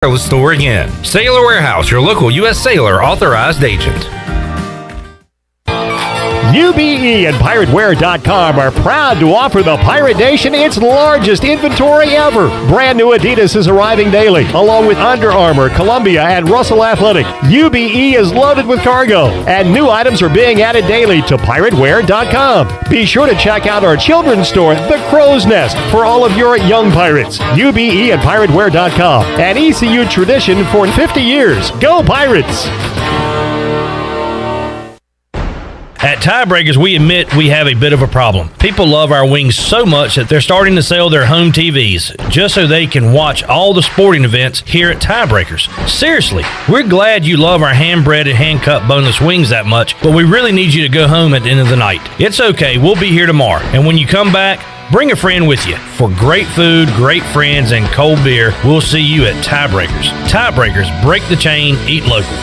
store again. Sailor Warehouse, your local U.S. Sailor authorized agent. UBE and PirateWear.com are proud to offer the Pirate Nation its largest inventory ever. Brand new Adidas is arriving daily, along with Under Armour, Columbia, and Russell Athletic. UBE is loaded with cargo, and new items are being added daily to PirateWear.com. Be sure to check out our children's store, The Crow's Nest, for all of your young pirates. UBE and PirateWear.com, an ECU tradition for 50 years. Go Pirates! At Tiebreakers, we admit we have a bit of a problem. People love our wings so much that they're starting to sell their home TVs just so they can watch all the sporting events here at Tiebreakers. Seriously, we're glad you love our hand-breaded, hand-cut boneless wings that much, but we really need you to go home at the end of the night. It's okay, we'll be here tomorrow. And when you come back, bring a friend with you. For great food, great friends, and cold beer, we'll see you at Tiebreakers. Tiebreakers, break the chain, eat local.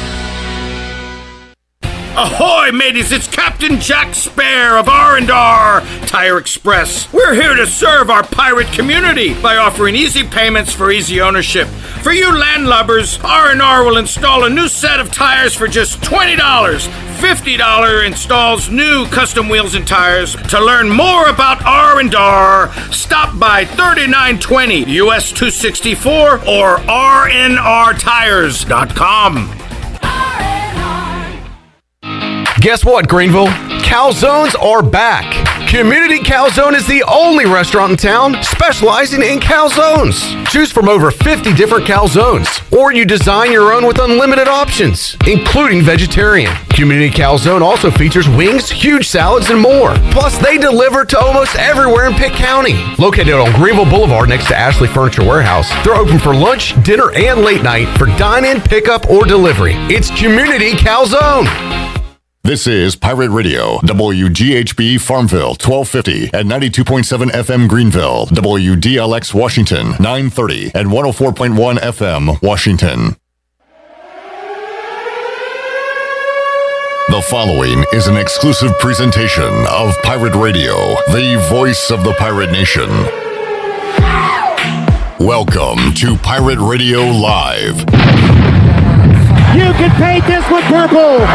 Ahoy, mateys! It's Captain Jack Spare of R&R Tire Express. We're here to serve our pirate community by offering easy payments for easy ownership. For you landlubbers, R&R will install a new set of tires for just $20. $50 installs new custom wheels and tires. To learn more about R&R, stop by 3920 US 264 or rnrtires.com. Guess what, Greenville? Calzones are back. Community Calzone is the only restaurant in town specializing in calzones. Choose from over 50 different calzones, or you design your own with unlimited options, including vegetarian. Community Calzone also features wings, huge salads, and more. Plus, they deliver to almost everywhere in Pitt County. Located on Greenville Boulevard next to Ashley Furniture Warehouse, they're open for lunch, dinner, and late night for dine-in, pickup, or delivery. It's Community Calzone. This is Pirate Radio, WGHB Farmville, 1250 and 92.7 FM Greenville, WDLX Washington, 930 and 104.1 FM Washington. The following is an exclusive presentation of Pirate Radio, the voice of the Pirate Nation. Welcome to Pirate Radio Live. You can paint this with purple!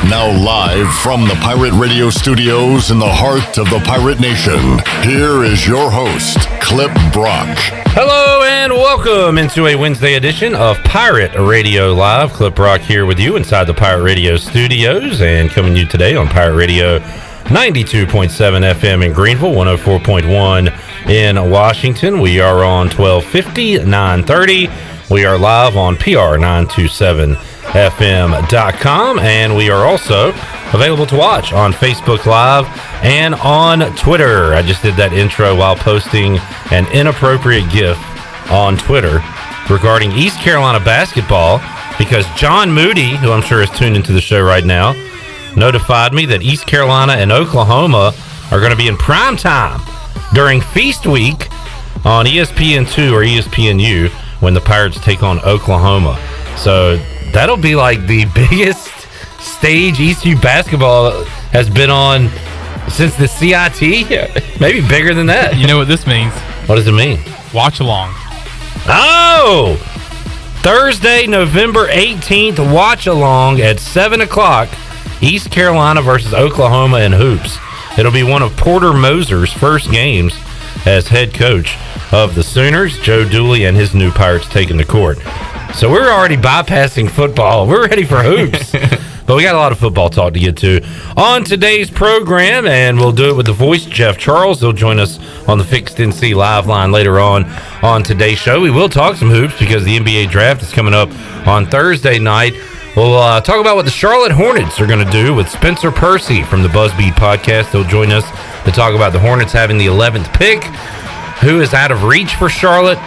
Now live from the Pirate Radio studios in the heart of the Pirate Nation, here is your host, Clip Brock. Hello and welcome into a Wednesday edition of Pirate Radio Live. Clip Brock here with you inside the Pirate Radio studios and coming to you today on Pirate Radio 92.7 FM in Greenville, 104.1 in Washington. We are on 1250, 930. We are live on PR927FM.com, and we are also available to watch on Facebook Live and on Twitter. I just did that intro while posting an inappropriate GIF on Twitter regarding East Carolina basketball because John Moody, who I'm sure is tuned into the show right now, notified me that East Carolina and Oklahoma are going to be in prime time during Feast Week on ESPN2 or ESPNU when the Pirates take on Oklahoma. So that'll be like the biggest stage ECU basketball has been on since the CIT. Maybe bigger than that. You know what this means? What does it mean? Watch along. Oh! Thursday, November 18th, watch along at 7 o'clock. East Carolina versus Oklahoma in hoops. It'll be one of Porter Moser's first games as head coach of the Sooners. Joe Dooley and his new Pirates taking the court. So we're already bypassing football. We're ready for hoops. But we got a lot of football talk to get to on today's program, and we'll do it with the voice, Jeff Charles. He'll join us on the Fixed NC Live line later on today's show. We will talk some hoops because the NBA draft is coming up on Thursday night. We'll talk about what the Charlotte Hornets are going to do with Spencer Percy from the Buzzbeat podcast. He'll join us to talk about the Hornets having the 11th pick. Who is out of reach for Charlotte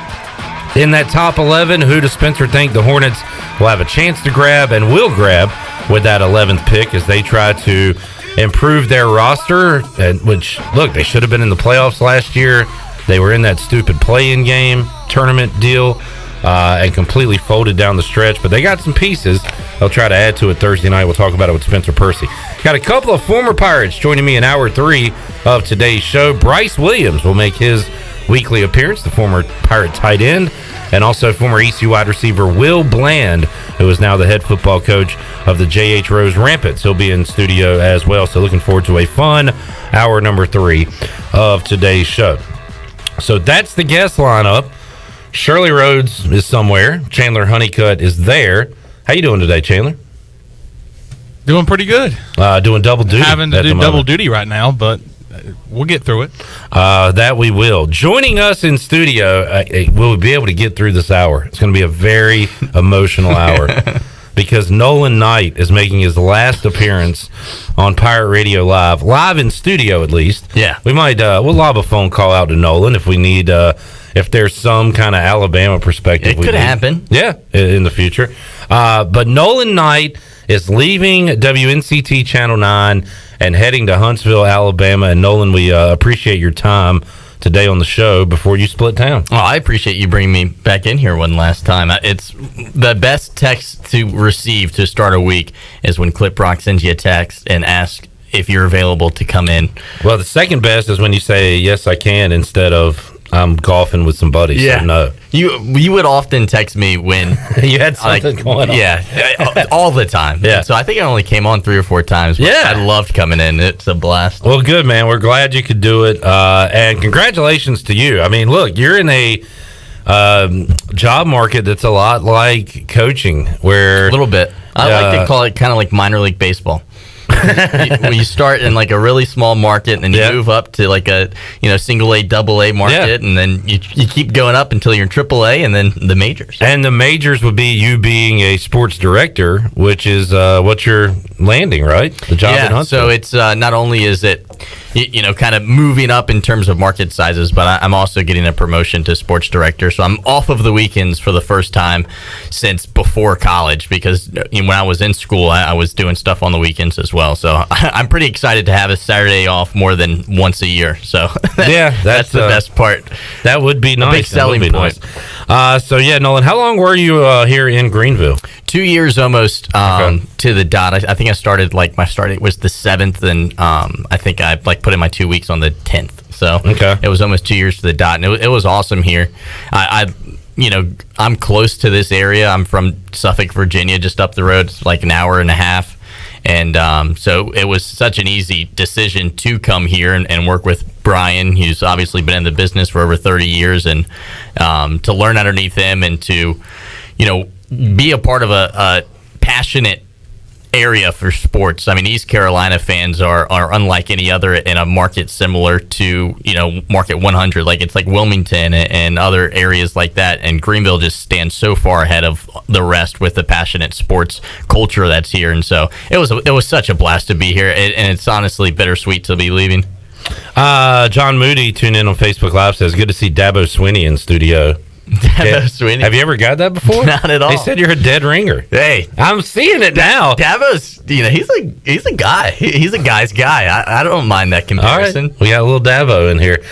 in that top 11? Who does Spencer think the Hornets will have a chance to grab and will grab with that 11th pick as they try to improve their roster? And which, look, they should have been in the playoffs last year. They were in that stupid play-in game tournament deal and completely folded down the stretch. But they got some pieces they'll try to add to it Thursday night. We'll talk about it with Spencer Percy. Got a couple of former Pirates joining me in Hour 3 of today's show. Bryce Williams will make his weekly appearance, the former Pirate tight end. and also former ECU wide receiver Will Bland, who is now the head football coach of the J.H. Rose Rampants. He'll be in studio as well, so looking forward to a fun hour number 3 of today's show. So that's the guest lineup. Shirley Rhodes is somewhere. Chandler Honeycutt is there. How you doing today, Chandler? Doing pretty good. Doing double duty. Having to do double duty right now, but we'll get through it. That we will. Joining us in studio, we'll be able to get through this hour. It's going to be a very emotional hour because Nolan Knight is making his last appearance on Pirate Radio live in studio at least. Yeah. We might, we'll lob a phone call out to Nolan if we need, if there's some kind of Alabama perspective. It could happen. Yeah, in the future. But Nolan Knight is leaving WNCT Channel 9 and heading to Huntsville, Alabama. And Nolan, we appreciate your time today on the show before you split town. Oh, I appreciate you bringing me back in here one last time. It's the best text to receive to start a week is when Clip Rock sends you a text and asks if you're available to come in. Well, the second best is when you say, yes, I can, instead of I'm golfing with some buddies. Yeah. So no. You would often text me when you had something going on. Yeah, all the time. Yeah. So I think I only came on 3 or 4 times. But Yeah. I loved coming in. It's a blast. Well, good, man. We're glad you could do it. And congratulations to you. I mean, look, you're in a job market that's a lot like coaching, where A little bit. I like to call it kind of like minor league baseball. you start in like a really small market, and then you move up to like a single A, double A market, and then you keep going up until you're in triple A, and then the majors. And the majors would be you being a sports director, which is what you're landing, right? The job in Huntsville. So it's not only is it kind of moving up in terms of market sizes, but I'm also getting a promotion to sports director. So I'm off of the weekends for the first time since before college, because when I was in school, I was doing stuff on the weekends as well. So I'm pretty excited to have a Saturday off more than once a year. So that's the best part. That would be nice. A big selling point. Nice. So yeah, Nolan, how long were you here in Greenville? 2 years almost to the dot. I think I started my start date was the 7th, and I think I put in my 2 weeks on the 10th. So it was almost 2 years to the dot, and it was awesome here. I'm close to this area. I'm from Suffolk, Virginia, just up the road. It's like an hour and a half. And so it was such an easy decision to come here and work with Brian, who's obviously been in the business for over 30 years, and to learn underneath him and to, be a part of a passionate area for sports. I mean, East Carolina fans are unlike any other in a market similar to, Market 100. It's like Wilmington and other areas like that. And Greenville just stands so far ahead of the rest with the passionate sports culture that's here. And so it was such a blast to be here. And it's honestly bittersweet to be leaving. John Moody tuned in on Facebook Live, says, good to see Dabo Swinney in studio. Dabo Swinney. Have you ever got that before? Not at all. They said you're a dead ringer. Hey, I'm seeing it now. Dabo's, he's a guy. He's a guy's guy. I don't mind that comparison. All right. We got a little Dabo in here.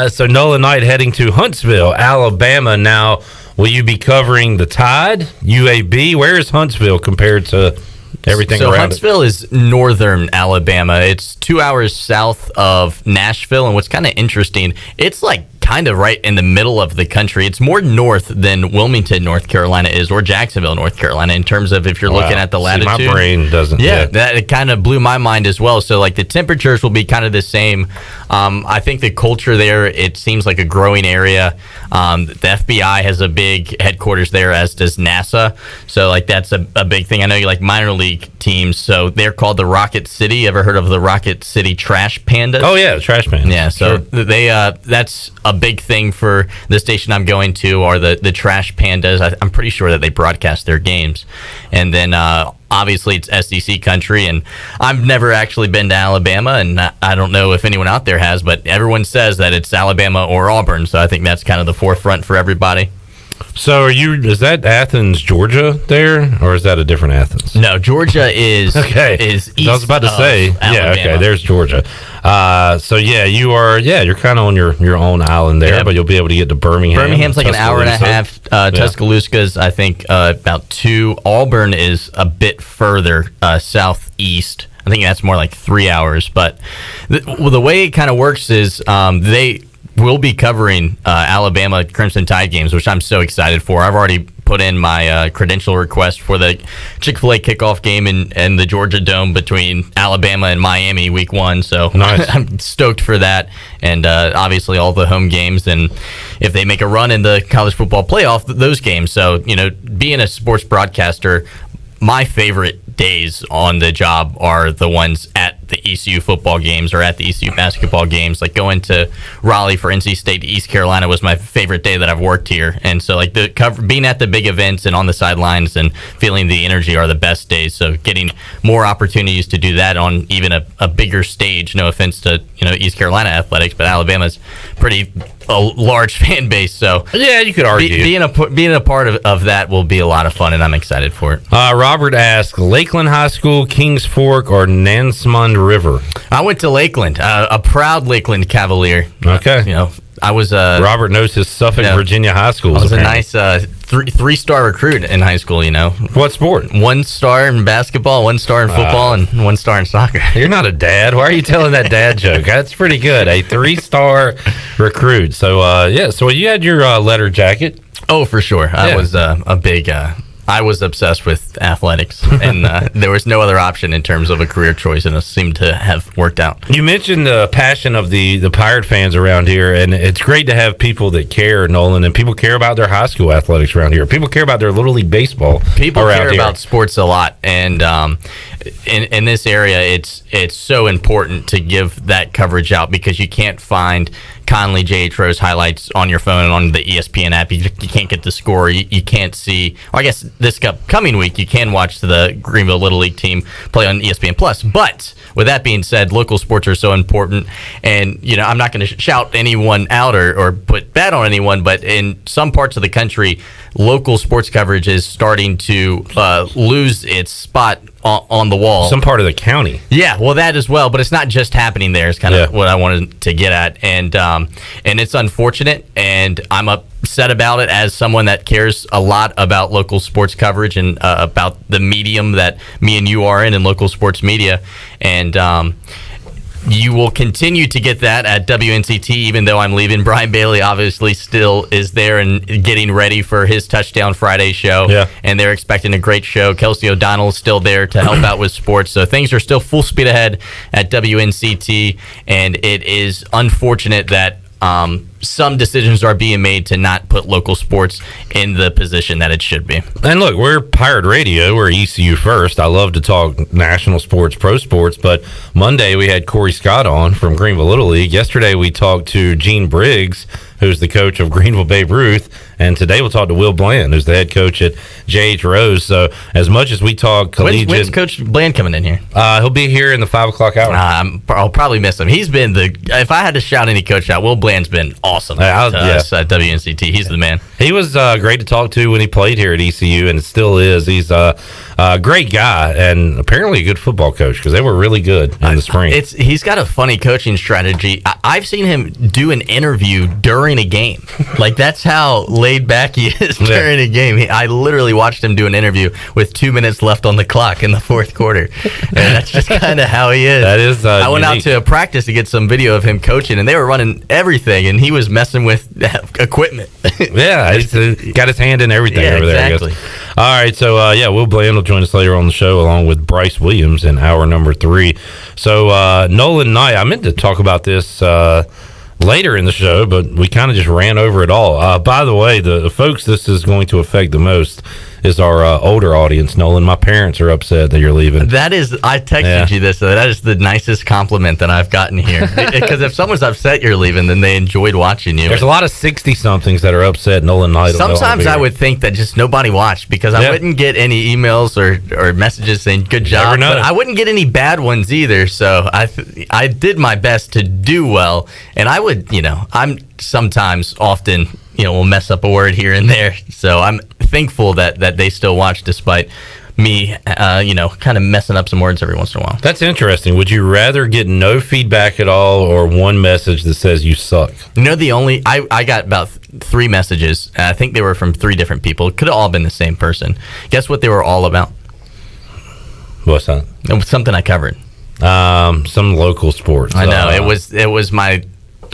So Nolan Knight heading to Huntsville, Alabama. Now, will you be covering the Tide, UAB? Where is Huntsville compared to everything around Huntsville is northern Alabama. It's 2 hours south of Nashville, and what's kind of interesting, it's kind of right in the middle of the country. It's more north than Wilmington, North Carolina is, or Jacksonville, North Carolina, in terms of if you're looking at the latitude. See, my brain doesn't. Yeah, that it kind of blew my mind as well. So the temperatures will be kind of the same. I think the culture there, it seems like a growing area. The FBI has a big headquarters there, as does NASA. So that's a big thing. I know you like minor league teams, so they're called the Rocket City. Ever heard of the Rocket City Trash Pandas? Oh yeah, the Trash Pandas. Yeah, so Sure. they that's a big thing for the station I'm going to, are the Trash Pandas. I'm pretty sure that they broadcast their games. And then obviously it's SEC country, and I've never actually been to Alabama, and I don't know if anyone out there has, but everyone says that it's Alabama or Auburn, so I think that's kind of the forefront for everybody. So is that Athens, Georgia there, or is that a different Athens? No, Georgia is is east. I was about to say, Alabama. there's Georgia. So you're kind of on your own island there, but you'll be able to get to Birmingham. Birmingham's like an hour and a half. Tuscaloosa's, I think, about 2. Auburn is a bit further southeast. I think that's more like 3 hours. But the way it kind of works is we'll be covering Alabama Crimson Tide games, which I'm so excited for. I've already put in my credential request for the Chick-fil-A kickoff game in the Georgia Dome between Alabama and Miami week 1. So nice. I'm stoked for that. And obviously all the home games. And if they make a run in the college football playoff, those games. So, being a sports broadcaster, my favorite days on the job are the ones at the ECU football games or at the ECU basketball games. Like going to Raleigh for NC State to East Carolina was my favorite day that I've worked here. And so like being at the big events and on the sidelines and feeling the energy are the best days. So getting more opportunities to do that on even a bigger stage, no offense to East Carolina athletics, but Alabama's a large fan base. So yeah, you could argue being a part of that will be a lot of fun, and I'm excited for it. Robert asked, Lakeland High School, Kings Fork, or Nansemond River? I went to Lakeland, a proud Lakeland Cavalier. Okay. I was Robert knows his Suffolk, Virginia high schools. I was apparently a nice three-star recruit in high school. What sport? 1 star in basketball, 1 star in football, and 1 star in soccer. You're not a dad. Why are you telling that dad joke? That's pretty good. A 3-star recruit. So so you had your letter jacket. Oh, for sure. I was a big. I was obsessed with athletics, and there was no other option in terms of a career choice, and it seemed to have worked out. You mentioned the passion of the Pirate fans around here, and it's great to have people that care, Nolan, and people care about their high school athletics around here. People care about their Little League baseball. People care about sports a lot, and in this area, it's so important to give that coverage out because you can't find Conley J.H. Rose highlights on your phone on the ESPN app. You can't get the score. You can't see. Well, I guess this coming week you can watch the Greenville Little League team play on ESPN Plus. But with that being said, local sports are so important. And I'm not going to shout anyone out or put bad on anyone, but in some parts of the country, local sports coverage is starting to lose its spot on the wall. Some part of the county. Yeah, well, that as well, but it's not just happening there. It's kind of what I wanted to get at, and it's unfortunate, and I'm upset about it as someone that cares a lot about local sports coverage and about the medium that me and you are in local sports media, and you will continue to get that at WNCT, even though I'm leaving. Brian Bailey obviously still is there and getting ready for his Touchdown Friday show. Yeah. And they're expecting a great show. Kelsey O'Donnell is still there to help out with sports. So things are still full speed ahead at WNCT. And it is unfortunate that some decisions are being made to not put local sports in the position that it should be. And look, we're Pirate Radio. We're ECU first. I love to talk national sports, pro sports, but Monday we had Corey Scott on from Greenville Little League. Yesterday we talked to Gene Briggs, who's the coach of Greenville Babe Ruth, and today we'll talk to Will Bland, who's the head coach at J.H. Rose. So as much as we talk collegiate... When's Coach Bland coming in here? He'll be here in the 5 o'clock hour. I'll probably miss him. He's been if I had to shout any coach out, Will Bland's been awesome us at WNCT. He's the man. He was great to talk to when he played here at ECU, and it still is. He's a great guy and apparently a good football coach because they were really good in the spring. He's got a funny coaching strategy. I've seen him do an interview during a game. Like, that's how laid back he is during a game. I literally watched him do an interview with 2 minutes left on the clock in the fourth quarter. And that's just kind of how he is. That is I went out to a practice to get some video of him coaching, and they were running everything, and he was messing with equipment. Yeah, he's got his hand in everything over there. Exactly. All right, so Will Bland will join us later on the show along with Bryce Williams in hour number 3. So Nolan Knight, I meant to talk about this later in the show, but we kind of just ran over it all. By the way, the folks this is going to affect the most is our older audience, Nolan. My parents are upset that you're leaving. That is, I texted you this, so that is the nicest compliment that I've gotten here. Because if someone's upset you're leaving, then they enjoyed watching you. There's a lot of 60-somethings that are upset Nolan Knight. Sometimes I would think that just nobody watched because I wouldn't get any emails or messages saying good job. But I wouldn't get any bad ones either. So I did my best to do well. And I would, I'm sometimes often, will mess up a word here and there. So I'm thankful that they still watch despite me, kind of messing up some words every once in a while. That's interesting. Would you rather get no feedback at all or one message that says you suck? I got about 3 messages. I think they were from 3 different people. It could have all been the same person. Guess what they were all about? What's that? It was something I covered. Some local sports. I know. It was my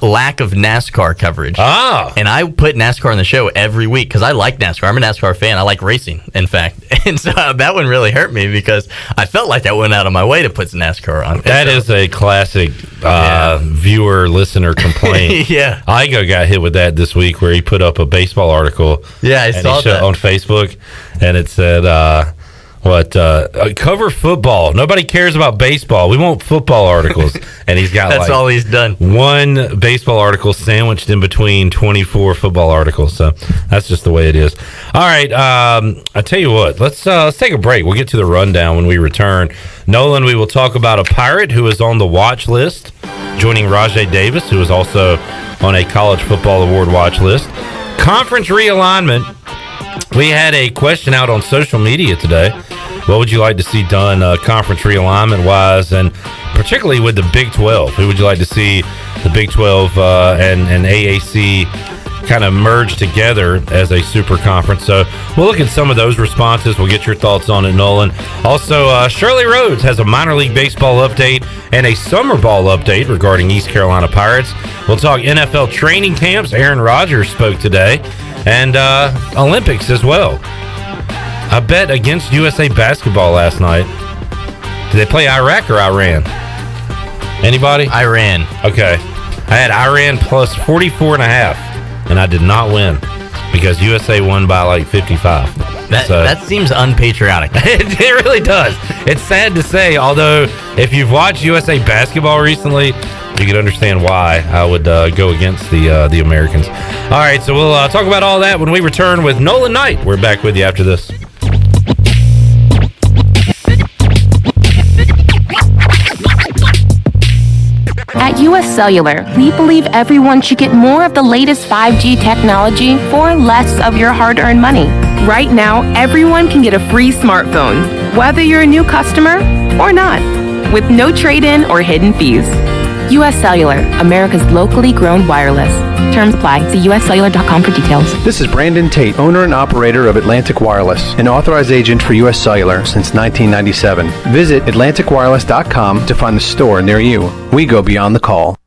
lack of NASCAR coverage. And I put NASCAR on the show every week because I like NASCAR. I'm a NASCAR fan. I like racing, in fact. And so that one really hurt me because I felt like I went out of my way to put NASCAR on. That is a classic viewer, listener complaint. Yeah. Igo got hit with that this week where he put up a baseball article. Yeah, I saw that. On Facebook, and it said, cover football. Nobody cares about baseball. We want football articles. And he's got that's all he's done. One baseball article sandwiched in between 24 football articles. So that's just the way it is. All right. I tell you what, let's take a break. We'll get to the rundown when we return. Nolan, we will talk about a Pirate who is on the watch list, joining Rajay Davis, who is also on a college football award watch list. Conference realignment. We had a question out on social media today. What would you like to see done conference realignment wise, and particularly with the Big 12? Who would you like to see the Big 12 and AAC kind of merge together as a super conference? So we'll look at some of those responses. We'll get your thoughts on it, Nolan. Also, Shirley Rhodes has a minor league baseball update and a summer ball update regarding East Carolina Pirates. We'll talk NFL training camps. Aaron Rodgers spoke today. And Olympics as well. I bet against USA basketball last night. Did they play Iraq or Iran? Anybody? Iran. Okay. I had Iran plus 44.5, and I did not win because USA won by like 55. That seems unpatriotic. It really does. It's sad to say, although if you've watched USA basketball recently, you can understand why I would go against the Americans. All right, so we'll talk about all that when we return with Nolan Knight. We're back with you after this. At US Cellular, we believe everyone should get more of the latest 5G technology for less of your hard-earned money. Right now, everyone can get a free smartphone, whether you're a new customer or not, with no trade-in or hidden fees. US Cellular, America's locally grown wireless. Terms apply. See uscellular.com for details. This is Brandon Tate, owner and operator of Atlantic Wireless, an authorized agent for US Cellular since 1997. Visit atlanticwireless.com to find the store near you. We go beyond the call.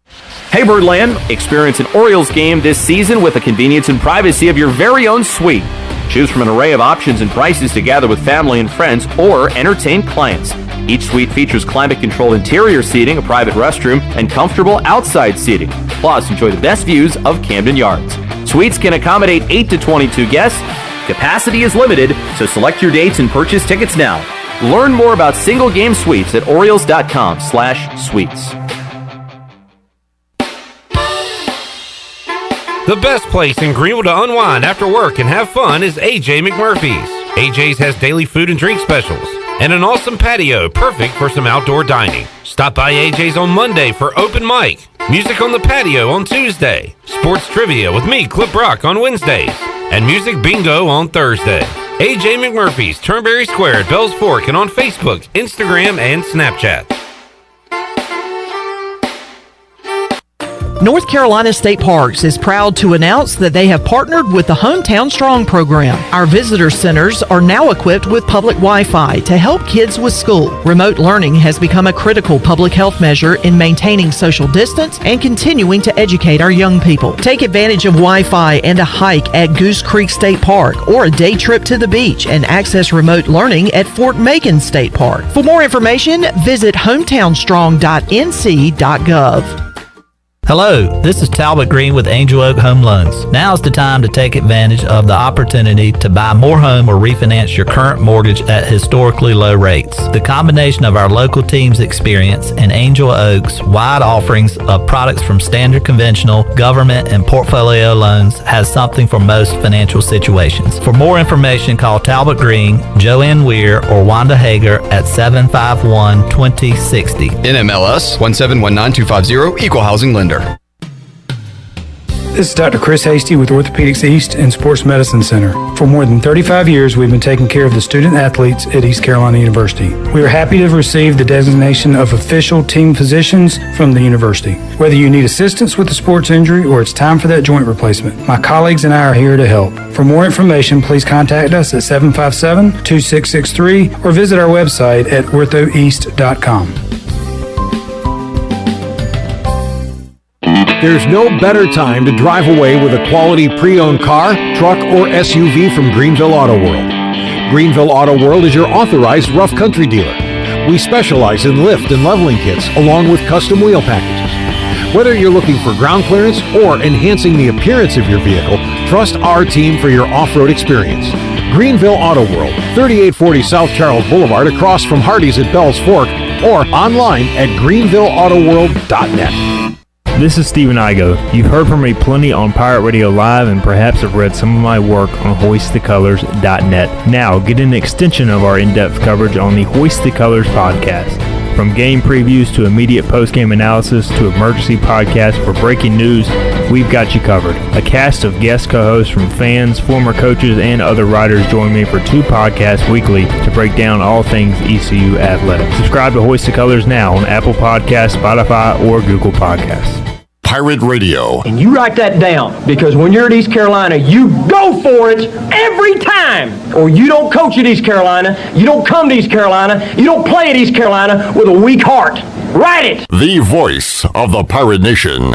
Hey Birdland, experience an Orioles game this season with the convenience and privacy of your very own suite. Choose from an array of options and prices to gather with family and friends or entertain clients. Each suite features climate-controlled interior seating, a private restroom, and comfortable outside seating. Plus, enjoy the best views of Camden Yards. Suites can accommodate 8 to 22 guests. Capacity is limited, so select your dates and purchase tickets now. Learn more about single-game suites at Orioles.com/suites. The best place in Greenville to unwind after work and have fun is AJ McMurphy's. AJ's has daily food and drink specials and an awesome patio perfect for some outdoor dining. Stop by AJ's on Monday for open mic, music on the patio on Tuesday, sports trivia with me, Clip Brock, on Wednesdays, and music bingo on Thursday. AJ McMurphy's, Turnberry Square at Bells Fork, and on Facebook, Instagram, and Snapchat. North Carolina State Parks is proud to announce that they have partnered with the Hometown Strong program. Our visitor centers are now equipped with public Wi-Fi to help kids with school. Remote learning has become a critical public health measure in maintaining social distance and continuing to educate our young people. Take advantage of Wi-Fi and a hike at Goose Creek State Park or a day trip to the beach and access remote learning at Fort Macon State Park. For more information, visit hometownstrong.nc.gov. Hello, this is Talbot Green with Angel Oak Home Loans. Now's the time to take advantage of the opportunity to buy more home or refinance your current mortgage at historically low rates. The combination of our local team's experience and Angel Oak's wide offerings of products from standard conventional, government, and portfolio loans has something for most financial situations. For more information, call Talbot Green, Joanne Weir, or Wanda Hager at 751-2060. NMLS 1719250, Equal Housing Lender. This is Dr. Chris Hasty with Orthopedics East and Sports Medicine Center. For more than 35 years, we've been taking care of the student athletes at East Carolina University. We are happy to have received the designation of official team physicians from the university. Whether you need assistance with a sports injury or it's time for that joint replacement, my colleagues and I are here to help. For more information, please contact us at 757-2663 or visit our website at orthoeast.com. There's no better time to drive away with a quality pre-owned car, truck, or SUV from Greenville Auto World. Greenville Auto World is your authorized rough country dealer. We specialize in lift and leveling kits along with custom wheel packages. Whether you're looking for ground clearance or enhancing the appearance of your vehicle, trust our team for your off-road experience. Greenville Auto World, 3840 South Charles Boulevard across from Hardee's at Bell's Fork, or online at greenvilleautoworld.net. This is Stephen Igo. You've heard from me plenty on Pirate Radio Live and perhaps have read some of my work on hoistthecolors.net. Now, get an extension of our in-depth coverage on the Hoist the Colors podcast. From game previews to immediate post-game analysis to emergency podcasts for breaking news, we've got you covered. A cast of guest co-hosts from fans, former coaches, and other writers join me for 2 podcasts weekly to break down all things ECU athletics. Subscribe to Hoist the Colors now on Apple Podcasts, Spotify, or Google Podcasts. Pirate Radio. And you write that down, because when you're at East Carolina, you go for it every time. Or you don't coach at East Carolina, you don't come to East Carolina, you don't play at East Carolina with a weak heart. Write it! The voice of the Pirate Nation.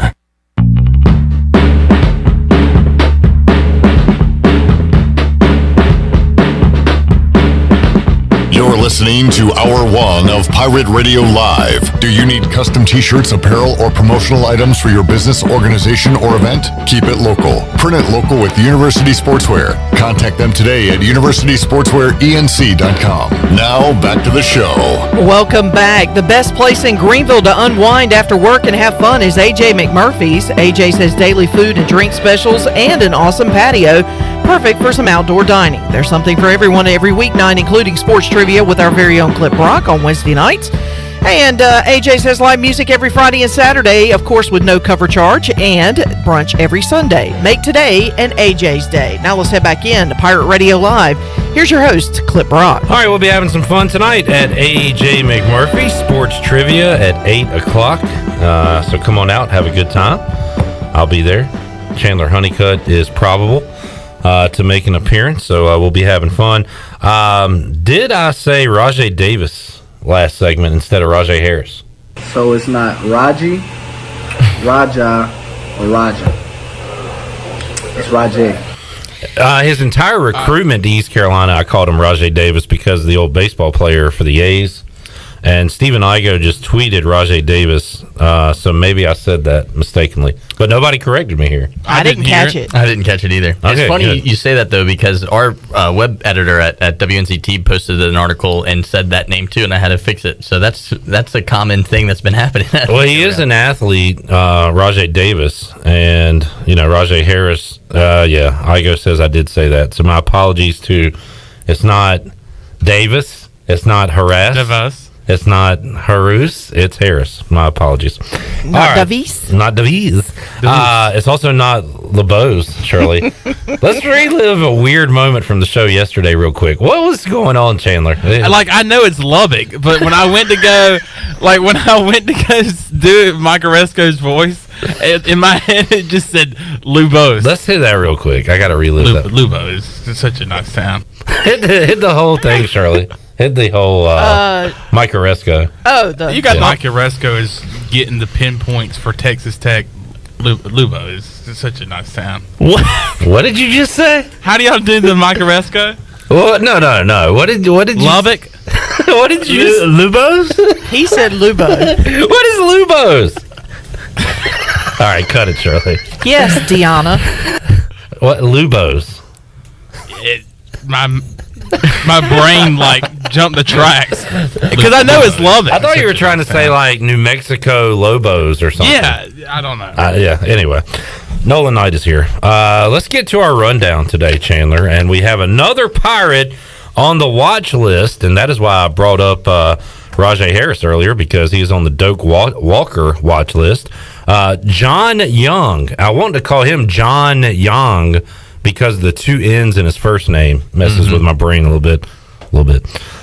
You're listening to Hour 1 of Pirate Radio Live. Do you need custom t-shirts, apparel, or promotional items for your business, organization, or event? Keep it local. Print it local with University Sportswear. Contact them today at universitysportswearenc.com. Now, back to the show. Welcome back. The best place in Greenville to unwind after work and have fun is AJ McMurphy's. AJ says daily food and drink specials and an awesome patio. Perfect for some outdoor dining. There's something for everyone every weeknight, including sports trivia with our very own Clip Brock on Wednesday nights. And AJ says live music every Friday and Saturday, of course, with no cover charge, and brunch every Sunday. Make today an AJ's day. Now let's head back in to Pirate Radio Live. Here's your host, Clip Brock. All right, we'll be having some fun tonight at AJ McMurphy Sports Trivia at 8 o'clock. So come on out, have a good time. I'll be there. Chandler Honeycutt is probable to make an appearance, so we'll be having fun. Did I say Rajay Davis last segment instead of Rajay Harris? So it's not Raji, Raja, or Raja. It's Rajay. His entire recruitment to East Carolina, I called him Rajay Davis because of the old baseball player for the A's. And Stephen Igo just tweeted Rajay Davis, so maybe I said that mistakenly. But nobody corrected me here. I didn't catch it. I didn't catch it either. Okay, it's funny good. you say that, though, because our web editor at WNCT posted an article and said that name, too, and I had to fix it. So that's a common thing that's been happening. Well, he is an athlete, Rajay Davis, and, Rajay Harris, Igo says I did say that. So my apologies to, it's not Davis, it's not Harass. It's not Harus, it's Harris. My apologies. Not Davis? Not Davis. It's also not LeBeau's, Shirley. Let's relive a weird moment from the show yesterday real quick. What was going on, Chandler? I know it's Lubbock, but when I went to go do Mike Oresco's voice, in my head it just said Lubos. Let's hit that real quick. I got to relive that. Lubo is such a nice sound. Hit the whole thing, Shirley. Hit the whole Mike Oresco. Oh, you got Mike Oresco is getting the pinpoints for Texas Tech. Lubo is such a nice sound. What did you just say? How do y'all do the Mike Oresco? Well, no. What did you Lubbock? What did you Lubos? He said Lubo. What is Lubos? All right, cut it, Shirley. Yes, Deanna. What Lubos? My brain jumped the tracks because I know it's Lubbock. I thought you were trying to say New Mexico Lobos or something. Yeah, I don't know. Anyway, Nolan Knight is here. Let's get to our rundown today, Chandler, and we have another Pirate on the watch list, and that is why I brought up Rajay Harris earlier, because he is on the Doak Walker watch list. John Young. I want to call him John Young because the 2 N's in his first name messes with my brain a little bit.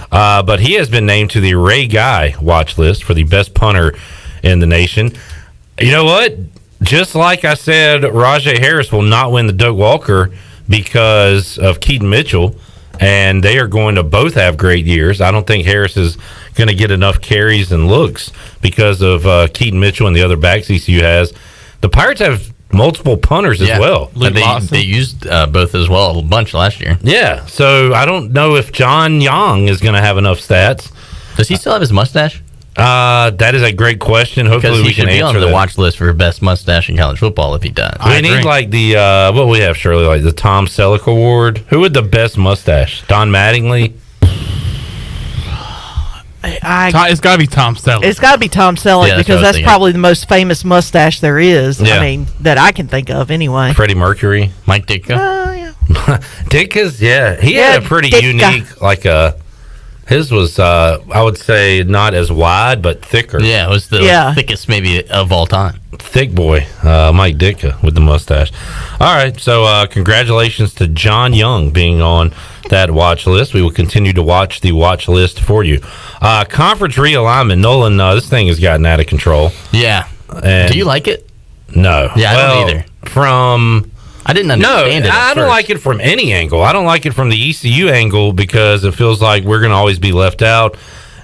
But he has been named to the Ray Guy watch list for the best punter in the nation. You know what? Just like I said, Rajay Harris will not win the Doak Walker because of Keaton Mitchell, and they are going to both have great years. I don't think Harris is going to get enough carries and looks because of Keaton Mitchell and the other backs ECU has. The Pirates have multiple punters as well. They used both as well a bunch last year. Yeah, so I don't know if John Young is going to have enough stats. Does he still have his mustache? That is a great question. Hopefully we can be answer on the that. watch list for best mustache in college football if he does. We need like the what we have, Shirley, like the Tom Selleck Award. Who had the best mustache? Don Mattingly. It's got to be Tom Selleck. It's got to be Tom Selleck Yeah, that's because what I was that's probably the most famous mustache there is. Yeah. I mean, that I can think of anyway. Freddie Mercury. Mike Ditka. Ditka's, yeah. He Yeah, had a pretty Ditka. unique, like his was, I would say, not as wide, but thicker. Yeah, it was the thickest maybe of all time. Thick boy, Mike Ditka with the mustache. All right, so congratulations to John Young being on that watch list. We will continue to watch the watch list for you. Conference realignment. Nolan, this thing has gotten out of control. Yeah. And Do you like it? No. Yeah, I don't either. I didn't understand it. I don't like it from any angle. I don't like it from the ECU angle because it feels like we're going to always be left out.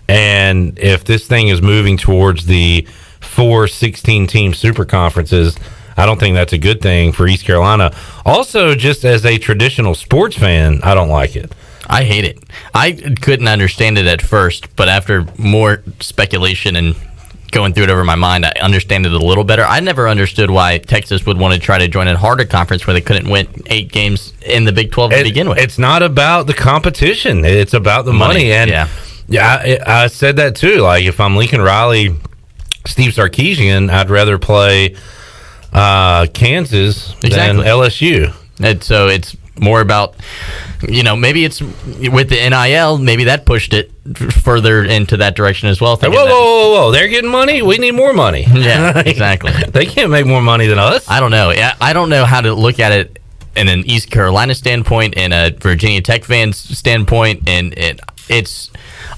And if this thing is moving towards the 4 16-team super conferences, I don't think that's a good thing for East Carolina. Also, just as a traditional sports fan, I don't like it. I hate it. I couldn't understand it at first, but after more speculation and going through it over my mind, I understand it a little better. I never understood why Texas would want to try to join a harder conference where they couldn't win 8 games in the Big 12 to begin with. It's not about the competition. It's about the money. And I said that too. Like, if I'm Lincoln Riley, Steve Sarkisian, I'd rather play Kansas than LSU. And so it's more about, maybe it's with the NIL, maybe that pushed it further into that direction as well. Whoa. They're getting money. We need more money. Yeah, exactly. They can't make more money than us. I don't know. I don't know how to look at it in an East Carolina standpoint and a Virginia Tech fan's standpoint, and it's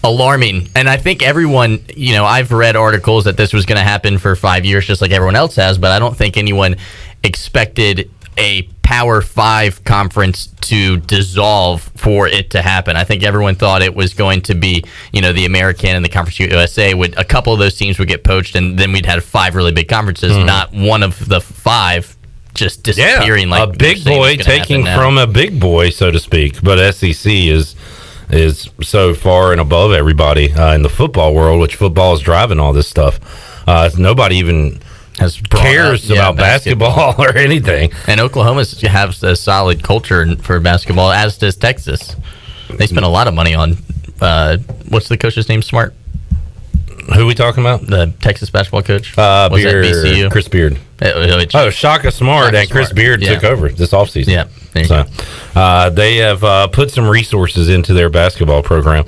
alarming. And I think everyone, I've read articles that this was going to happen for 5 years, just like everyone else has, but I don't think anyone expected a Power 5 conference to dissolve for it to happen. I think everyone thought it was going to be, the American and the Conference USA a couple of those teams would get poached, and then we'd have 5 really big conferences, not one of the 5 just disappearing. Like a big boy taking from a big boy, so to speak. But SEC is so far and above everybody in the football world, which football is driving all this stuff. Nobody even cares about basketball or anything. And Oklahoma has a solid culture for basketball, as does Texas. They spend a lot of money on what's the coach's name? Smart. Who are we talking about? The Texas basketball coach. Was that BCU? Chris Beard. Shaka Smart and Chris Beard took over this offseason. Yeah. So they have put some resources into their basketball program.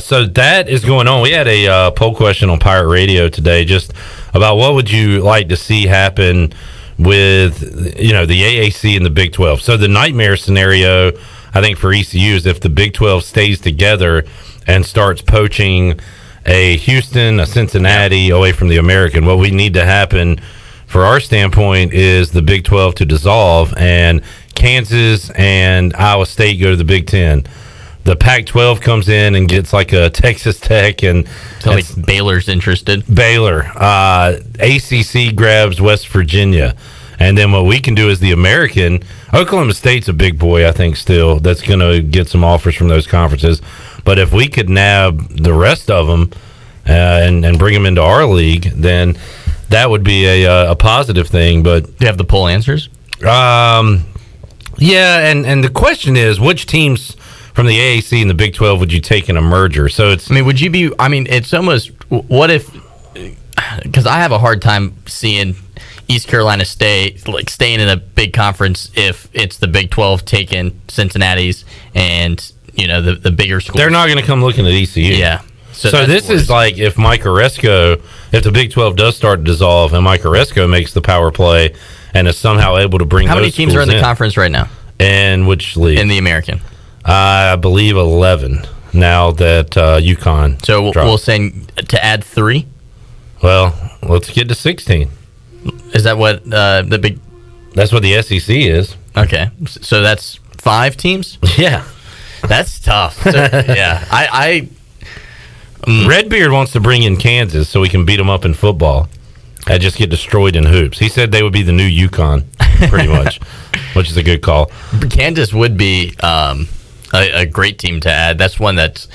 So that is going on. We had a poll question on Pirate Radio today just about what would you like to see happen with the AAC and the Big 12. So the nightmare scenario, I think, for ECU is if the Big 12 stays together and starts poaching a Houston, a Cincinnati away from the American. What we need to happen for our standpoint is the Big 12 to dissolve and Kansas and Iowa State go to the Big 10. The Pac-12 comes in and gets like a Texas Tech, and like Baylor's interested. Baylor. ACC grabs West Virginia. And then what we can do is the American. Oklahoma State's a big boy, I think, still. That's going to get some offers from those conferences. But if we could nab the rest of them and bring them into our league, then that would be a positive thing. But do you have the poll answers? Yeah, and the question is, which teams from the AAC and the Big 12 would you take in a merger? So it's. It's almost. What if? Because I have a hard time seeing East Carolina staying in a big conference if it's the Big 12 taking Cincinnati's and the bigger schools. They're not going to come looking at ECU. Yeah. So this is like if Mike Oresco, if the Big 12 does start to dissolve and Mike Oresco makes the power play and is somehow able to bring. How many teams are in the conference right now? And which league? In the American. I believe 11 now that UConn. So we'll say to add 3. Well, let's get to 16. Is that what the big? That's what the SEC is. Okay, so that's 5 teams. Yeah, that's tough. So, yeah, Redbeard wants to bring in Kansas so we can beat them up in football. and just get destroyed in hoops. He said they would be the new UConn, pretty much, which is a good call. Kansas would be a great team to add. That's one that's,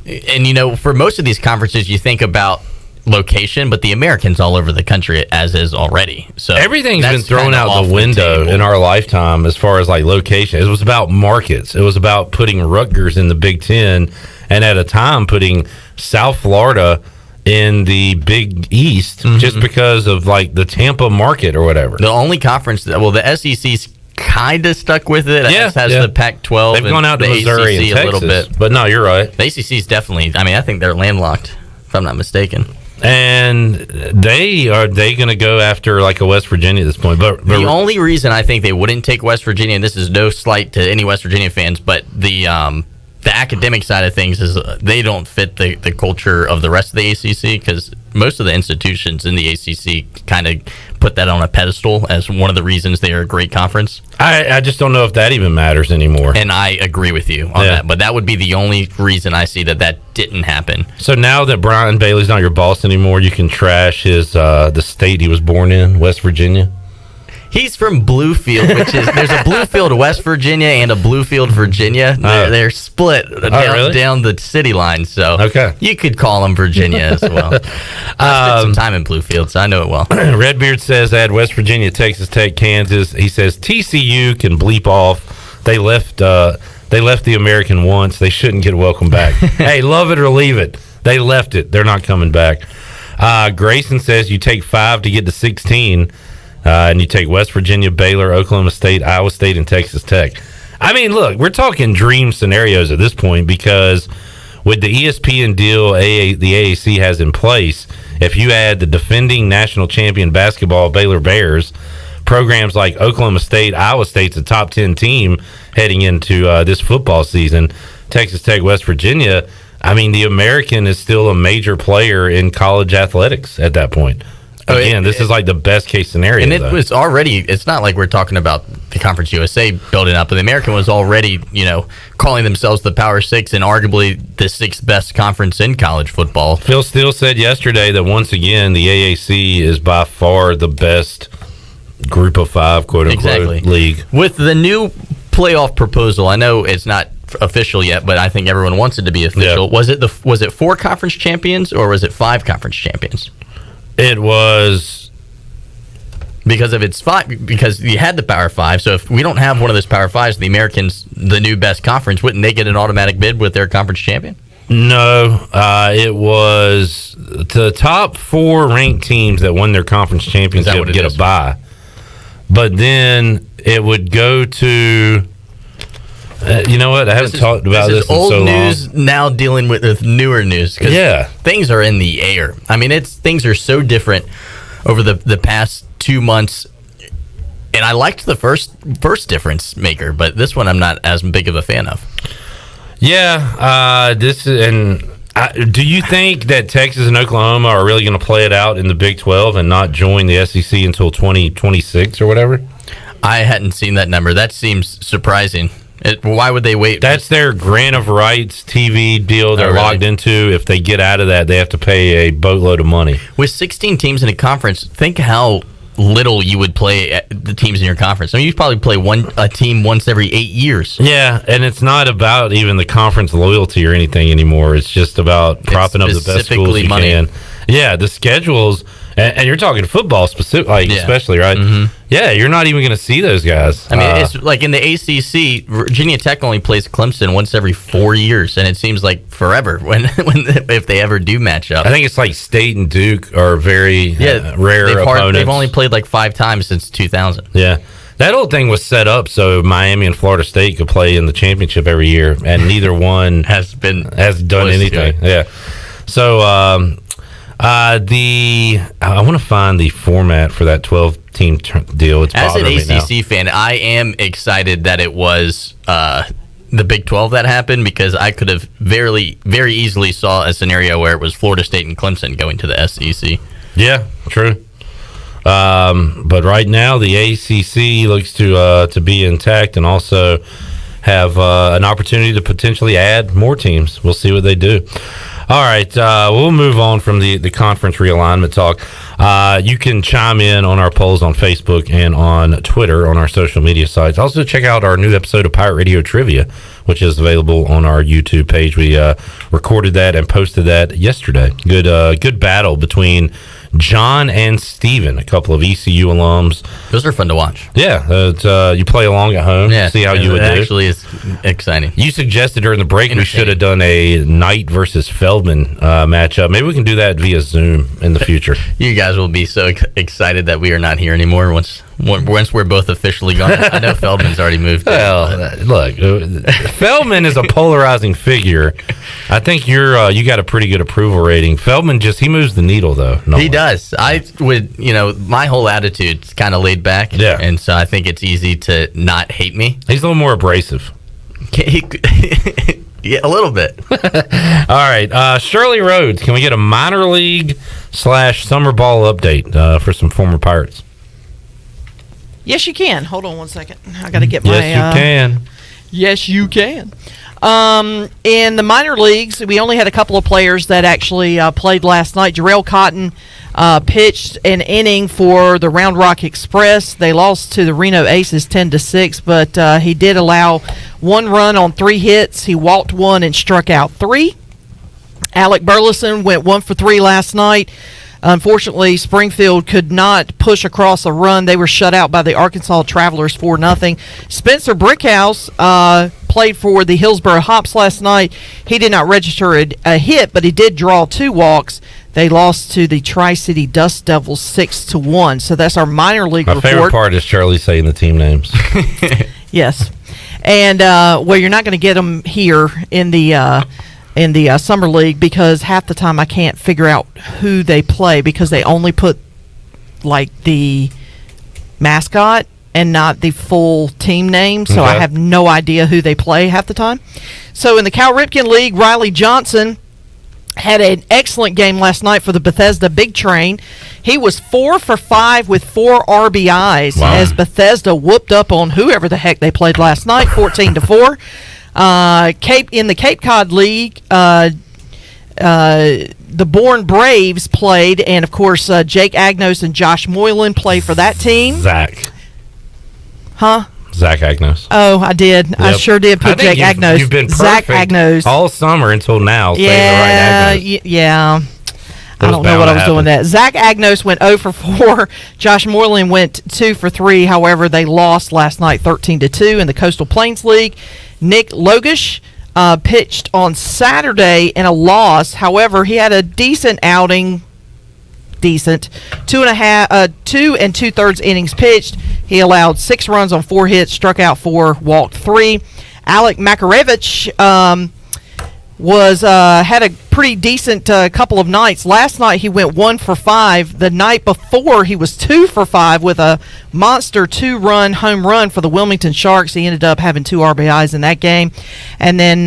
and for most of these conferences, you think about location, but the Americans all over the country as is already. So everything's been thrown out the window in our lifetime as far as like location. It was about markets. It was about putting Rutgers in the Big Ten, and at a time putting South Florida in the Big East just because of like the Tampa market or whatever. The only conference the SEC's kind of stuck with it. Yeah, has the Pac-12. They've gone out to Missouri and Texas, a little bit, but no, you're right. The ACC's definitely. I mean, I think they're landlocked, if I'm not mistaken. And they going to go after like a West Virginia at this point? But the only reason I think they wouldn't take West Virginia, and this is no slight to any West Virginia fans, but the academic side of things is they don't fit the culture of the rest of the ACC, because most of the institutions in the ACC kind of put that on a pedestal as one of the reasons they are a great conference. I just don't know if that even matters anymore. And I agree with you on that, but that would be the only reason I see that didn't happen. So now that Brian Bailey's not your boss anymore, you can trash his the state he was born in, West Virginia. He's from Bluefield, which is there's a Bluefield, West Virginia, and a Bluefield, Virginia. They're split down the city line, so you could call them Virginia as well. I spent some time in Bluefield, so I know it well. Redbeard says add West Virginia, Texas Tech, Kansas. He says TCU can bleep off. They left the American once. They shouldn't get welcome back. Hey, love it or leave it. They left it. They're not coming back. Grayson says you take 5 to get to 16. And you take West Virginia, Baylor, Oklahoma State, Iowa State, and Texas Tech. I mean, look, we're talking dream scenarios at this point, because with the ESPN deal the AAC has in place, if you add the defending national champion basketball Baylor Bears, programs like Oklahoma State, Iowa State's a top 10 team heading into this football season, Texas Tech, West Virginia, I mean, the American is still a major player in college athletics at that point. Again, this is like the best case scenario. And it was already, it's not like we're talking about the Conference USA building up, but the American was already, calling themselves the Power Six and arguably the 6th best conference in college football. Phil Steele said yesterday that once again, the AAC is by far the best group of 5, quote unquote, league. With the new playoff proposal, I know it's not official yet, but I think everyone wants it to be official. Yeah. Was it 4 conference champions or was it 5 conference champions? It was because of its 5, because you had the Power 5. So if we don't have one of those Power 5s, the Americans, the new best conference, wouldn't they get an automatic bid with their conference champion? No, it was the top 4 ranked teams that won their conference championship get a bye. But then it would go to. You know what? I haven't talked about this in old so news long. Now dealing with newer news. Things are in the air. I mean, things are so different over the past 2 months. And I liked the first difference maker, but this one I'm not as big of a fan of. Yeah, do you think that Texas and Oklahoma are really going to play it out in the Big 12 and not join the SEC until 2026 or whatever? I hadn't seen that number. That seems surprising. Why would they wait? That's their grant of rights TV deal they're locked into. If they get out of that, they have to pay a boatload of money. With 16 teams in a conference, think how little you would play the teams in your conference. I mean, you probably play a team once every 8 years. Yeah, and it's not about even the conference loyalty or anything anymore. It's just about propping up the best schools you can. Yeah, the schedules, and you're talking football especially, right? Mm-hmm. Yeah, you're not even going to see those guys. I mean, it's like in the ACC, Virginia Tech only plays Clemson once every 4 years, and it seems like forever if they ever do match up. I think it's like State and Duke are very rare opponents. They've only played like 5 times since 2000. Yeah. That whole thing was set up so Miami and Florida State could play in the championship every year, and neither one has done anything. Yeah. So I want to find the format for that 12-team deal. It's as an ACC now. fan, I am excited that it was the Big 12 that happened, because I could have very, very easily saw a scenario where it was Florida State and Clemson going to the SEC. Yeah, true. But right now, the ACC looks to be intact and also have an opportunity to potentially add more teams. We'll see what they do. All right, we'll move on from the conference realignment talk. You can chime in on our polls on Facebook and on Twitter on our social media sites. Also, check out our new episode of Pirate Radio Trivia, which is available on our YouTube page. We recorded that and posted that yesterday. Good battle between John and Steven, a couple of ECU alums. Those are fun to watch. Yeah, you play along at home, see how you would do. It actually is exciting. You suggested during the break we should have done a Knight versus Feldman matchup. Maybe we can do that via Zoom in the future. You guys will be so excited that we are not here anymore once we're both officially gone. I know Feldman's already moved. Well, look, Feldman is a polarizing figure. I think you got a pretty good approval rating. Feldman he moves the needle though. He does. I would, my whole attitude's kind of laid back. Yeah. And so I think it's easy to not hate me. He's a little more abrasive. Yeah, a little bit. All right. Shirley Rhodes, can we get a minor league / summer ball update for some former Pirates? Yes, you can. Hold on one second. I got to get my... Yes, you can. Yes, you can. In the minor leagues, we only had a couple of players that actually played last night. Jarrell Cotton pitched an inning for the Round Rock Express. They lost to the Reno Aces 10-6, but he did allow 1 run on 3 hits. He walked 1 and struck out 3. Alec Burleson went 1 for 3 last night. Unfortunately, Springfield could not push across a run. They were shut out by the Arkansas Travelers 4-0. Spencer Brickhouse played for the Hillsboro Hops last night. He did not register a hit, but he did draw 2 walks. They lost to the Tri-City Dust Devils 6-1. So that's our minor league report. My favorite part is Charlie saying the team names. Yes. And, you're not going to get them here in the summer league because half the time I can't figure out who they play because they only put the mascot and not the full team name, so I have no idea who they play half the time. So in the Cal Ripken League, Riley Johnson had an excellent game last night for the Bethesda Big Train. He was 4 for 5 with 4 RBIs as Bethesda whooped up on whoever the heck they played last night, 14-4. In the Cape Cod League, the Bourne Braves played, and of course Jake Agnos and Josh Moylan play for that team. Zach Agnos. Oh, I did. Yep. I sure did put Jake Agnos. You've been Zach perfect Agnos all summer until now. Yeah, yeah. I don't know what I was doing that. Zach Agnos went 0 for 4. Josh Moylan went 2 for 3. However, they lost last night 13-2 in the Coastal Plains League. Nick Logish pitched on Saturday in a loss. However, he had a decent outing. 2 2.3 innings pitched. He allowed 6 runs on 4 hits, struck out 4, walked 3. Alec Makarevich had a pretty decent couple of nights. Last night he went 1 for 5. The night before he was 2 for 5 with a monster 2-run home run for the Wilmington Sharks. He ended up having 2 RBIs in that game. And then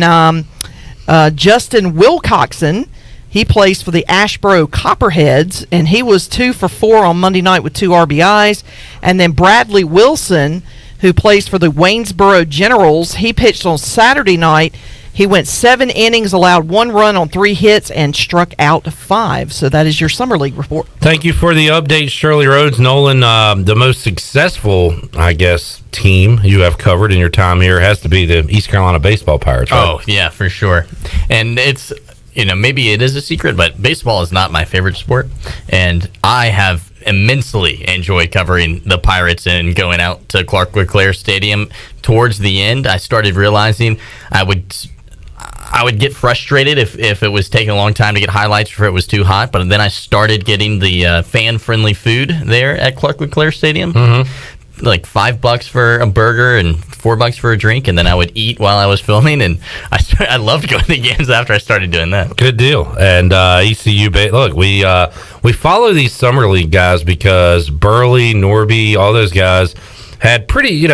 Justin Wilcoxon, he plays for the Ashboro Copperheads, and he was 2 for 4 on Monday night with 2 RBIs. And then Bradley Wilson, who plays for the Waynesboro Generals, he pitched on Saturday night. He went 7 innings, allowed 1 run on 3 hits, and struck out 5. So that is your Summer League report. Thank you for the update, Shirley Rhodes. Nolan, the most successful, I guess, team you have covered in your time here has to be the East Carolina Baseball Pirates, right? Oh, yeah, for sure. And it's... maybe it is a secret, but baseball is not my favorite sport. And I have immensely enjoyed covering the Pirates and going out to Clark LeClaire Stadium. Towards the end, I started realizing I would get frustrated if it was taking a long time to get highlights or if it was too hot. But then I started getting the fan-friendly food there at Clark LeClaire Stadium. Mm-hmm. Like $5 for a burger and $4 for a drink, and then I would eat while I was filming, and I loved going to games after I started doing that. Good deal. And ECU, look, we follow these summer league guys because Burley, Norby, all those guys had pretty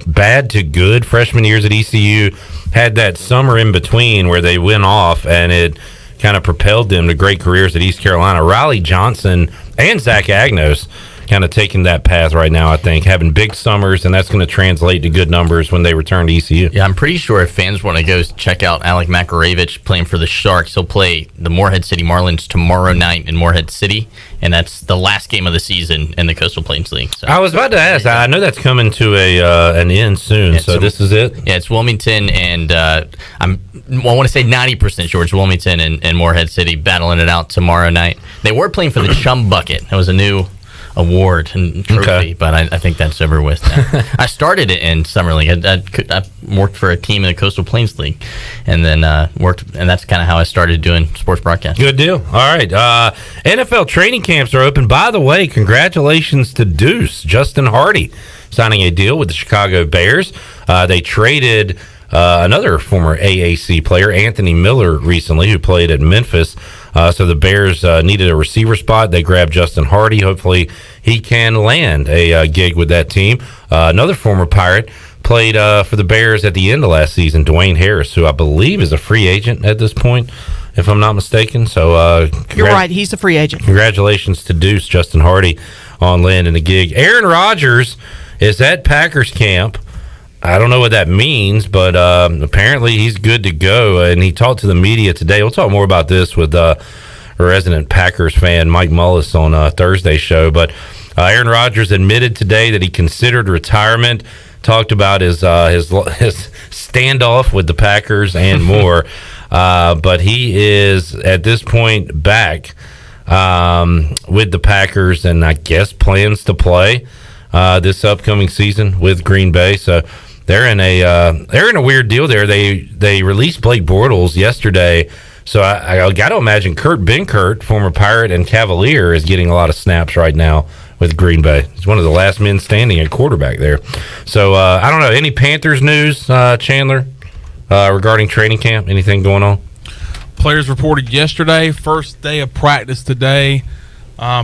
bad to good freshman years at ECU. Had that summer in between where they went off, and it kind of propelled them to great careers at East Carolina. Riley Johnson and Zach Agnos kind of taking that path right now, I think, having big summers, and that's going to translate to good numbers when they return to ECU. Yeah, I'm pretty sure if fans want to go check out Alec Makaravich playing for the Sharks, he'll play the Morehead City Marlins tomorrow night in Morehead City, and that's the last game of the season in the Coastal Plains League. So. I was about to ask. I know that's coming to an end soon, so this is it? Yeah, it's Wilmington, and I want to say 90% sure it's Wilmington and Morehead City battling it out tomorrow night. They were playing for the Chum Bucket. It was a new award and trophy, but I think that's over with now. I started it in Summer League. I worked for a team in the Coastal Plains League, and then and that's kind of how I started doing sports broadcast. Good deal. All right. NFL training camps are open. By the way, congratulations to Deuce, Justin Hardy, signing a deal with the Chicago Bears. They traded another former AAC player, Anthony Miller, recently, who played at Memphis. So the Bears needed a receiver spot. They grabbed Justin Hardy. Hopefully he can land a gig with that team. Another former Pirate played for the Bears at the end of last season, Dwayne Harris, who I believe is a free agent at this point, if I'm not mistaken. So you're right. He's a free agent. Congratulations to Deuce, Justin Hardy, on landing a gig. Aaron Rodgers is at Packers camp. I don't know what that means, but apparently he's good to go. And he talked to the media today. We'll talk more about this with resident Packers fan Mike Mullis on Thursday's show. But Aaron Rodgers admitted today that he considered retirement. Talked about his standoff with the Packers and more. But he is at this point back with the Packers, and I guess plans to play this upcoming season with Green Bay. So. They're in a weird deal there. They released Blake Bortles yesterday, so I got to imagine Kurt Benkert, former Pirate and Cavalier, is getting a lot of snaps right now with Green Bay. He's one of the last men standing at quarterback there. So I don't know. Any Panthers news, Chandler, regarding training camp? Anything going on? Players reported yesterday. First day of practice today.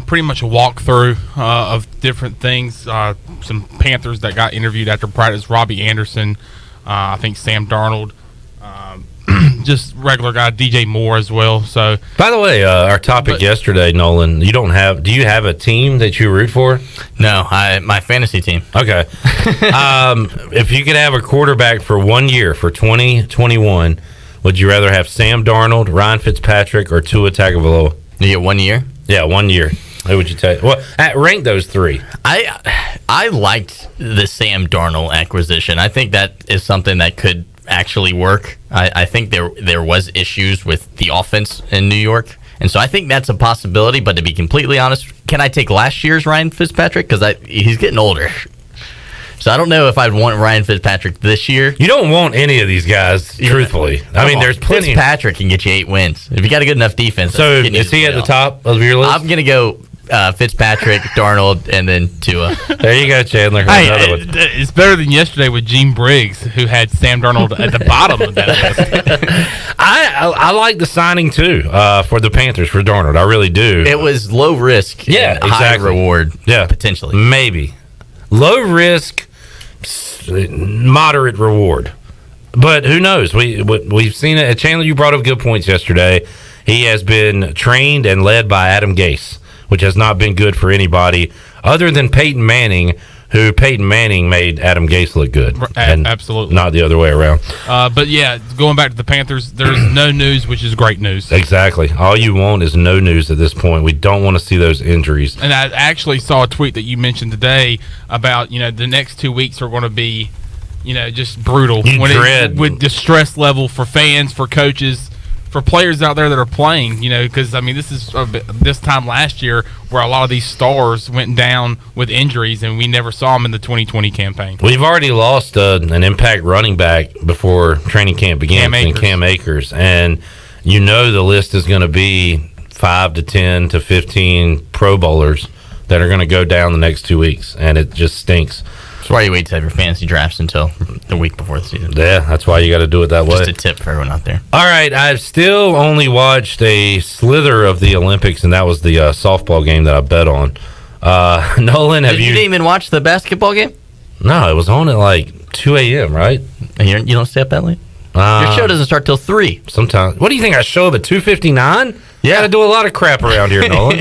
Pretty much a walkthrough of different things. Some Panthers that got interviewed after practice. Robbie Anderson, I think Sam Darnold, just regular guy, DJ Moore as well. So, by the way, our topic yesterday, Nolan, do you have a team that you root for? No, my fantasy team. Okay. If you could have a quarterback for 1 year for 2021, would you rather have Sam Darnold, Ryan Fitzpatrick, or Tua Tagovailoa? You get 1 year? Yeah, 1 year. Who would you take? Well, rank those three. I liked the Sam Darnold acquisition. I think that is something that could actually work. I think there was issues with the offense in New York, and so I think that's a possibility. But to be completely honest, can I take last year's Ryan Fitzpatrick? Because he's getting older. So I don't know if I'd want Ryan Fitzpatrick this year. You don't want any of these guys, truthfully. I mean, there's plenty. Fitzpatrick can get you 8 wins if you got a good enough defense. So is he at the top of your list? I'm gonna go Fitzpatrick, Darnold, and then Tua. There you go, Chandler. It's better than yesterday with Gene Briggs, who had Sam Darnold at the bottom of that list. I like the signing too for the Panthers for Darnold. I really do. It was low risk, and high reward. Yeah, potentially, maybe low risk, moderate reward. But who knows? We've seen it. Chandler, you brought up good points yesterday. He has been trained and led by Adam Gase, which has not been good for anybody other than Peyton Manning, who Peyton Manning made Adam Gase look good. And absolutely. Not the other way around. But yeah, going back to the Panthers, there's no news, which is great news. Exactly. All you want is no news at this point. We don't want to see those injuries. And I actually saw a tweet that you mentioned today about, the next 2 weeks are going to be, just brutal. With the stress level for fans, for coaches, for players out there that are playing, because, this is this time last year where a lot of these stars went down with injuries, and we never saw them in the 2020 campaign. We've already lost an impact running back before training camp began, Cam Akers. And the list is going to be 5 to 10 to 15 Pro Bowlers that are going to go down the next 2 weeks, and it just stinks. That's why you wait to have your fantasy drafts until the week before the season. Yeah, that's why you got to do it that way. Just a tip for everyone out there. All right, I've still only watched a slither of the Olympics, and that was the softball game that I bet on. Nolan, you didn't even watch the basketball game? No, it was on at like 2 a.m., right? You don't stay up that late? Your show doesn't start till 3. Sometimes. What do you think? I show up at 2:59? Yeah, got to do a lot of crap around here, Nolan.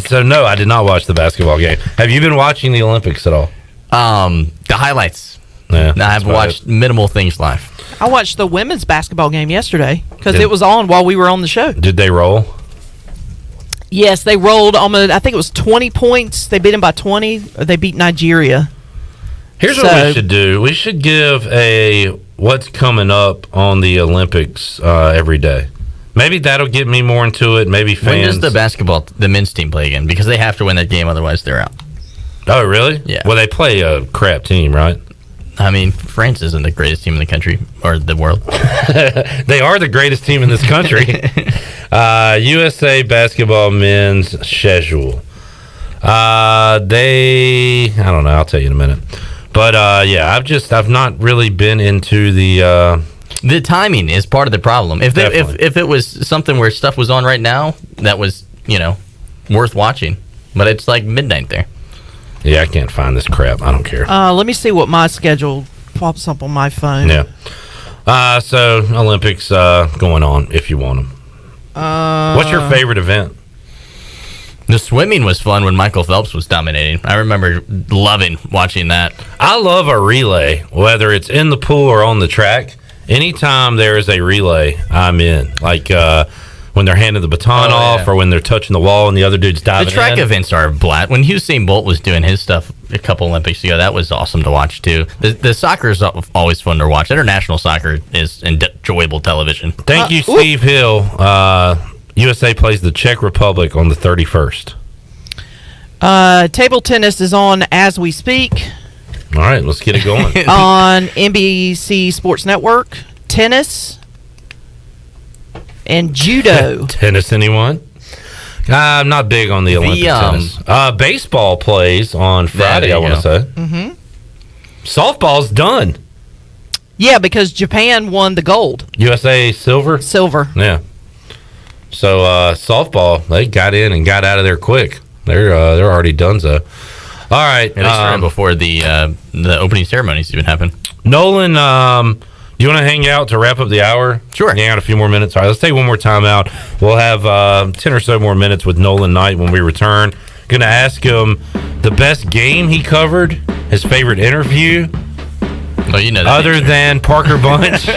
So no, I did not watch the basketball game. Have you been watching the Olympics at all? The highlights. Yeah, I've watched minimal things live. I watched the women's basketball game yesterday because it was on while we were on the show. Did they roll? Yes, they rolled almost, I think it was 20 points. They beat them by 20. They beat Nigeria. Here's what we should do. We should give a what's coming up on the Olympics every day. Maybe that'll get me more into it. Maybe fans. When does the men's team play again? Because they have to win that game, otherwise they're out. Oh, really? Yeah. Well, they play a crap team, right? I mean, France isn't the greatest team in the country or the world. They are the greatest team in this country. USA basketball men's schedule. I don't know. I'll tell you in a minute. But yeah, I've not really been into the timing is part of the problem. If it was something where stuff was on right now, that was worth watching. But it's like midnight there. Yeah, I can't find this crap. I don't care. Let me see what my schedule pops up on my phone. Yeah. So Olympics going on if you want them. What's your favorite event? The swimming was fun when Michael Phelps was dominating. I remember loving watching that. I love a relay, whether it's in the pool or on the track. Anytime there is a relay, I'm in. Like when they're handing the baton off or when they're touching the wall and the other dude's diving in. The track events are blast. When Usain Bolt was doing his stuff a couple Olympics ago, that was awesome to watch, too. The soccer is always fun to watch. International soccer is enjoyable television. Thank you, Steve Hill. USA plays the Czech Republic on the 31st. Table tennis is on as we speak. All right, let's get it going. On NBC Sports Network, tennis and judo. Tennis, anyone? I'm not big on the Olympic tennis. Baseball plays on Friday, I want to say. Mm-hmm. Softball's done. Yeah, because Japan won the gold. USA silver? Silver. Yeah. So softball, they got in and got out of there quick. They're already done so. All right. Yeah, they started before the opening ceremonies even happened. Nolan, do you want to hang out to wrap up the hour? Sure. Hang out a few more minutes. All right, let's take one more time out. We'll have 10 or so more minutes with Nolan Knight when we return. Going to ask him the best game he covered, his favorite interview. Oh, you know that. Other than Parker Bunch.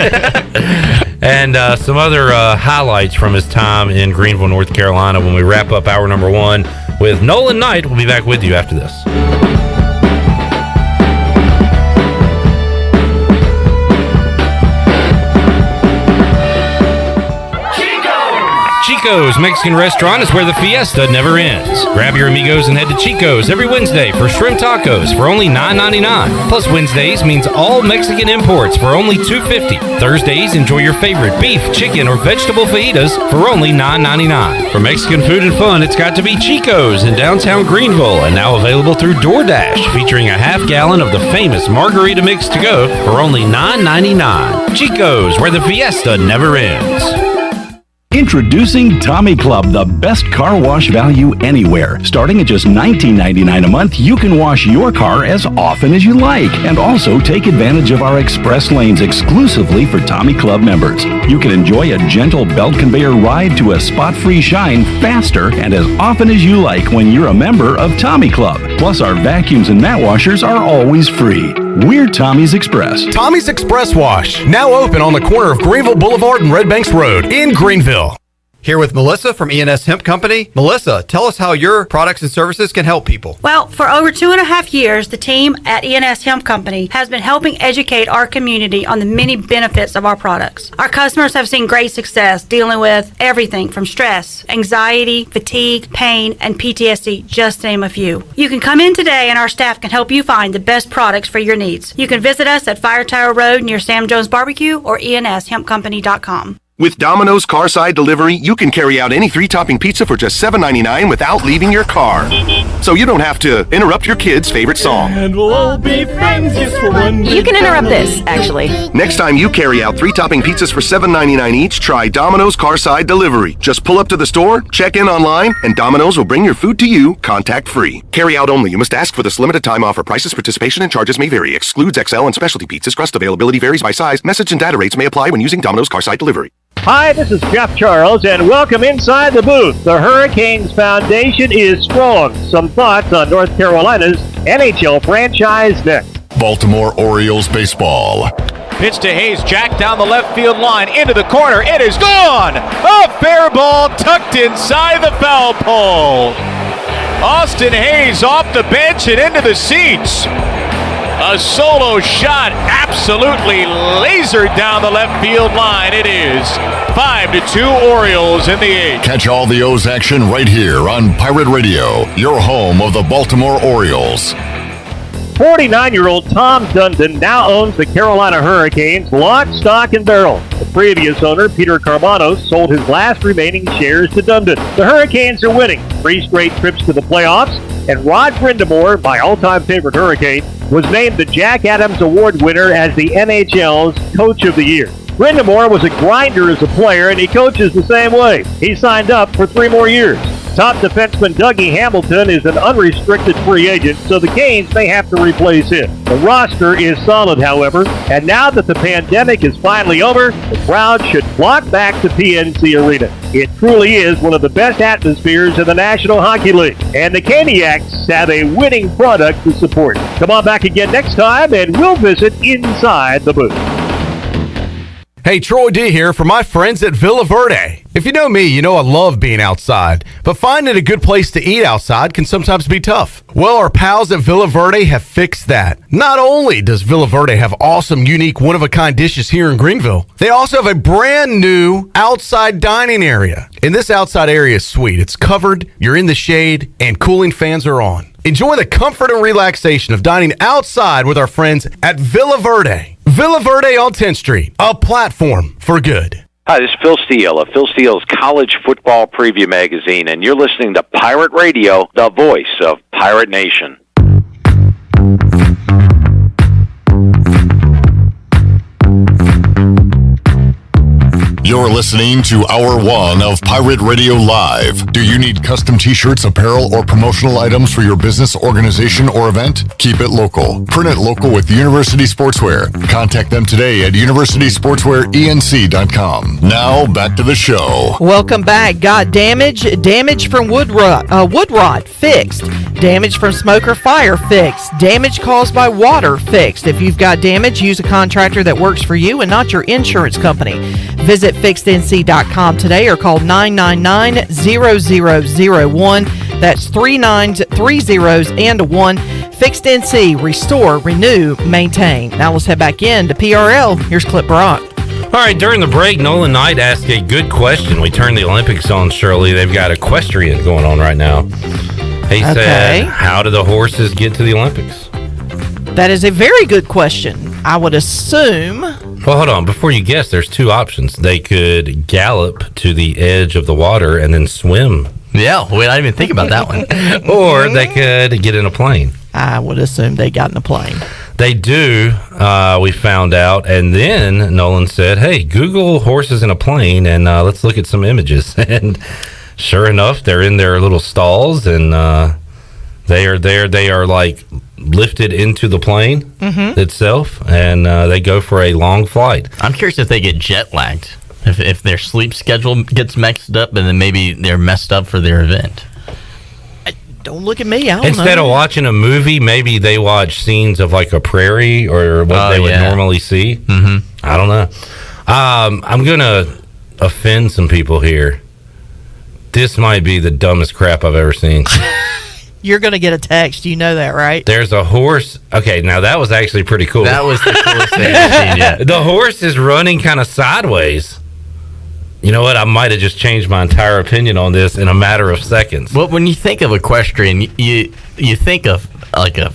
And some other highlights from his time in Greenville, North Carolina when we wrap up hour number 1 with Nolan Knight. We'll be back with you after this. Chico's Mexican restaurant is where the fiesta never ends. Grab your amigos and head to Chico's every Wednesday for shrimp tacos for only $9.99. Plus Wednesdays means all Mexican imports for only $2.50. Thursdays, enjoy your favorite beef, chicken, or vegetable fajitas for only $9.99. For Mexican food and fun, it's got to be Chico's in downtown Greenville and now available through DoorDash, featuring a half-gallon of the famous margarita mix to go for only $9.99. Chico's, where the fiesta never ends. Introducing Tommy Club, the best car wash value anywhere. Starting at just $19.99 a month, you can wash your car as often as you like and also take advantage of our express lanes exclusively for Tommy Club members. You can enjoy a gentle belt conveyor ride to a spot-free shine faster and as often as you like when you're a member of Tommy Club. Plus, our vacuums and mat washers are always free. We're Tommy's Express. Tommy's Express Wash, now open on the corner of Greenville Boulevard and Red Banks Road in Greenville. Here with Melissa from ENS Hemp Company. Melissa, tell us how your products and services can help people. Well, for over 2.5 years, the team at ENS Hemp Company has been helping educate our community on the many benefits of our products. Our customers have seen great success dealing with everything from stress, anxiety, fatigue, pain, and PTSD, just to name a few. You can come in today and our staff can help you find the best products for your needs. You can visit us at Fire Tower Road near Sam Jones Barbecue or enshempcompany.com. With Domino's Carside Delivery, you can carry out any 3-topping pizza for just $7.99 without leaving your car. So you don't have to interrupt your kid's favorite song. And we'll all be friends just for one. You can interrupt this, actually. Next time you carry out 3-topping pizzas for $7.99 each, try Domino's Carside Delivery. Just pull up to the store, check in online, and Domino's will bring your food to you contact-free. Carry out only. You must ask for this limited time offer. Prices, participation, and charges may vary. Excludes XL and specialty pizzas. Crust availability varies by size. Message and data rates may apply when using Domino's Carside Delivery. Hi, this is Jeff Charles, and welcome inside the booth. The Hurricanes Foundation is strong. Some thoughts on North Carolina's NHL franchise next. Baltimore Orioles baseball. Pitch to Hayes, jacked down the left field line, into the corner, it is gone! A fair ball tucked inside the foul pole. Austin Hayes off the bench and into the seats. A solo shot absolutely lasered down the left field line. It is 5-2 Orioles in the 8th. Catch all the O's action right here on Pirate Radio, your home of the Baltimore Orioles. 49-year-old Tom Dundon now owns the Carolina Hurricanes, lock, stock, and barrel. The previous owner, Peter Carbonos, sold his last remaining shares to Dundon. The Hurricanes are winning 3 straight trips to the playoffs, and Rod Brindamore, my all-time favorite Hurricane, was named the Jack Adams Award winner as the NHL's Coach of the Year. Brindamore was a grinder as a player, and he coaches the same way. He signed up for 3 more years. Top defenseman Dougie Hamilton is an unrestricted free agent, so the Canes may have to replace him. The roster is solid, however, and now that the pandemic is finally over, the crowd should flock back to PNC Arena. It truly is one of the best atmospheres in the National Hockey League, and the Caniacs have a winning product to support. Come on back again next time, and we'll visit inside the booth. Hey, Troy D here for my friends at Villa Verde. If you know me, you know I love being outside, but finding a good place to eat outside can sometimes be tough. Well, our pals at Villa Verde have fixed that. Not only does Villa Verde have awesome, unique, one-of-a-kind dishes here in Greenville, they also have a brand new outside dining area. And this outside area is sweet. It's covered, you're in the shade, and cooling fans are on. Enjoy the comfort and relaxation of dining outside with our friends at Villa Verde. Villa Verde on 10th Street, a platform for good. Hi, this is Phil Steele of Phil Steele's College Football Preview Magazine, and you're listening to Pirate Radio, the voice of Pirate Nation. You're listening to Hour 1 of Pirate Radio Live. Do you need custom t-shirts, apparel, or promotional items for your business, organization, or event? Keep it local. Print it local with University Sportswear. Contact them today at universitysportswearenc.com. Now, back to the show. Welcome back. Got damage from wood rot, fixed. Damage from smoke or fire, fixed. Damage caused by water, fixed. If you've got damage, use a contractor that works for you and not your insurance company. Visit fixednc.com today or call 999-0001. That's 3 9s, 3 zeros, and a 1. Fixed NC, restore, renew, maintain. Now let's head back in to PRL. Here's Clip Brock. All right, during the break, Nolan Knight asked a good question. We turned the Olympics on, Shirley. They've got equestrian going on right now. He said, how do the horses get to the Olympics? That is a very good question. I would assume... Well, hold on. Before you guess, there's 2 options. They could gallop to the edge of the water and then swim. Yeah, I didn't even think about that one. Or they could get in a plane. I would assume they got in a plane. They do, we found out. And then Nolan said, hey, Google horses in a plane and let's look at some images. And sure enough, they're in their little stalls and they are like lifted into the plane itself, and they go for a long flight. I'm curious if they get jet lagged, if their sleep schedule gets mixed up, and then maybe they're messed up for their event. Don't look at me. I don't Instead know. of watching a movie, maybe they watch scenes of like a prairie or what they would normally see. Mm-hmm. I don't know. I'm gonna offend some people here. This might be the dumbest crap I've ever seen. You're going to get a text. You know that, right? There's a horse. Okay, now that was actually pretty cool. That was the coolest thing I've seen yet. The horse is running kind of sideways. You know what? I might have just changed my entire opinion on this in a matter of seconds. Well, when you think of equestrian, you think of like a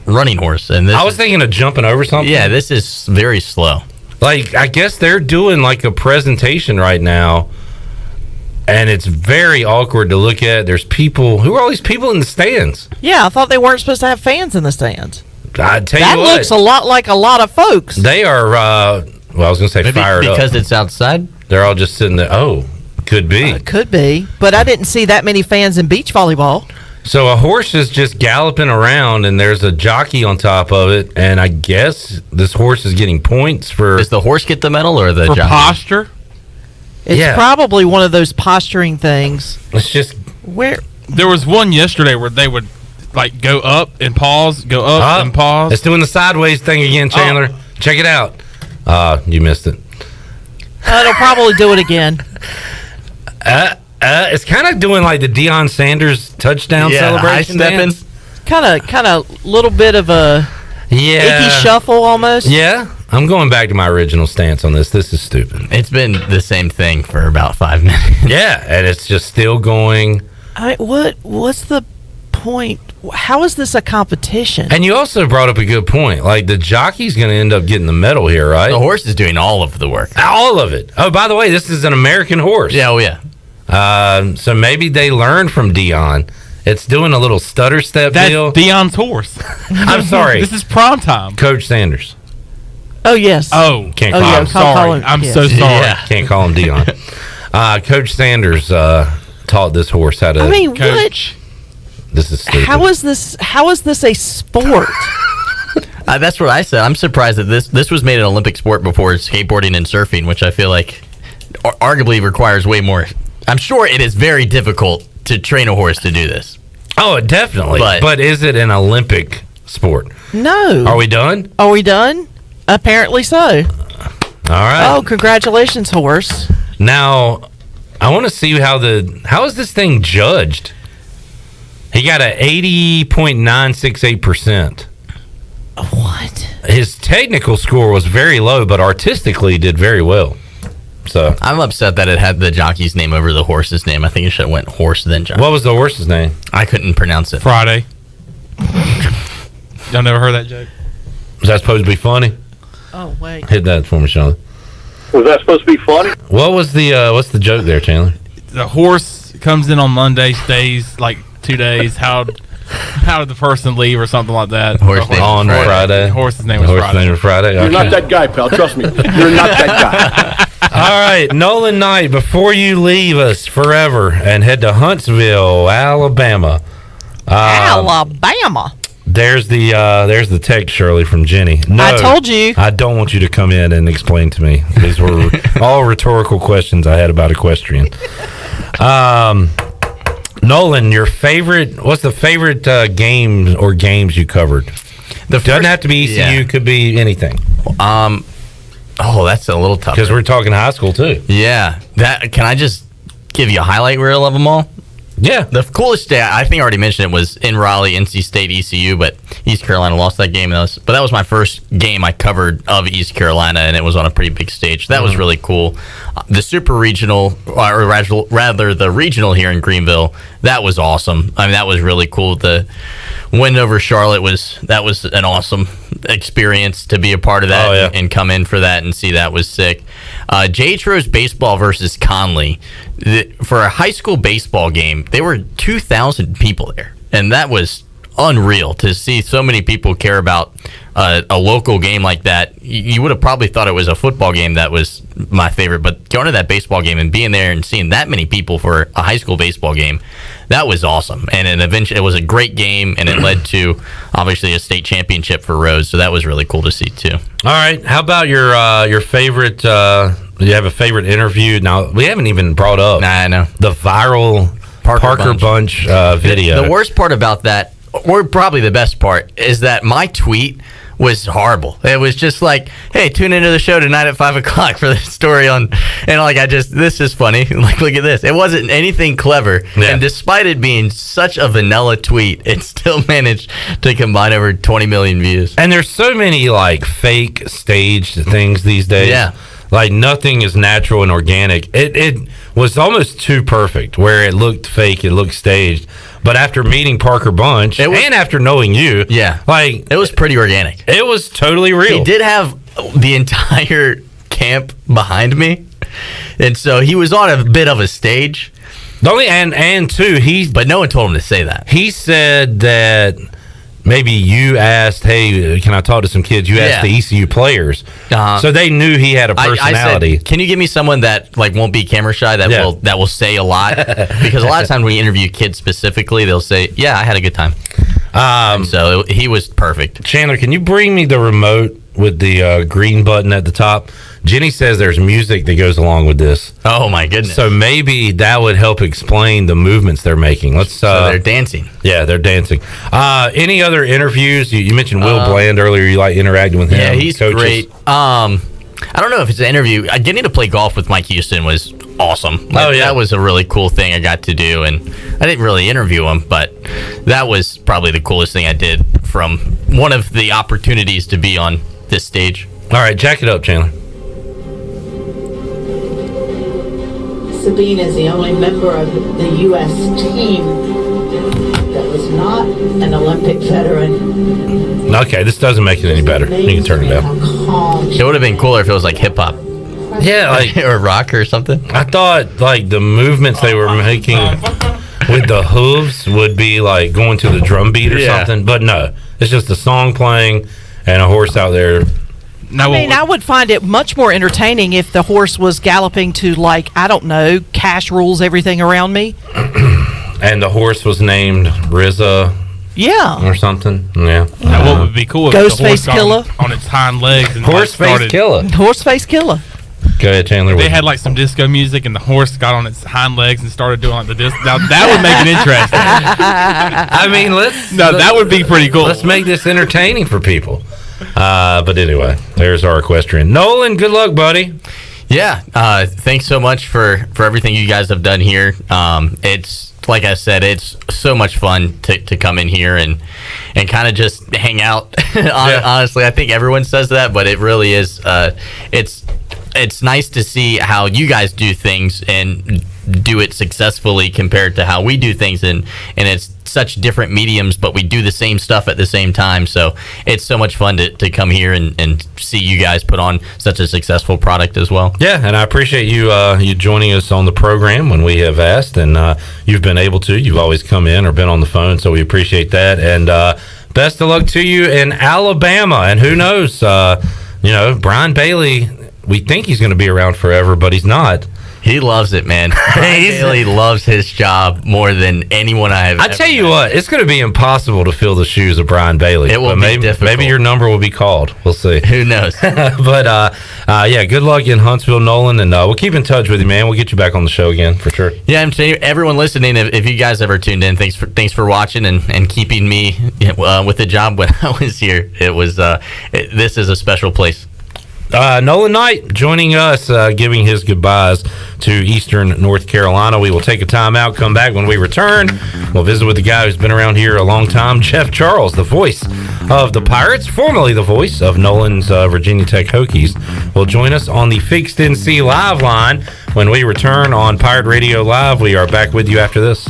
running horse. And I was thinking of jumping over something. Yeah, this is very slow. Like, I guess they're doing like a presentation right now. And it's very awkward to look at. There's people. Who are all these people in the stands? Yeah, I thought they weren't supposed to have fans in the stands. I tell that you what, looks a lot like a lot of folks. They are. Well, I was going to say maybe fired up because it's outside. They're all just sitting there. Oh, could be. Could be, but I didn't see that many fans in beach volleyball. So a horse is just galloping around, and there's a jockey on top of it, and I guess this horse is getting points for. Does the horse get the medal or the for jockey? posture? It's probably one of those posturing things. It's just where there was one yesterday where they would like go up and pause, go up and pause. It's doing the sideways thing again, Chandler. Check it out. You missed it. It'll probably do it again. It's kind of doing like the Deion Sanders touchdown celebration dance. Kind of little bit of a icky shuffle almost. Yeah, I'm going back to my original stance on this. This is stupid. It's been the same thing for about 5 minutes. Yeah, and it's just still going. What's the point? How is this a competition? And you also brought up a good point. Like, the jockey's going to end up getting the medal here, right? The horse is doing all of the work. All of it. Oh, by the way, this is an American horse. Yeah, oh yeah. So maybe they learned from Deion. It's doing a little stutter step deal. That's Deion's horse. I'm sorry. This is prime time. Coach Sanders. Oh, yes. Oh. Can't call him. Sorry. I'm so sorry. Yeah. Can't call him Deion. Coach Sanders taught this horse how to coach. This is stupid. How is this a sport? That's what I said. I'm surprised that this was made an Olympic sport before skateboarding and surfing, which I feel like arguably requires way more. I'm sure it is very difficult to train a horse to do this. Oh, definitely. But is it an Olympic sport? No. Are we done? Are we done? Apparently so. All right. Oh, congratulations, horse. Now, I want to see how is this thing judged? He got a 80.968%. What? His technical score was very low, but artistically did very well. So I'm upset that it had the jockey's name over the horse's name. I think it should have went horse then jockey. What was the horse's name? I couldn't pronounce it. Friday. Y'all never heard that joke? Was that supposed to be funny? Oh, wait. Hit that for me, Sean. Was that supposed to be funny? What was what's the joke there, Chandler? The horse comes in on Monday, stays like 2 days. How did the person leave or something like that? Horse name on Friday. Horse's name was Friday. You're not that guy, pal. Trust me. You're not that guy. All right, Nolan Knight, before you leave us forever and head to Huntsville, Alabama. Alabama. There's the text, Shirley, from Jenny. No, I told you. I don't want you to come in and explain to me. These were all rhetorical questions I had about equestrian. Nolan, what's the favorite game or games you covered? Doesn't have to be ECU, could be anything. That's a little tough. Because we're talking high school, too. Yeah. Can I just give you a highlight reel of them all? Yeah. The coolest day, I think I already mentioned it, was in Raleigh, NC State, ECU, but East Carolina lost that game. But that was my first game I covered of East Carolina, and it was on a pretty big stage. That was really cool. The super regional, or rather the regional here in Greenville, that was awesome. I mean, that was really cool. The win over Charlotte was an awesome experience to be a part of that and come in for that and see that was sick. J-Tro's baseball versus Conley. For a high school baseball game, there were 2,000 people there, and that was unreal to see so many people care about a local game like that. You would have probably thought it was a football game that was my favorite, but going to that baseball game and being there and seeing that many people for a high school baseball game, that was awesome. And eventually it was a great game, and it led to obviously a state championship for Rose, so that was really cool to see too. All right, how about your favorite? Do you have a favorite interview? Now, we haven't even brought up I know. The viral Parker Bunch video. The worst part about that, or probably the best part, is that my tweet was horrible. It was just like, hey, tune into the show tonight at 5 o'clock for the story on, and like, this is funny. Like, look at this. It wasn't anything clever. Yeah. And despite it being such a vanilla tweet, it still managed to combine over 20 million views. And there's so many like fake staged things these days. Yeah. Like, nothing is natural and organic. It was almost too perfect, where it looked fake, it looked staged. But after meeting Parker Bunch and after knowing you, like, it was pretty organic. It was totally real. He did have the entire camp behind me, and so he was on a bit of a stage. And two, but no one told him to say that. He said that maybe you asked, hey, can I talk to some kids? You asked the ECU players. So they knew he had a personality. I said, can you give me someone that like won't be camera shy, that will say a lot? Because a lot of times when we interview kids specifically, they'll say, yeah, I had a good time. So he was perfect. Chandler, can you bring me the remote with the green button at the top? Jenny says there's music that goes along with this. Oh my goodness! So maybe that would help explain the movements they're making. So they're dancing. Yeah, they're dancing. Any other interviews? You mentioned Will Bland earlier. You like interacting with him? Yeah, he's great. I don't know if it's an interview. Getting to play golf with Mike Houston was awesome. That was a really cool thing I got to do, and I didn't really interview him, but that was probably the coolest thing I did from one of the opportunities to be on this stage. All right, jack it up, Chandler. Sabine is the only member of the U.S. team that was not an Olympic veteran. Okay, this doesn't make it any better. You can turn it down. It would have been cooler if it was like hip hop. Yeah, like or rock or something. I thought like the movements they were making with the hooves would be like going to the drum beat or something, but no, it's just a song playing and a horse out there. I would find it much more entertaining if the horse was galloping to, like, I don't know, Cash Rules Everything Around Me. And the horse was named RZA. Yeah. Or something. Yeah. Now, what would be cool if Ghostface the horse Killer on its hind legs and Horseface Killer. Horseface Killer. Go ahead, Chandler. They had like some disco music, and the horse got on its hind legs and started doing like the disco. Now that would make it interesting. I mean, that would be pretty cool. Let's make this entertaining for people. But anyway, there's our equestrian. Nolan, good luck, buddy. Yeah, thanks so much for everything you guys have done here. It's like I said, it's so much fun to come in here and kind of just hang out. Honestly, I think everyone says that, but it really is. It's nice to see how you guys do things and do it successfully compared to how we do things, and it's such different mediums, but we do the same stuff at the same time. So it's so much fun to come here and see you guys put on such a successful product as well. Yeah, and I appreciate you you joining us on the program when we have asked, and you've been able to. You've always come in or been on the phone, so we appreciate that. And best of luck to you in Alabama. And who knows, Brian Bailey, we think he's going to be around forever, but he's not. He loves it, man. He really loves his job more than anyone I have. I tell you what, it's going to be impossible to fill the shoes of Brian Bailey. It will be difficult. Maybe your number will be called. We'll see. Who knows? But yeah, good luck in Huntsville, Nolan, and we'll keep in touch with you, man. We'll get you back on the show again for sure. Yeah, I'm saying everyone listening, if you guys ever tuned in, thanks for watching and keeping me with the job when I was here. It was this is a special place. Nolan Knight joining us, giving his goodbyes to Eastern North Carolina. We will take a time out, come back. When we return, we'll visit with the guy who's been around here a long time, Jeff Charles, the voice of the Pirates, formerly the voice of Nolan's Virginia Tech Hokies, will join us on the Fixed NC Live line. When we return on Pirate Radio Live, we are back with you after this.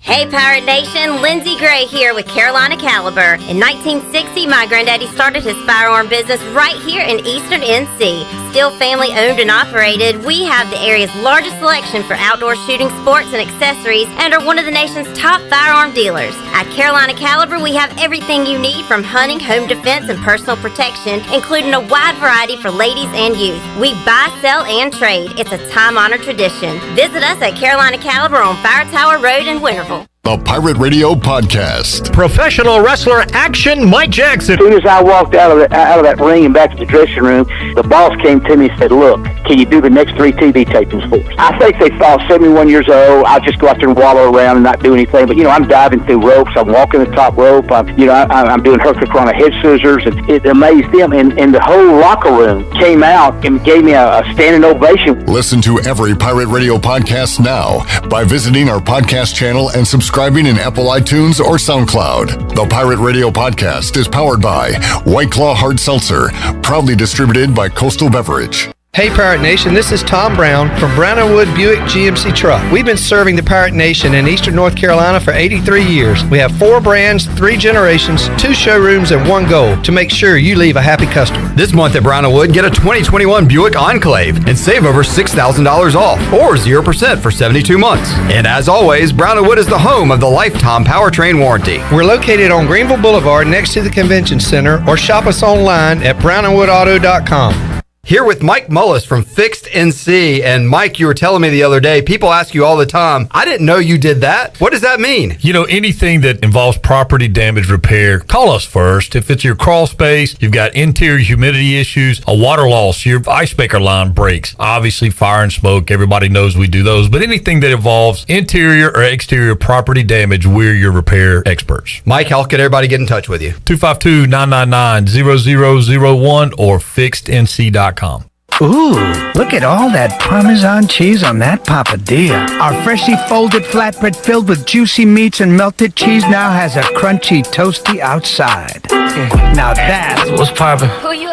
Hey Pirate Nation, Lindsay Gray here with Carolina Caliber. In 1960, my granddaddy started his firearm business right here in Eastern NC. Still family owned and operated, we have the area's largest selection for outdoor shooting sports and accessories and are one of the nation's top firearm dealers. At Carolina Caliber, we have everything you need from hunting, home defense, and personal protection, including a wide variety for ladies and youth. We buy, sell, and trade. It's a time-honored tradition. Visit us at Carolina Caliber on Fire Tower Road in Winterville. The Pirate Radio Podcast. Professional wrestler action, Mike Jackson. As soon as I walked out of that ring and back to the dressing room, the boss came to me and said, "Look, can you do the next 3 TV tapings for us?" I think they thought 71 years old, I'll just go out there and wallow around and not do anything. But, I'm diving through ropes. I'm walking the top rope. I'm doing hurricanrana head scissors. And it amazed them. And the whole locker room came out and gave me a standing ovation. Listen to every Pirate Radio podcast now by visiting our podcast channel and subscribing in Apple iTunes or SoundCloud. The Pirate Radio Podcast is powered by White Claw Hard Seltzer, proudly distributed by Coastal Beverage. Hey Pirate Nation, this is Tom Brown from Brown & Wood Buick GMC Truck. We've been serving the Pirate Nation in Eastern North Carolina for 83 years. We have 4 brands, 3 generations, 2 showrooms, and 1 goal to make sure you leave a happy customer. This month at Brown & Wood, get a 2021 Buick Enclave and save over $6,000 off or 0% for 72 months. And as always, Brown & Wood is the home of the lifetime powertrain warranty. We're located on Greenville Boulevard next to the Convention Center, or shop us online at brownandwoodauto.com. Here with Mike Mullis from Fixed NC. And Mike, you were telling me the other day, people ask you all the time, I didn't know you did that. What does that mean? You know, anything that involves property damage repair, call us first. If it's your crawl space, you've got interior humidity issues, a water loss, your ice maker line breaks, obviously fire and smoke, everybody knows we do those. But anything that involves interior or exterior property damage, we're your repair experts. Mike, how can everybody get in touch with you? 252-999-0001 or fixednc.com. Ooh, look at all that Parmesan cheese on that papadilla. Our freshly folded flatbread filled with juicy meats and melted cheese now has a crunchy, toasty outside. Now that's what's poppin'.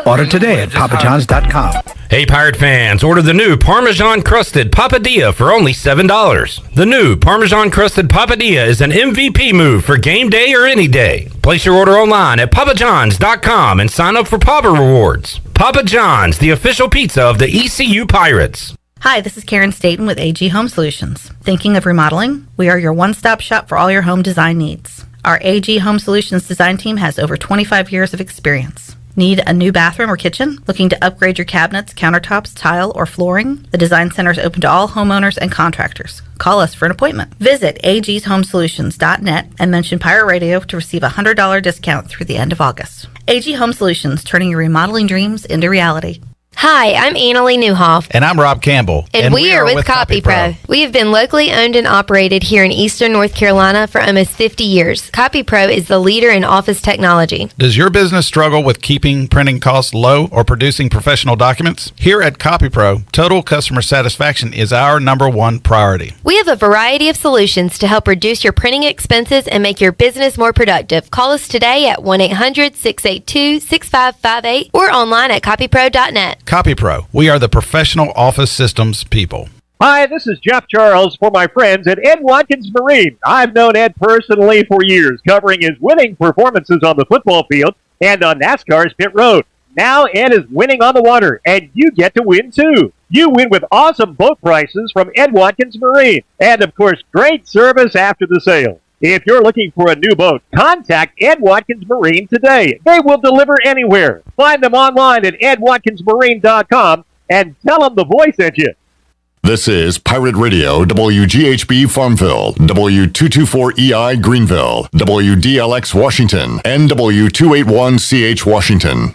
Order today at papajohns.com. Hey, Pirate fans, order the new Parmesan-crusted papadilla for only $7. The new Parmesan-crusted papadilla is an MVP move for game day or any day. Place your order online at papajohns.com and sign up for Papa Rewards. Papa John's, the official pizza of the ECU Pirates. Hi, this is Karen Staten with AG Home Solutions. Thinking of remodeling? We are your one-stop shop for all your home design needs. Our AG Home Solutions design team has over 25 years of experience. Need a new bathroom or kitchen? Looking to upgrade your cabinets, countertops, tile, or flooring? The Design Center is open to all homeowners and contractors. Call us for an appointment. Visit agshomesolutions.net and mention Pirate Radio to receive a $100 discount through the end of August. AG Home Solutions, turning your remodeling dreams into reality. Hi, I'm Annalie Newhoff. And I'm Rob Campbell. And we are with CopyPro. We have been locally owned and operated here in Eastern North Carolina for almost 50 years. CopyPro is the leader in office technology. Does your business struggle with keeping printing costs low or producing professional documents? Here at CopyPro, total customer satisfaction is our #1 priority. We have a variety of solutions to help reduce your printing expenses and make your business more productive. Call us today at 1-800-682-6558 or online at copypro.net. CopyPro, we are the professional office systems people. Hi, this is Jeff Charles for my friends at Ed Watkins Marine. I've known Ed personally for years, covering his winning performances on the football field and on NASCAR's pit road. Now Ed is winning on the water, and you get to win too. You win with awesome boat prices from Ed Watkins Marine, and of course, great service after the sale. If you're looking for a new boat, contact Ed Watkins Marine today. They will deliver anywhere. Find them online at edwatkinsmarine.com and tell them the voice sent you. This is Pirate Radio, WGHB Farmville, W224EI Greenville, WDLX Washington, and W281CH Washington.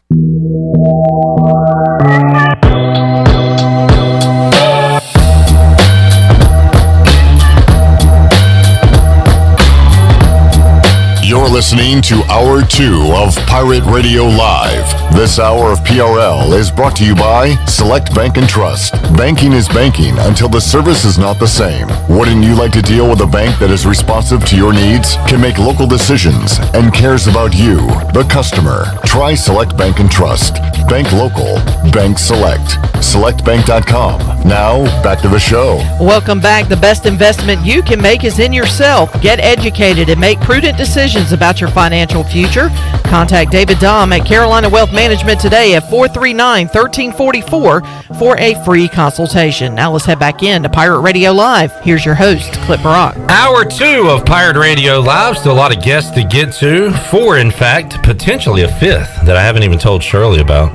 You're listening to Hour 2 of Pirate Radio Live. This hour of PRL is brought to you by Select Bank and Trust. Banking is banking until the service is not the same. Wouldn't you like to deal with a bank that is responsive to your needs, can make local decisions, and cares about you, the customer? Try Select Bank and Trust. Bank local. Bank select. SelectBank.com. Now, back to the show. Welcome back. The best investment you can make is in yourself. Get educated and make prudent decisions about your financial future. Contact David Dahm at Carolina Wealth Management today at 439-1344 for a free consultation. Now let's head back in to Pirate Radio Live. Here's your host, Clip Brock. Hour 2 of Pirate Radio Live. Still a lot of guests to get to. 4, in fact, potentially a 5th that I haven't even told Shirley about.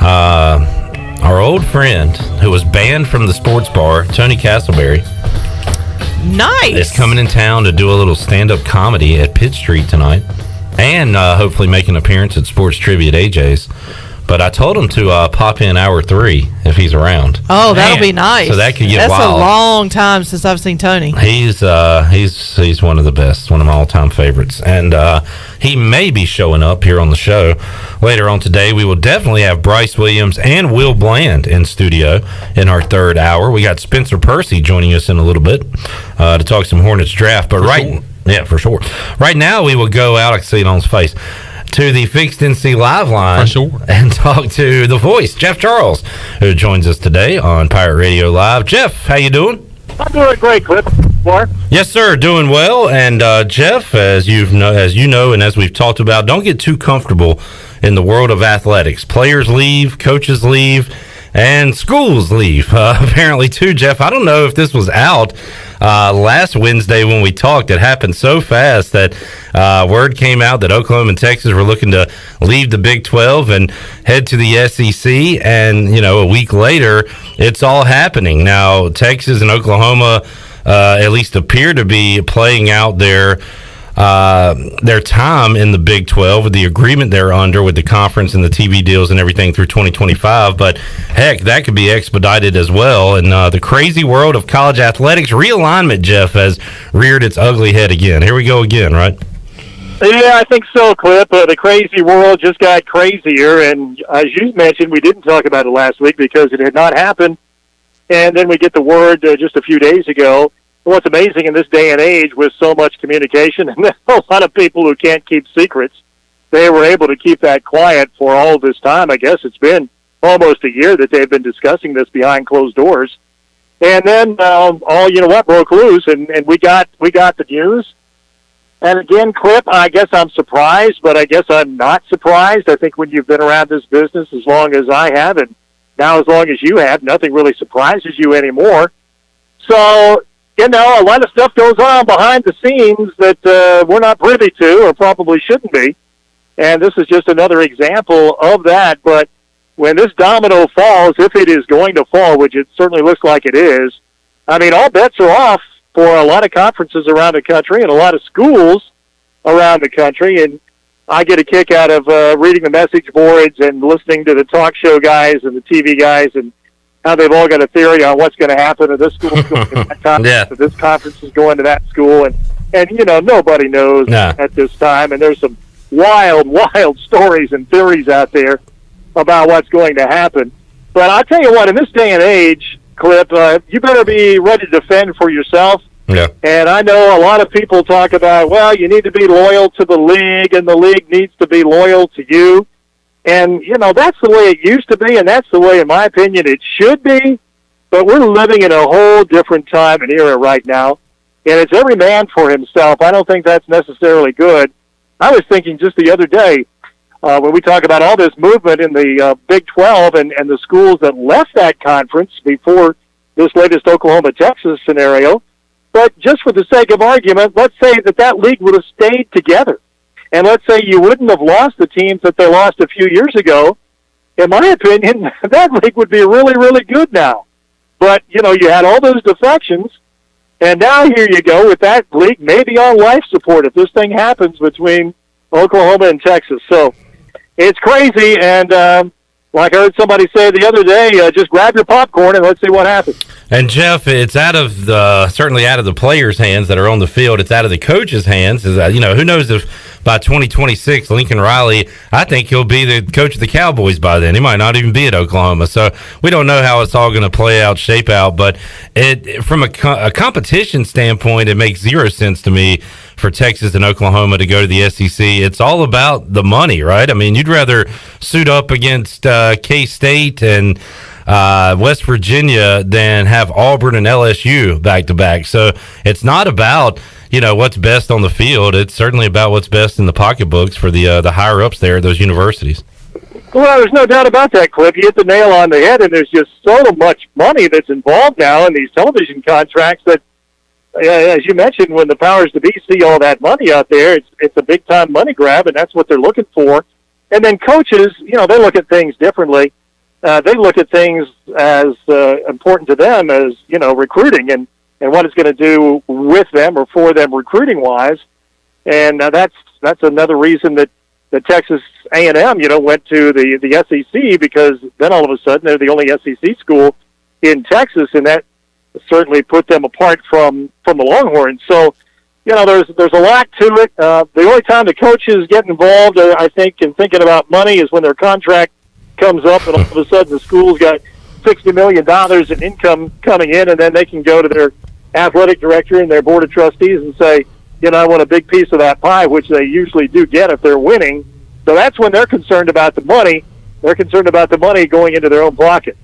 Our old friend who was banned from the sports bar, Tony Castleberry. Nice. Is coming in town to do a little stand-up comedy at Pitt Street tonight, and hopefully make an appearance at Sports Trivia at AJ's. But I told him to pop in hour 3 if he's around. Oh, that'll be nice. So that could get That's wild. a long time since I've seen Tony. He's one of the best, one of my all-time favorites, and he may be showing up here on the show later on today. We will definitely have Bryce Williams and Will Bland in studio in our 3rd hour. We got Spencer Percy joining us in a little bit to talk some Hornets draft. But yeah, for sure. Right now, we will go out. I can see it on his face. To the Fixed NC Live line and talk to the voice, Jeff Charles, who joins us today on Pirate Radio Live. Jeff, how you doing? I'm doing great, Clip. Mark? Yes, sir, doing well. And Jeff, as you know, and as we've talked about, don't get too comfortable in the world of athletics. Players leave, coaches leave, and schools leave, apparently too, Jeff. I don't know if this was out. last Wednesday when we talked. It happened so fast that word came out that Oklahoma and Texas were looking to leave the Big 12 and head to the SEC. And, a week later, it's all happening. Now, Texas and Oklahoma at least appear to be playing out their time in the Big 12 with the agreement they're under with the conference and the TV deals and everything through 2025. But heck, that could be expedited as well. And the crazy world of college athletics realignment, Jeff, has reared its ugly head again. Here we go again, right? Yeah, I think so, Clip. The crazy world just got crazier. And as you mentioned, we didn't talk about it last week because it had not happened. And then we get the word just a few days ago. What's amazing in this day and age with so much communication and a lot of people who can't keep secrets, they were able to keep that quiet for all this time. I guess it's been almost a year that they've been discussing this behind closed doors. And then broke loose, and we got the news. And again, Clip, I guess I'm surprised, but I guess I'm not surprised. I think when you've been around this business as long as I have, and now as long as you have, nothing really surprises you anymore. So, a lot of stuff goes on behind the scenes that we're not privy to or probably shouldn't be. And this is just another example of that. But when this domino falls, if it is going to fall, which it certainly looks like it is, I mean, all bets are off for a lot of conferences around the country and a lot of schools around the country. And I get a kick out of reading the message boards and listening to the talk show guys and the TV guys and how they've all got a theory on what's going to happen to this school, going to that conference, to this conference is going to that school. And nobody knows at this time. And there's some wild stories and theories out there about what's going to happen. But I'll tell you what, in this day and age, Clip, you better be ready to defend for yourself. Yeah. And I know a lot of people talk about, well, you need to be loyal to the league, and the league needs to be loyal to you. And, that's the way it used to be, and that's the way, in my opinion, it should be. But we're living in a whole different time and era right now, and it's every man for himself. I don't think that's necessarily good. I was thinking just the other day, when we talk about all this movement in the Big 12 and the schools that left that conference before this latest Oklahoma-Texas scenario, but just for the sake of argument, let's say that league would have stayed together. And let's say you wouldn't have lost the teams that they lost a few years ago. In my opinion, that league would be really, really good now. But, you had all those defections, and now here you go with that league maybe on life support if this thing happens between Oklahoma and Texas. So it's crazy, and like I heard somebody say the other day, just grab your popcorn and let's see what happens. And Jeff, it's certainly out of the players' hands that are on the field. It's out of the coaches' hands. Who knows if by 2026, Lincoln Riley, I think he'll be the coach of the Cowboys by then. He might not even be at Oklahoma. So we don't know how it's all going to play out, shape out. But from a competition standpoint, it makes zero sense to me for Texas and Oklahoma to go to the SEC. It's all about the money, right? I mean, you'd rather suit up against K-State and West Virginia than have Auburn and LSU back-to-back. So it's not about, what's best on the field. It's certainly about what's best in the pocketbooks for the higher-ups there at those universities. Well, there's no doubt about that, Cliff. You hit the nail on the head, and there's just so much money that's involved now in these television contracts that, as you mentioned, when the powers to be see all that money out there, it's a big-time money grab, and that's what they're looking for. And then coaches, they look at things differently. They look at things as important to them as, recruiting and what it's going to do with them or for them recruiting-wise. And that's another reason that Texas A&M, went to the SEC, because then all of a sudden they're the only SEC school in Texas, and that certainly put them apart from the Longhorns. So, there's a lot to it. The only time the coaches get involved, I think, in thinking about money is when their contract comes up and all of a sudden the school's got $60 million in income coming in, and then they can go to their athletic director and their board of trustees and say, I want a big piece of that pie, which they usually do get if they're winning. So that's when they're concerned about the money. They're concerned about the money going into their own pocket.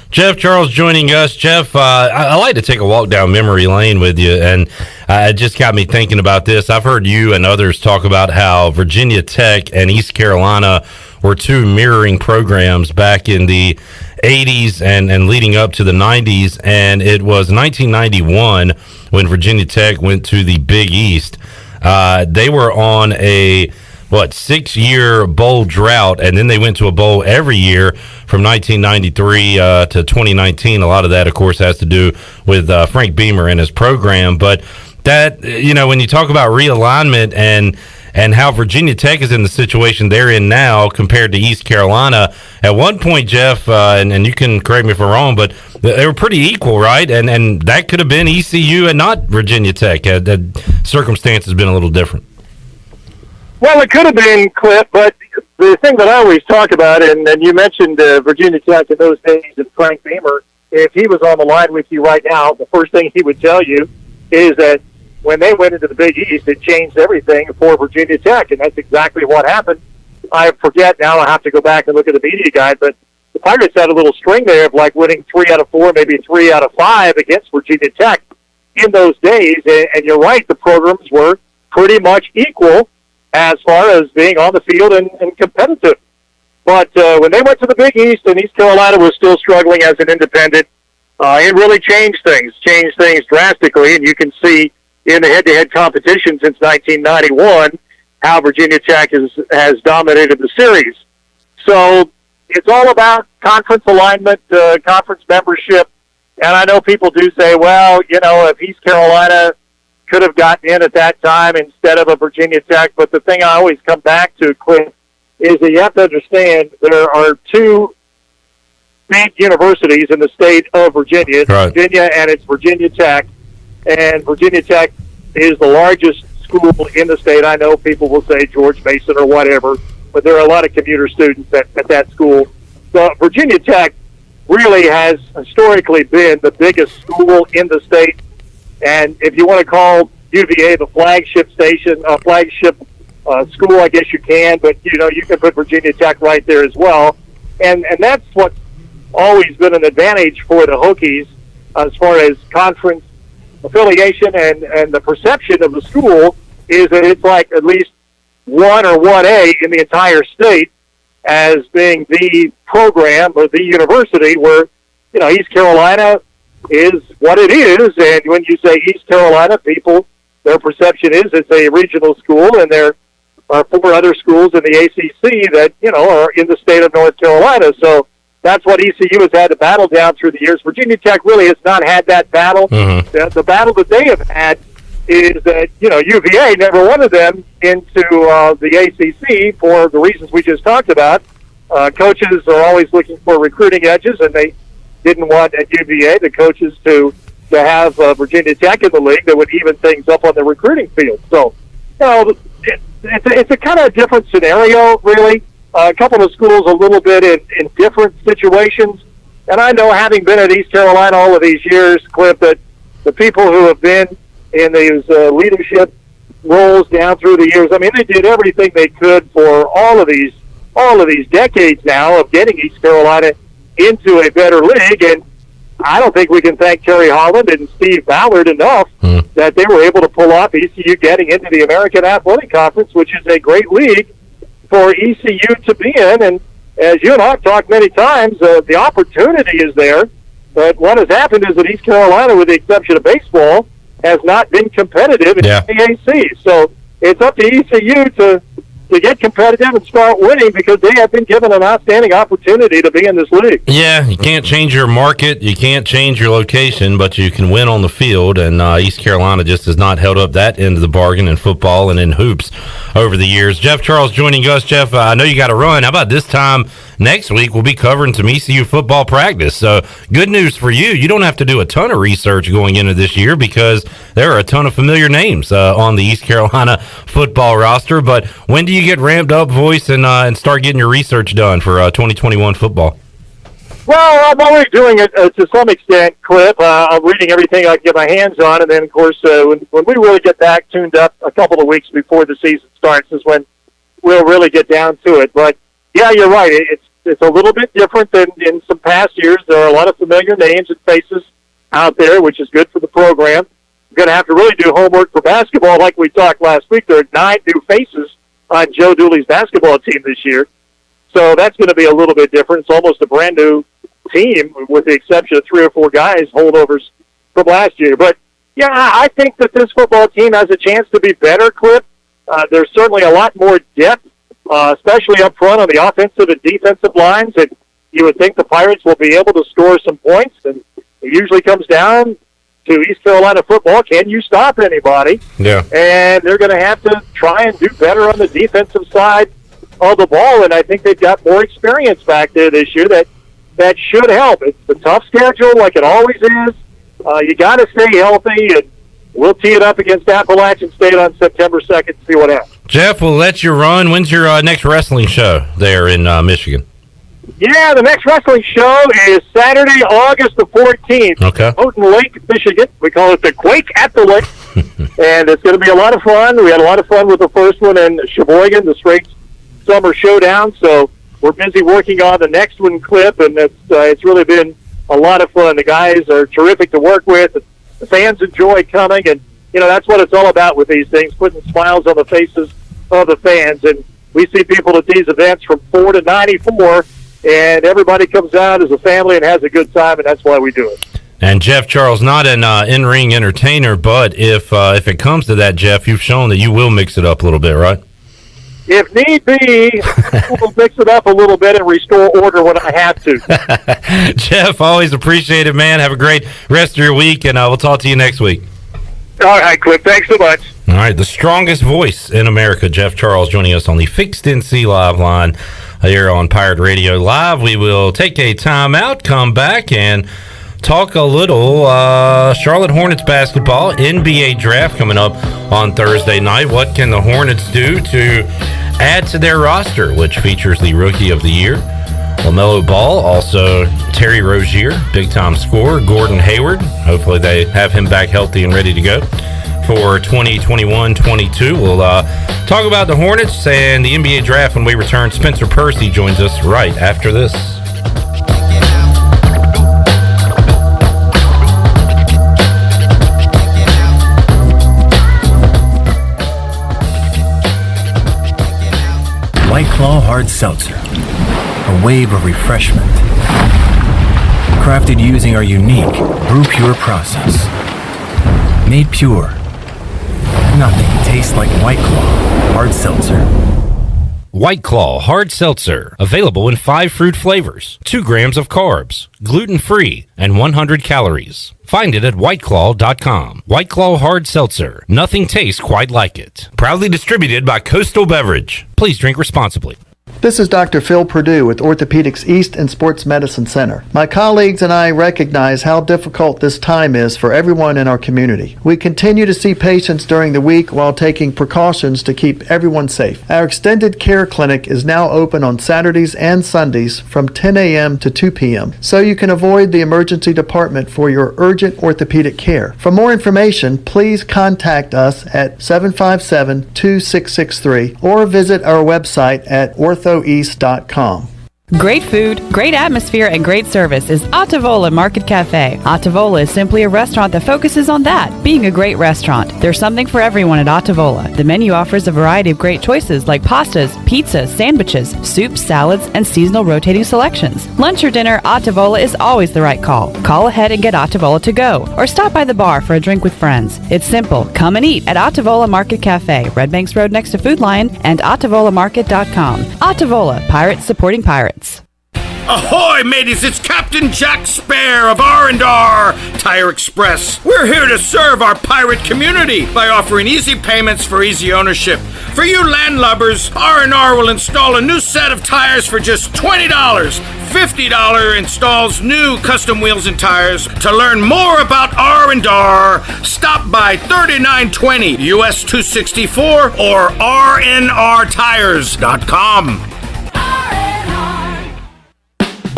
Jeff Charles joining us. Jeff, I like to take a walk down memory lane with you, and it just got me thinking about this. I've heard you and others talk about how Virginia Tech and East Carolina were two mirroring programs back in the 80s and leading up to the 90s. And it was 1991 when Virginia Tech went to the Big East. They were on a 6-year bowl drought, and then they went to a bowl every year from 1993 to 2019. A lot of that, of course, has to do with Frank Beamer and his program. But that, when you talk about realignment and how Virginia Tech is in the situation they're in now compared to East Carolina, at one point, Jeff, and you can correct me if I'm wrong, but they were pretty equal, right? And that could have been ECU and not Virginia Tech. The circumstance has been a little different. Well, it could have been, Cliff, but the thing that I always talk about, and you mentioned Virginia Tech in those days and Frank Beamer, if he was on the line with you right now, the first thing he would tell you is that when they went into the Big East, it changed everything for Virginia Tech, and that's exactly what happened. I forget now, I have to go back and look at the media guide, but the Pirates had a little string there of winning 3 out of 4, maybe 3 out of 5 against Virginia Tech in those days, and you're right, the programs were pretty much equal as far as being on the field and competitive. But when they went to the Big East and East Carolina was still struggling as an independent, it really changed things drastically. And you can see in the head-to-head competition since 1991 how Virginia Tech has dominated the series. So it's all about conference alignment, conference membership. And I know people do say, well, if East Carolina could have gotten in at that time instead of a Virginia Tech. But the thing I always come back to, Cliff, is that you have to understand there are 2 big universities in the state of Virginia. It's right. Virginia, and it's Virginia Tech. And Virginia Tech is the largest school in the state. I know people will say George Mason or whatever, but there are a lot of commuter students at that school. So Virginia Tech really has historically been the biggest school in the state. And if you want to call UVA the flagship school, I guess you can. But you can put Virginia Tech right there as well. And that's what's always been an advantage for the Hokies as far as conference affiliation and the perception of the school is that it's like at least 1 or 1A in the entire state as being the program or the university where East Carolina is what it is, and when you say East Carolina, their perception is it's a regional school, and there are 4 other schools in the ACC that, are in the state of North Carolina. So that's what ECU has had to battle down through the years. Virginia Tech really has not had that battle. Mm-hmm. The battle that they have had is that, UVA never wanted them into the ACC for the reasons we just talked about. Coaches are always looking for recruiting edges, and they didn't want at UVA the coaches to have Virginia Tech in the league that would even things up on the recruiting field. So, it's a kind of different scenario, really. A couple of schools a little bit in different situations. And I know, having been at East Carolina all of these years, Cliff, that the people who have been in these leadership roles down through the years, I mean, they did everything they could for all of these decades now of getting East Carolina into a better league, and I don't think we can thank Terry Holland and Steve Ballard enough that they were able to pull off ECU getting into the American Athletic Conference, which is a great league for ECU to be in. And as you and I have talked many times, the opportunity is there, but what has happened is that East Carolina, with the exception of baseball, has not been competitive in the AAC. So it's up to ECU to get competitive and start winning, because they have been given an outstanding opportunity to be in this league. Yeah, you can't change your market, you can't change your location, but you can win on the field, and East Carolina just has not held up that end of the bargain in football and in hoops over the years. Jeff Charles joining us. Jeff, I know you got to run. How about this time next week we'll be covering some ECU football practice? So good news for you. You don't have to do a ton of research going into this year, because there are a ton of familiar names on the East Carolina football roster. But when do you get ramped up, voice, and start getting your research done for 2021 football? Well, I'm already doing it to some extent, Cliff. I'm reading everything I can get my hands on, and then, of course, when we really get back tuned up a couple of weeks before the season starts is when we'll really get down to it. But, yeah, you're right. It's a little bit different than in some past years. There are a lot of familiar names and faces out there, which is good for the program. We're going to have to really do homework for basketball. Like we talked last week, there are 9 new faces on Joe Dooley's basketball team this year. So that's going to be a little bit different. It's almost a brand new team, with the exception of 3 or 4 guys, holdovers from last year. But, yeah, I think that this football team has a chance to be better, Cliff. There's certainly a lot more depth, especially up front on the offensive and defensive lines, and you would think the Pirates will be able to score some points, and it usually comes down to East Carolina football. Can you stop anybody? Yeah. And they're going to have to try and do better on the defensive side of the ball, and I think they've got more experience back there this year that should help. It's a tough schedule like it always is. You got to stay healthy, and we'll tee it up against Appalachian State on September 2nd to see what happens. Jeff, we'll let you run. When's your next wrestling show there in Michigan? Yeah, the next wrestling show is Saturday, August the 14th. Okay. Houghton Lake, Michigan. We call it the Quake at the Lake. And it's going to be a lot of fun. We had a lot of fun with the first one in Sheboygan, the Straight Summer Showdown. So we're busy working on the next one, Clip, and it's really been a lot of fun. The guys are terrific to work with. The fans enjoy coming, and, that's what it's all about with these things, putting smiles on the faces of the fans. And we see people at these events from 4 to 94, and everybody comes out as a family and has a good time, and that's why we do it. And Jeff Charles, not an in-ring entertainer, but if it comes to that, Jeff, you've shown that you will mix it up a little bit, right? If need be, we'll mix it up a little bit and restore order when I have to. Jeff, always appreciate it, man. Have a great rest of your week, and we'll talk to you next week. All right, Cliff. Thanks so much. All right, the strongest voice in America, Jeff Charles, joining us on the Fixed NC Live line here on Pirate Radio Live. We will take a timeout, come back, and talk a little Charlotte Hornets basketball, NBA draft coming up on Thursday night. What can the Hornets do to add to their roster, which features the Rookie of the Year, LaMelo Ball, also Terry Rozier, big-time scorer, Gordon Hayward. Hopefully they have him back healthy and ready to go for 2021-22. We'll talk about the Hornets and the NBA draft when we return. Spencer Percy joins us right after this. White Claw Hard Seltzer, a wave of refreshment. Crafted using our unique Brew Pure process. Made pure. Nothing tastes like White Claw Hard Seltzer. White Claw Hard Seltzer, available in 5 fruit flavors, 2 grams of carbs, gluten-free, and 100 calories. Find it at whiteclaw.com. White Claw Hard Seltzer. Nothing tastes quite like it. Proudly distributed by Coastal Beverage. Please drink responsibly. This is Dr. Phil Perdue with Orthopedics East and Sports Medicine Center. My colleagues and I recognize how difficult this time is for everyone in our community. We continue to see patients during the week while taking precautions to keep everyone safe. Our extended care clinic is now open on Saturdays and Sundays from 10 a.m. to 2 p.m. so you can avoid the emergency department for your urgent orthopedic care. For more information, please contact us at 757-2663 or visit our website at orthoeast.com. Great food, great atmosphere, and great service is Ottavola Market Cafe. Ottavola is simply a restaurant that focuses on that, being a great restaurant. There's something for everyone at Ottavola. The menu offers a variety of great choices like pastas, pizzas, sandwiches, soups, salads, and seasonal rotating selections. Lunch or dinner, Ottavola is always the right call. Call ahead and get Ottavola to go, or stop by the bar for a drink with friends. It's simple. Come and eat at Ottavola Market Cafe, Red Banks Road next to Food Lion, and OttavolaMarket.com. Ottavola, pirates supporting pirates. Ahoy, mateys! It's Captain Jack Spare of R&R Tire Express. We're here to serve our pirate community by offering easy payments for easy ownership. For you landlubbers, R&R will install a new set of tires for just $20. $50 installs new custom wheels and tires. To learn more about R&R, stop by 3920 US 264 or rnrtires.com.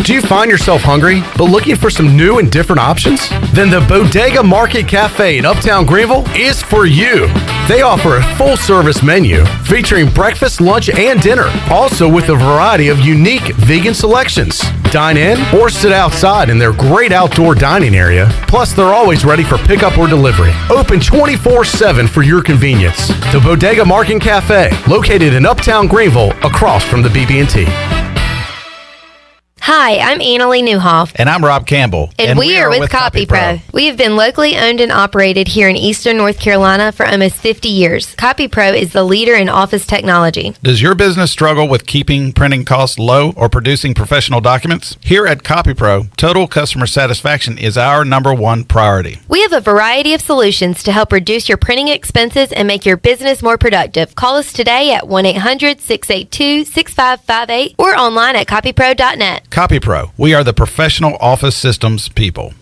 Do you find yourself hungry, but looking for some new and different options? Then the Bodega Market Cafe in Uptown Greenville is for you. They offer a full-service menu featuring breakfast, lunch, and dinner, also with a variety of unique vegan selections. Dine in or sit outside in their great outdoor dining area. Plus, they're always ready for pickup or delivery. Open 24/7 for your convenience. The Bodega Market Cafe, located in Uptown Greenville, across from the BB&T. Hi, I'm Annalie Newhoff. And I'm Rob Campbell. And we are with Copy Pro. We have been locally owned and operated here in Eastern North Carolina for almost 50 years. Copy Pro is the leader in office technology. Does your business struggle with keeping printing costs low or producing professional documents? Here at Copy Pro, total customer satisfaction is our number one priority. We have a variety of solutions to help reduce your printing expenses and make your business more productive. Call us today at 1-800-682-6558 or online at copypro.net. Copy Pro, we are the professional office systems people.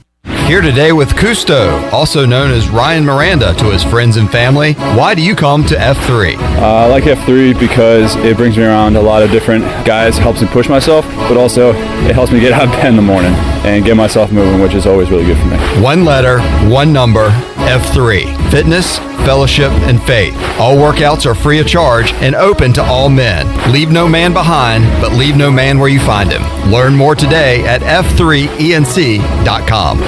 Here today with Cousteau, also known as Ryan Miranda to his friends and family. Why do you come to F3? I like F3 because it brings me around a lot of different guys, helps me push myself, but also it helps me get out of bed in the morning and get myself moving, which is always really good for me. One letter, one number, F3. Fitness, fellowship, and faith. All workouts are free of charge and open to all men. Leave no man behind, but leave no man where you find him. Learn more today at f3enc.com.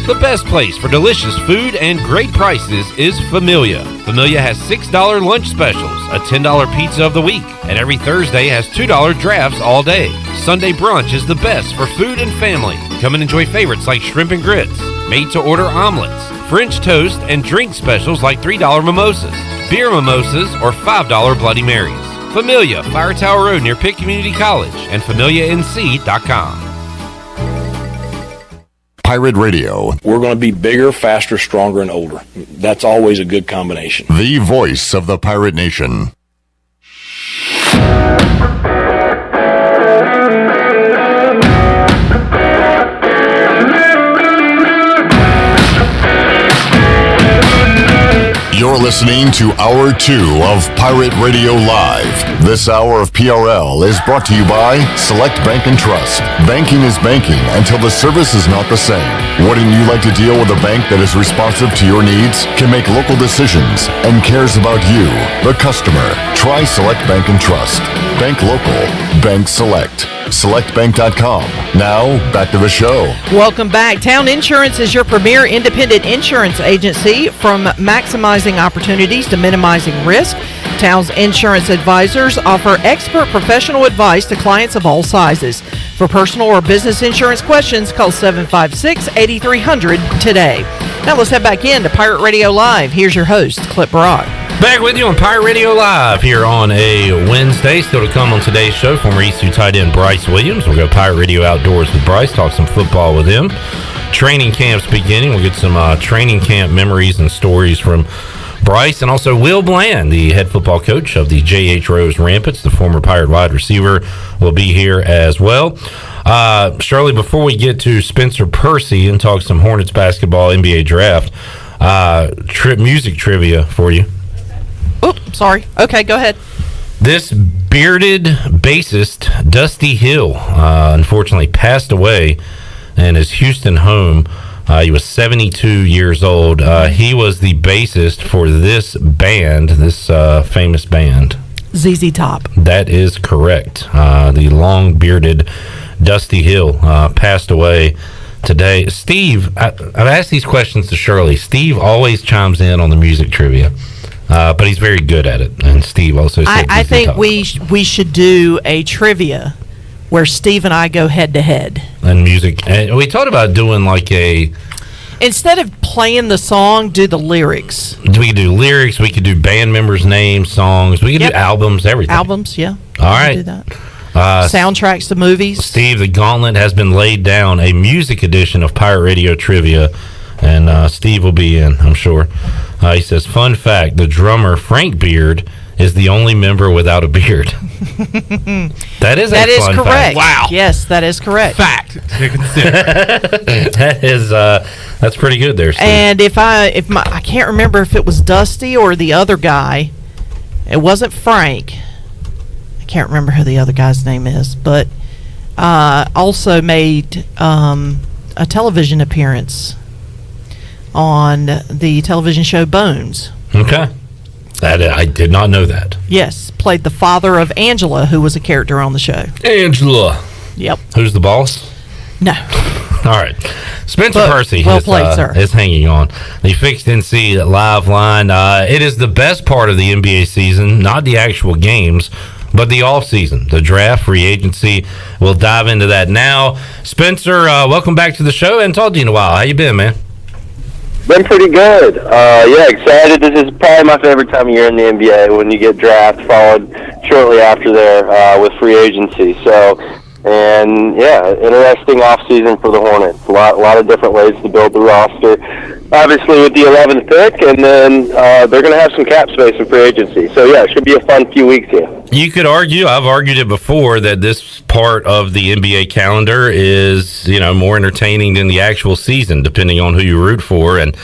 The best place for delicious food and great prices is Familia. Familia has $6 lunch specials, a $10 pizza of the week, and every Thursday has $2 drafts all day. Sunday brunch is the best for food and family. Come and enjoy favorites like shrimp and grits, made-to-order omelets, French toast, and drink specials like $3 mimosas, beer mimosas, or $5 Bloody Marys. Familia, Fire Tower Road near Pitt Community College, and FamiliaNC.com. Pirate Radio. We're going to be bigger, faster, stronger, and older. That's always a good combination. The voice of the Pirate Nation. You're listening to Hour 2 of Pirate Radio Live. This hour of PRL is brought to you by Select Bank and Trust. Banking is banking until the service is not the same. Wouldn't you like to deal with a bank that is responsive to your needs, can make local decisions, and cares about you, the customer? Try Select Bank and Trust. Bank local. Bank select. SelectBank.com. Now, back to the show. Welcome back. Town Insurance is your premier independent insurance agency. From maximizing opportunities to minimizing risk, Town's insurance advisors offer expert professional advice to clients of all sizes. For personal or business insurance questions, call 756-8300 today. Now let's head back in to Pirate Radio Live. Here's your host, Clip Brock. Back with you on Pirate Radio Live here on a Wednesday. Still to come on today's show, former ECU tight end Bryce Williams. We'll go Pirate Radio Outdoors with Bryce, talk some football with him. Training camp's beginning. We'll get some training camp memories and stories from Bryce, and also Will Bland, the head football coach of the J.H. Rose Rampants, the former Pirate wide receiver, will be here as well. Shirley, before we get to Spencer Percy and talk some Hornets basketball NBA draft, music trivia for you. Oh, sorry. Okay, go ahead. This bearded bassist, Dusty Hill, unfortunately passed away in his Houston home. He was 72 years old. He was the bassist for this band, this famous band. ZZ Top. That is correct. The long-bearded Dusty Hill passed away today. Steve, I've asked these questions to Shirley. Steve always chimes in on the music trivia. But he's very good at it, and Steve also said I think we should do a trivia where Steve and I go head to head. And music. And we talked about doing like a... Instead of playing the song, do the lyrics. We could do lyrics, we could do band members' names, songs, we could do albums, everything. Albums, yeah. All right. Do that. Soundtracks to movies. Steve, the gauntlet has been laid down, a music edition of Pirate Radio Trivia, and Steve will be in, I'm sure. He says, fun fact, the drummer, Frank Beard, is the only member without a beard. That is fun correct. Fact. Wow. Yes, that is correct. Fact. That is, that's pretty good there, Steve. And I can't remember if it was Dusty or the other guy. It wasn't Frank. I can't remember who the other guy's name is, but also made a television appearance on the television show Bones. Okay. I did not know that. Yes, played the father of Angela, who was a character on the show. Angela. Yep. Who's the boss? No. All right. Spencer Percy is hanging on. The Fixed NC Live line. It is the best part of the NBA season, not the actual games, but the offseason, the draft, free agency, we'll dive into that now. Spencer, welcome back to the show. And talked to you in a while. How you been, man? Been pretty good. Yeah, excited. This is probably my favorite time of year in the NBA when you get draft followed shortly after there with free agency. So, and yeah, interesting offseason for the Hornets. A lot of different ways to build the roster. Obviously with the 11th pick, and then they're going to have some cap space in free agency. So yeah, it should be a fun few weeks here. You could argue, I've argued it before, that this part of the NBA calendar is, more entertaining than the actual season, depending on who you root for. And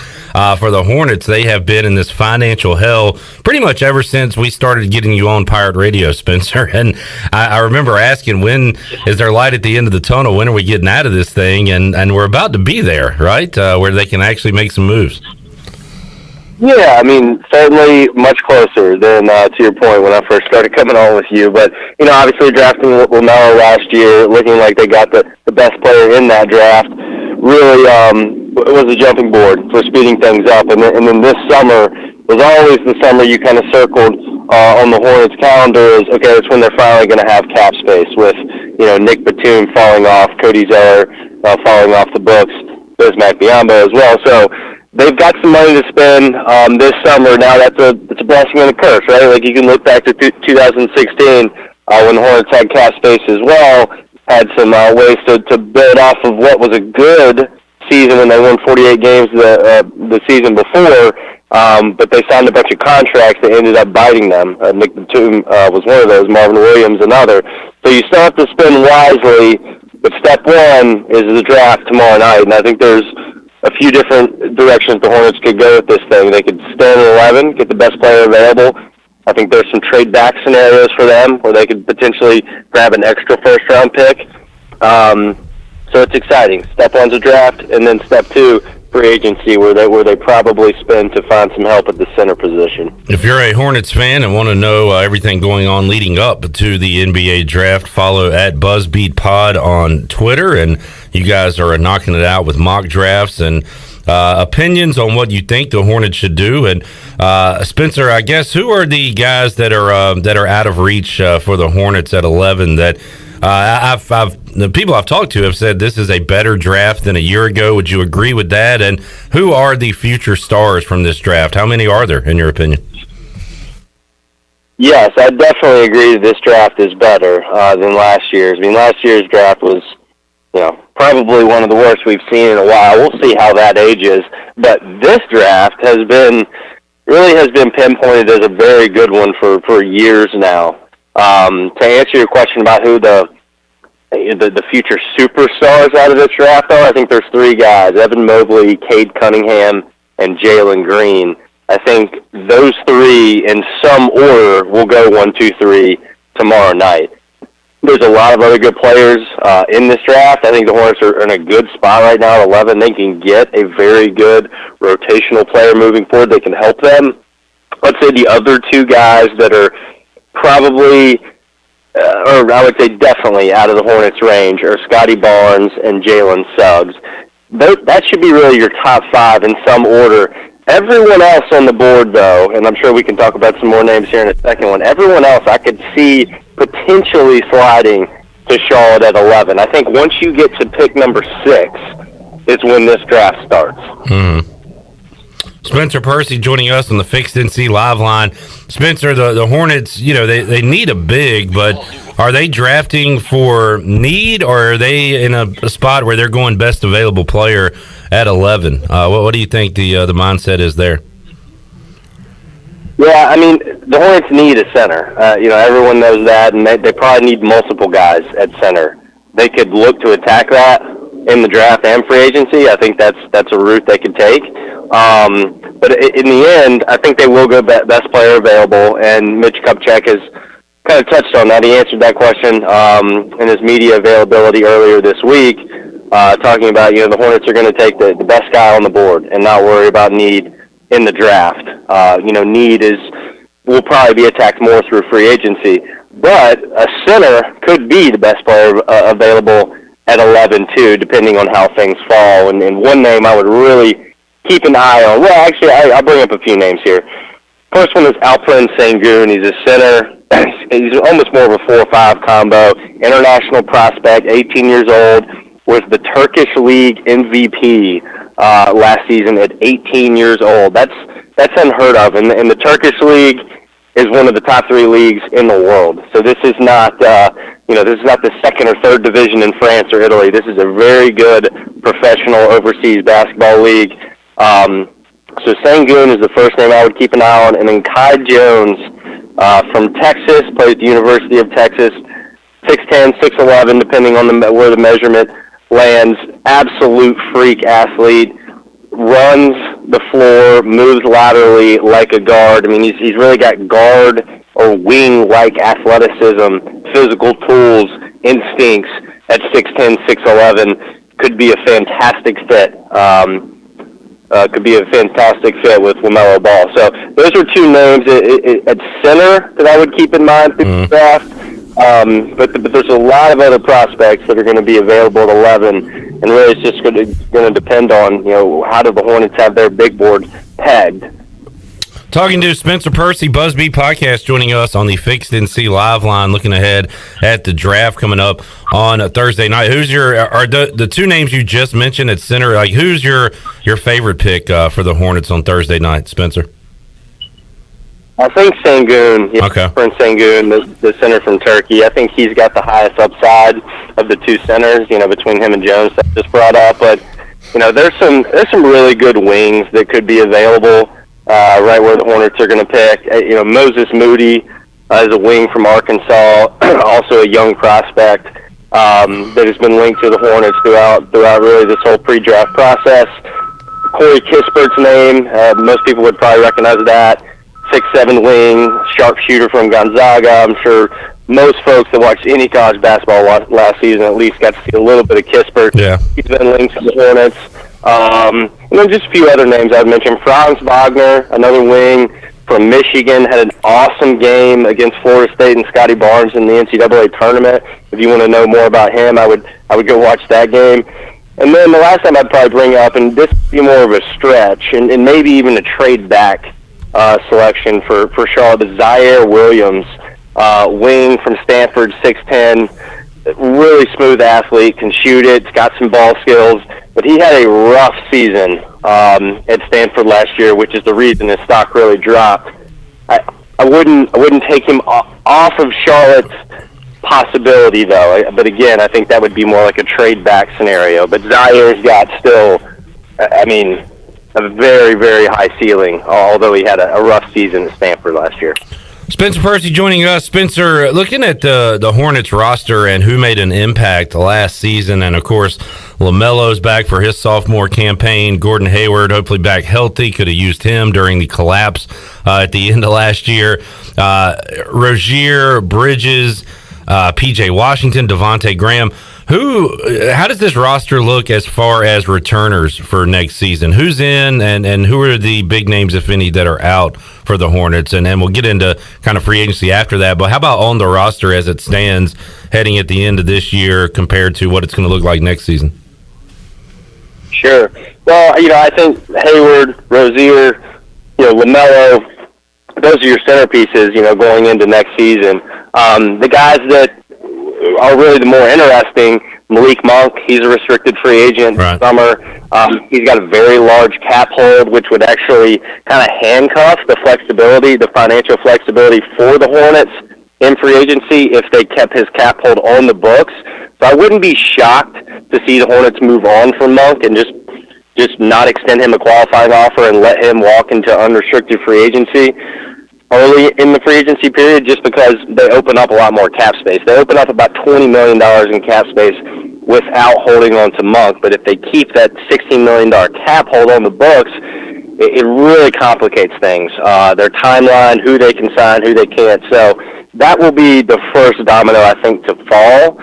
for the Hornets, they have been in this financial hell pretty much ever since we started getting you on Pirate Radio, Spencer. And I remember asking, when is there light at the end of the tunnel? When are we getting out of this thing? And we're about to be there, right? Where they can actually make some moves. Yeah, I mean, certainly much closer than, to your point, when I first started coming on with you. But, obviously drafting LaMelo last year, looking like they got the best player in that draft, really was a jumping board for speeding things up. And then this summer was always the summer you kind of circled on the Hornets calendar as, okay, it's when they're finally going to have cap space with, Nick Batum falling off, Cody Zeller falling off the books, Bismack Biyombo as well. So they've got some money to spend this summer. Now it's a blessing and a curse, right? Like you can look back to 2016 when the Hornets had cap space as well, had some ways to build off of what was a good season when they won 48 games the season before, but they signed a bunch of contracts that ended up biting them. Nick Batum was one of those, Marvin Williams another. So you still have to spend wisely, but step one is the draft tomorrow night, and I think there's a few different directions the Hornets could go with this thing. They could stand at 11, get the best player available. I think there's some trade-back scenarios for them where they could potentially grab an extra first-round pick. So it's exciting. Step one's a draft, and then step two, free agency, where they probably spend to find some help at the center position. If you're a Hornets fan and want to know everything going on leading up to the NBA draft, follow at BuzzBeatPod on Twitter, and you guys are knocking it out with mock drafts and opinions on what you think the Hornets should do. And Spencer, I guess, who are the guys that are out of reach for the Hornets at 11 that the people I've talked to have said this is a better draft than a year ago? Would you agree with that? And who are the future stars from this draft? How many are there, in your opinion? Yes, I definitely agree that this draft is better than last year's. I mean, last year's draft was, probably one of the worst we've seen in a while. We'll see how that ages. But this draft has been pinpointed as a very good one for years now. To answer your question about who the future superstars out of this draft are, I think there's three guys: Evan Mobley, Cade Cunningham, and Jalen Green. I think those three, in some order, will go 1, 2, 3 tomorrow night. There's a lot of other good players in this draft. I think the Hornets are in a good spot right now at 11. They can get a very good rotational player moving forward. They can help them. Let's say the other two guys that are probably, or I would say definitely out of the Hornets' range, are Scotty Barnes and Jalen Suggs. That should be really your top five in some order. Everyone else on the board, though, and I'm sure we can talk about some more names here in a second one, everyone else I could see potentially sliding to Charlotte at 11. I think once you get to pick number 6 is when this draft starts. Spencer Percy joining us on the Fixed NC Live line. Spencer, the Hornets, they need a big, but are they drafting for need, or are they in a spot where they're going best available player at 11? What do you think the mindset is there? Yeah, I mean, the Hornets need a center. Everyone knows that, and they probably need multiple guys at center. They could look to attack that in the draft and free agency. I think that's a route they could take. But in the end, I think they will go best player available, and Mitch Kupchak has kind of touched on that. He answered that question in his media availability earlier this week, talking about, the Hornets are going to take the best guy on the board and not worry about need in the draft. Need will probably be attacked more through free agency, but a center could be the best player available at 11 too, depending on how things fall. And one name I would really keep an eye on. Well, actually, I'll bring up a few names here. First one is Alperen Sengun. He's a center. He's he's almost more of a 4 or 5 combo. International prospect, 18 years old, was the Turkish League MVP last season at 18 years old. That's unheard of, and the Turkish League is one of the top 3 leagues in the world. So this is not, this is not the 2nd or 3rd division in France or Italy. This is a very good professional overseas basketball league. So Sengun is the first name I would keep an eye on, and then Kai Jones from Texas, plays at the University of Texas, 6'10", 6'11", depending on where the measurement lands. Absolute freak athlete. Runs the floor, moves laterally like a guard. I mean, he's really got guard or wing-like athleticism, physical tools, instincts at 6'10", 6'11". Could be a fantastic fit. Could be a fantastic fit with LaMelo Ball. So those are 2 names at center that I would keep in mind through the draft. But there's a lot of other prospects that are going to be available at 11. And really, it's just going to depend on, how do the Hornets have their big board pegged. Talking to Spencer Percy, Buzzbeat Podcast, joining us on the Fixed NC Live line, looking ahead at the draft coming up on a Thursday night. Who's the 2 names you just mentioned at center? Like, who's your favorite pick for the Hornets on Thursday night, Spencer? I think Sengun, okay. Prince Sengun, the center from Turkey. I think he's got the highest upside of the 2 centers, between him and Jones that I just brought up. But, there's some really good wings that could be available right where the Hornets are going to pick. Moses Moody is a wing from Arkansas, also a young prospect that has been linked to the Hornets throughout really this whole pre-draft process. Corey Kispert's name, most people would probably recognize that. 6'7" wing, sharpshooter from Gonzaga. I'm sure most folks that watched any college basketball last season at least got to see a little bit of Kispert. Yeah. He's been linked to the Hornets. And then just a few other names I'd mention. Franz Wagner, another wing from Michigan, had an awesome game against Florida State and Scotty Barnes in the NCAA tournament. If you want to know more about him, I would go watch that game. And then the last time I'd probably bring up, and this would be more of a stretch, and maybe even a trade back selection for Charlotte, is Zaire Williams, wing from Stanford, 6'10", really smooth athlete, can shoot it, got some ball skills, but he had a rough season at Stanford last year, which is the reason his stock really dropped. I wouldn't take him off of Charlotte's possibility, though. But again, I think that would be more like a trade back scenario. But Zaire's got still, a very, very high ceiling, although he had a rough season at Stanford last year. Spencer Percy joining us. Spencer, looking at the Hornets roster and who made an impact last season, and of course LaMelo's back for his sophomore campaign. Gordon Hayward hopefully back healthy. Could have used him during the collapse at the end of last year. Rozier, Bridges, P.J. Washington, Devontae Graham. How does this roster look as far as returners for next season? Who's in, and who are the big names, if any, that are out for the Hornets? And we'll get into kind of free agency after that. But how about on the roster as it stands heading at the end of this year compared to what it's going to look like next season? Sure. Well, I think Hayward, Rozier, LaMelo, those are your centerpieces, going into next season. The guys that are really the more interesting, Malik Monk, he's a restricted free agent this summer. He's got a very large cap hold, which would actually kind of handcuff the flexibility, the financial flexibility for the Hornets in free agency if they kept his cap hold on the books. So I wouldn't be shocked to see the Hornets move on from Monk and just not extend him a qualifying offer and let him walk into unrestricted free agency early in the free agency period, just because they open up a lot more cap space. They open up about $20 million in cap space without holding on to Monk. But if they keep that $16 million cap hold on the books, it really complicates things. Their timeline, who they can sign, who they can't. So that will be the first domino, I think, to fall.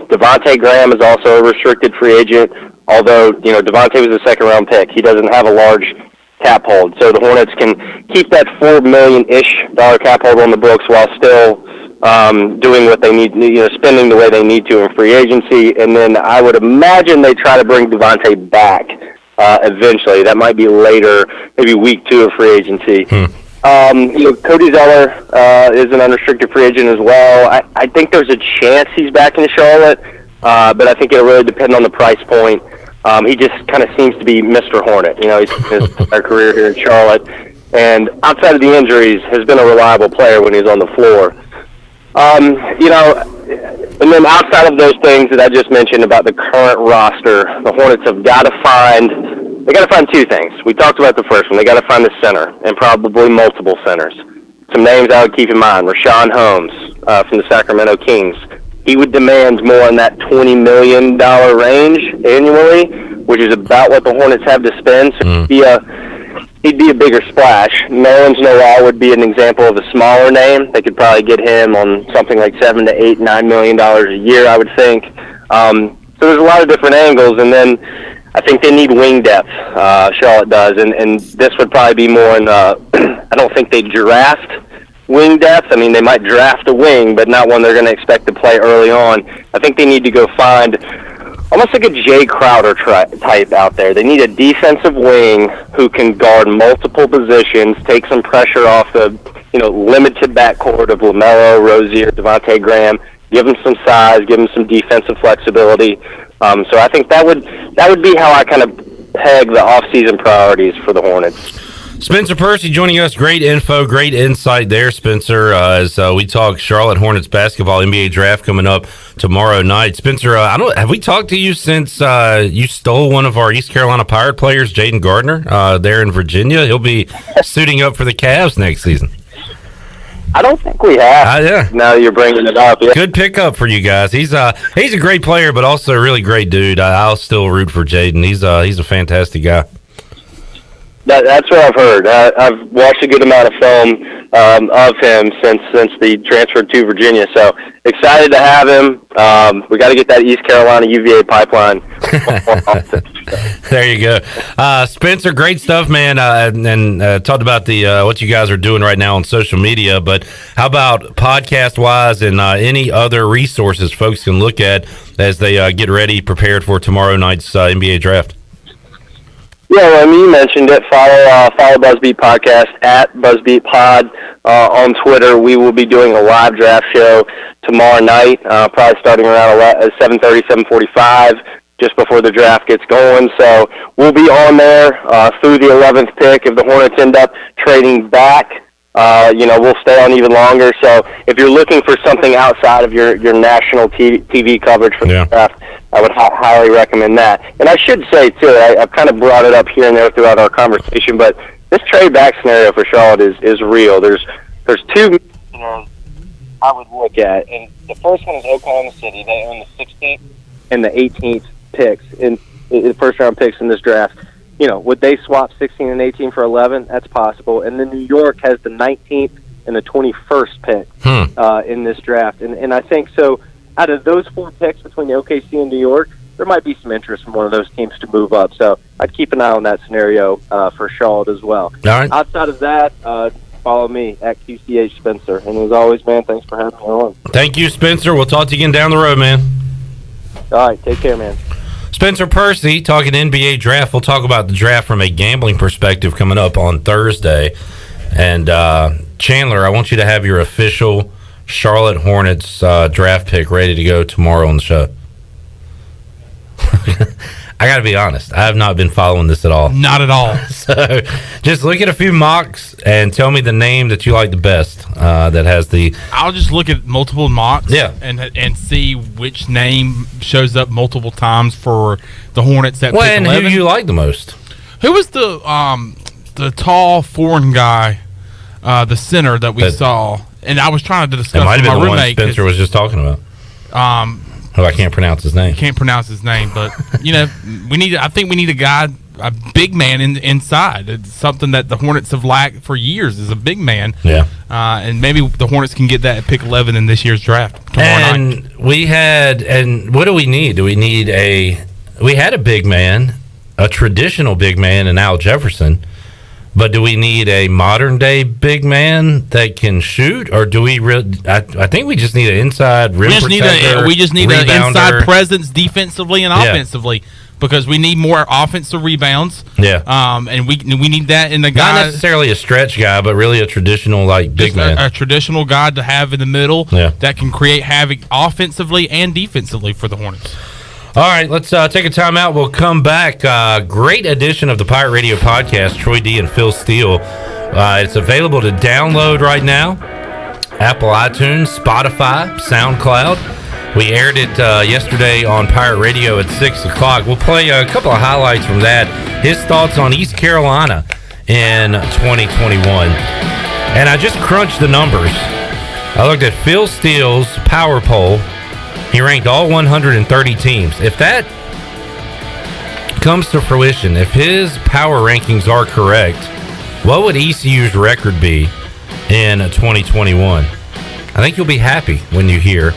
Devontae Graham is also a restricted free agent, although, Devontae was a second-round pick. He doesn't have a large cap hold. So the Hornets can keep that $4 million-ish cap hold on the books while still doing what they need, spending the way they need to in free agency. And then I would imagine they try to bring Devontae back eventually. That might be later, maybe week 2 of free agency. Cody Zeller is an unrestricted free agent as well. I think there's a chance he's back in Charlotte, but I think it'll really depend on the price point. He just kind of seems to be Mr. Hornet. He's his entire career here in Charlotte, and outside of the injuries, has been a reliable player when he's on the floor. And then outside of those things that I just mentioned about the current roster, the Hornets have got to find two things. We talked about the first one. They got to find the center, and probably multiple centers. Some names I would keep in mind: Rashawn Holmes from the Sacramento Kings. He would demand more in that $20 million range annually, which is about what the Hornets have to spend. So he'd be a bigger splash. Nolan would be an example of a smaller name. They could probably get him on something like $7 to $8, $9 million a year, I would think. So there's a lot of different angles, and then I think they need wing depth. Charlotte does, and this would probably be more in. I don't think they draft wing depth. I mean, they might draft a wing, but not one they're going to expect to play early on. I think they need to go find almost like a Jay Crowder type out there. They need a defensive wing who can guard multiple positions, take some pressure off the limited backcourt of LaMelo, Rozier, Devontae Graham. Give them some size, give them some defensive flexibility. So I think that would be how I kind of peg the off-season priorities for the Hornets. Spencer Percy joining us. Great info, great insight there, Spencer, as we talk Charlotte Hornets basketball NBA draft coming up tomorrow night. Spencer, have we talked to you since you stole one of our East Carolina Pirate players, Jaden Gardner, there in Virginia? He'll be suiting up for the Cavs next season. I don't think we have. Yeah. Now that you're bringing it up. Yeah. Good pickup for you guys. He's a great player, but also a really great dude. I'll still root for Jaden. He's a fantastic guy. That's what I've heard. I've watched a good amount of film of him since the transfer to Virginia. So excited to have him. We got to get that East Carolina UVA pipeline. There you go, Spencer. Great stuff, man. And talked about the what you guys are doing right now on social media. But how about podcast wise and any other resources folks can look at as they get ready, prepared for tomorrow night's NBA draft? Yeah, well, you mentioned it. Follow BuzzBeat Podcast at BuzzBeat Pod on Twitter. We will be doing a live draft show tomorrow night, probably starting around 7:30, 7:45, just before the draft gets going. So we'll be on there through the 11th pick. If the Hornets end up trading back, we'll stay on even longer. So if you're looking for something outside of your national TV coverage for the draft, I would highly recommend that. And I should say, too, I've kind of brought it up here and there throughout our conversation, but this trade back scenario for Charlotte is real. There's two scenarios I would look at, and the first one is Oklahoma City. They own the 16th and the 18th picks, in first-round picks in this draft. Would they swap 16 and 18 for 11? That's possible. And then New York has the 19th and the 21st pick in this draft. And I think so. Out of those four picks between the OKC and New York, there might be some interest from one of those teams to move up. So I'd keep an eye on that scenario for Charlotte as well. All right. Outside of that, follow me at QCH Spencer. And as always, man, thanks for having me on. Thank you, Spencer. We'll talk to you again down the road, man. All right. Take care, man. Spencer Percy talking NBA draft. We'll talk about the draft from a gambling perspective coming up on Thursday. And Chandler, I want you to have your official Charlotte Hornets draft pick ready to go tomorrow on the show. I got to be honest. I have not been following this at all. Not at all. So just look at a few mocks and tell me the name that you like the best that has the... I'll just look at multiple mocks and see which name shows up multiple times for the Hornets at pick 11. And who do you like the most? Who was the tall foreign guy, the center that we saw? And I was trying to discuss with my roommate. It might have been the one Spencer was just talking about. I can't pronounce his name. Can't pronounce his name, but I think we need a guy, a big man inside. It's something that the Hornets have lacked for years, is a big man. Yeah. And maybe the Hornets can get that at pick 11 in this year's draft tomorrow night. And what do we need? We had a big man, a traditional big man in Al Jefferson. But do we need a modern-day big man that can shoot, or do we really? I think we just need an inside rim protector. We just need an inside presence defensively and offensively because we need more offensive rebounds. Yeah. And we need that in the guy. Not necessarily a stretch guy, but really a traditional big man. A traditional guy to have in the middle that can create havoc offensively and defensively for the Hornets. All right, let's take a timeout. We'll come back. Great edition of the Pirate Radio podcast, Troy D and Phil Steele. It's available to download right now. Apple iTunes, Spotify, SoundCloud. We aired it yesterday on Pirate Radio at 6 o'clock. We'll play a couple of highlights from that. His thoughts on East Carolina in 2021. And I just crunched the numbers. I looked at Phil Steele's power poll. He ranked all 130 teams. If that comes to fruition, if his power rankings are correct, what would ECU's record be in 2021? I think you'll be happy when you hear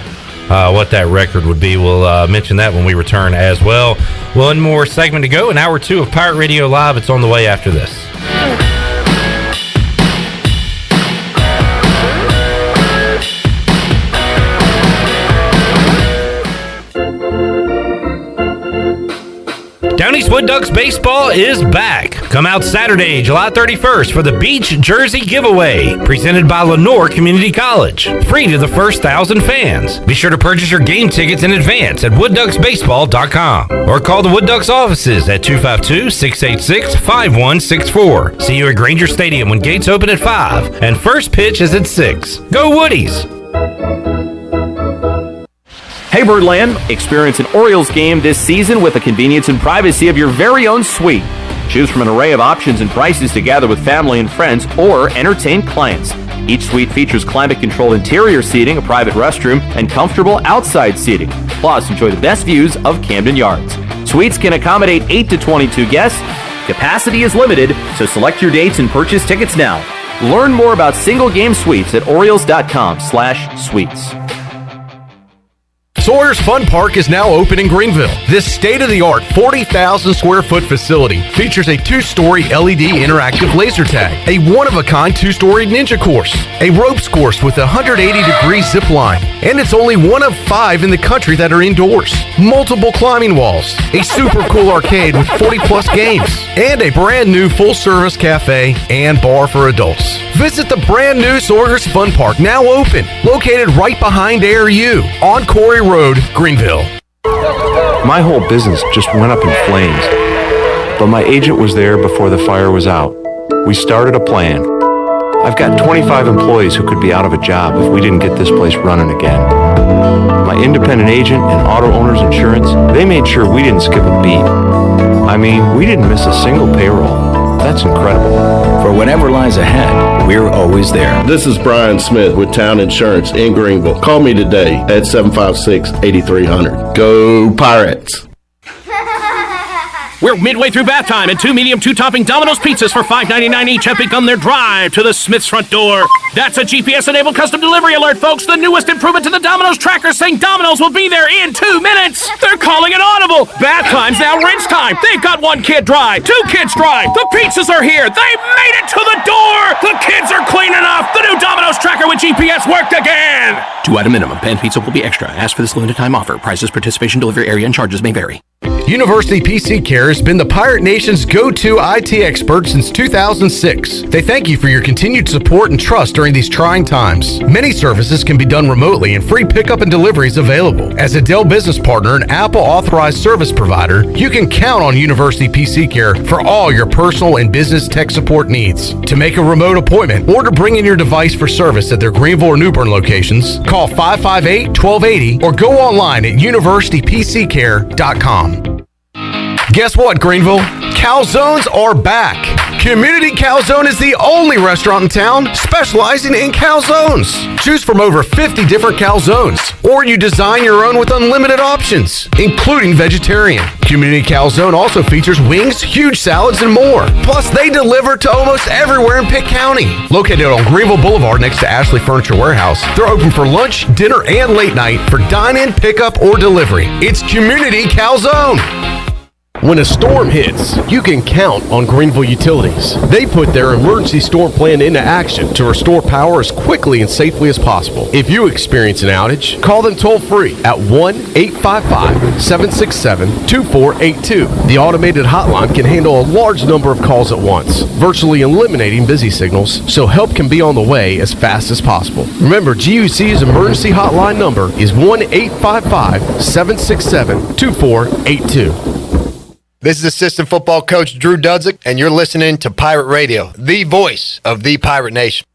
what that record would be. We'll mention that when we return as well. One more segment to go. In hour 2 of Pirate Radio Live. It's on the way after this. Down East Wood Ducks baseball is back. Come out Saturday, July 31st for the Beach Jersey Giveaway, presented by Lenore Community College. Free to the first 1,000 fans. Be sure to purchase your game tickets in advance at woodducksbaseball.com or call the Wood Ducks offices at 252-686-5164. See you at Granger Stadium when gates open at 5 and first pitch is at 6. Go Woodies! Hey Birdland, experience an Orioles game this season with the convenience and privacy of your very own suite. Choose from an array of options and prices to gather with family and friends or entertain clients. Each suite features climate-controlled interior seating, a private restroom, and comfortable outside seating. Plus, enjoy the best views of Camden Yards. Suites can accommodate 8 to 22 guests. Capacity is limited, so select your dates and purchase tickets now. Learn more about single-game suites at Orioles.com/suites. Sawyer's Fun Park is now open in Greenville. This state-of-the-art 40,000 square foot facility features a 2-story LED interactive laser tag, a one-of-a-kind 2-story ninja course, a ropes course with a 180-degree zip line, and it's only one of 5 in the country that are indoors. Multiple climbing walls, a super cool arcade with 40-plus games, and a brand new full-service cafe and bar for adults. Visit the brand new Sawyer's Fun Park, now open, located right behind ARU on Corey Road, Greenville. My whole business just went up in flames, but my agent was there before the fire was out. We started a plan. I've got 25 employees who could be out of a job if we didn't get this place running again. My independent agent and auto owner's insurance, they made sure we didn't skip a beat. I mean, we didn't miss a single payroll. That's incredible. For whatever lies ahead, we're always there. This is Brian Smith with Town Insurance in Greenville. Call me today at 756-8300. Go Pirates! We're midway through bath time, and 2 medium, 2-topping Domino's pizzas for $5.99 each have begun their drive to the Smith's front door. That's a GPS-enabled custom delivery alert, folks. The newest improvement to the Domino's tracker, saying Domino's will be there in 2 minutes. They're calling it audible. Bath time's now rinse time. They've got 1 kid dry, 2 kids dry. The pizzas are here. They made it to the door. The kids are clean enough. The new Domino's tracker with GPS worked again. 2-item minimum. Pan pizza will be extra. Ask for this limited time offer. Prices, participation, delivery area, and charges may vary. University PC Care has been the Pirate Nation's go-to IT expert since 2006. They thank you for your continued support and trust during these trying times. Many services can be done remotely and free pickup and delivery is available. As a Dell business partner and Apple authorized service provider, you can count on University PC Care for all your personal and business tech support needs. To make a remote appointment or to bring in your device for service at their Greenville or New Bern locations, call 558-1280 or go online at universitypccare.com. Guess what, Greenville? Calzones are back. Community Calzone is the only restaurant in town specializing in calzones. Choose from over 50 different calzones, or you design your own with unlimited options, including vegetarian. Community Calzone also features wings, huge salads, and more. Plus, they deliver to almost everywhere in Pitt County. Located on Greenville Boulevard next to Ashley Furniture Warehouse, they're open for lunch, dinner, and late night for dine-in, pickup, or delivery. It's Community Calzone. When a storm hits, you can count on Greenville Utilities. They put their emergency storm plan into action to restore power as quickly and safely as possible. If you experience an outage, call them toll-free at 1-855-767-2482. The automated hotline can handle a large number of calls at once, virtually eliminating busy signals, so help can be on the way as fast as possible. Remember, GUC's emergency hotline number is 1-855-767-2482. This is assistant football coach Drew Dudzik, and you're listening to Pirate Radio, the voice of the Pirate Nation.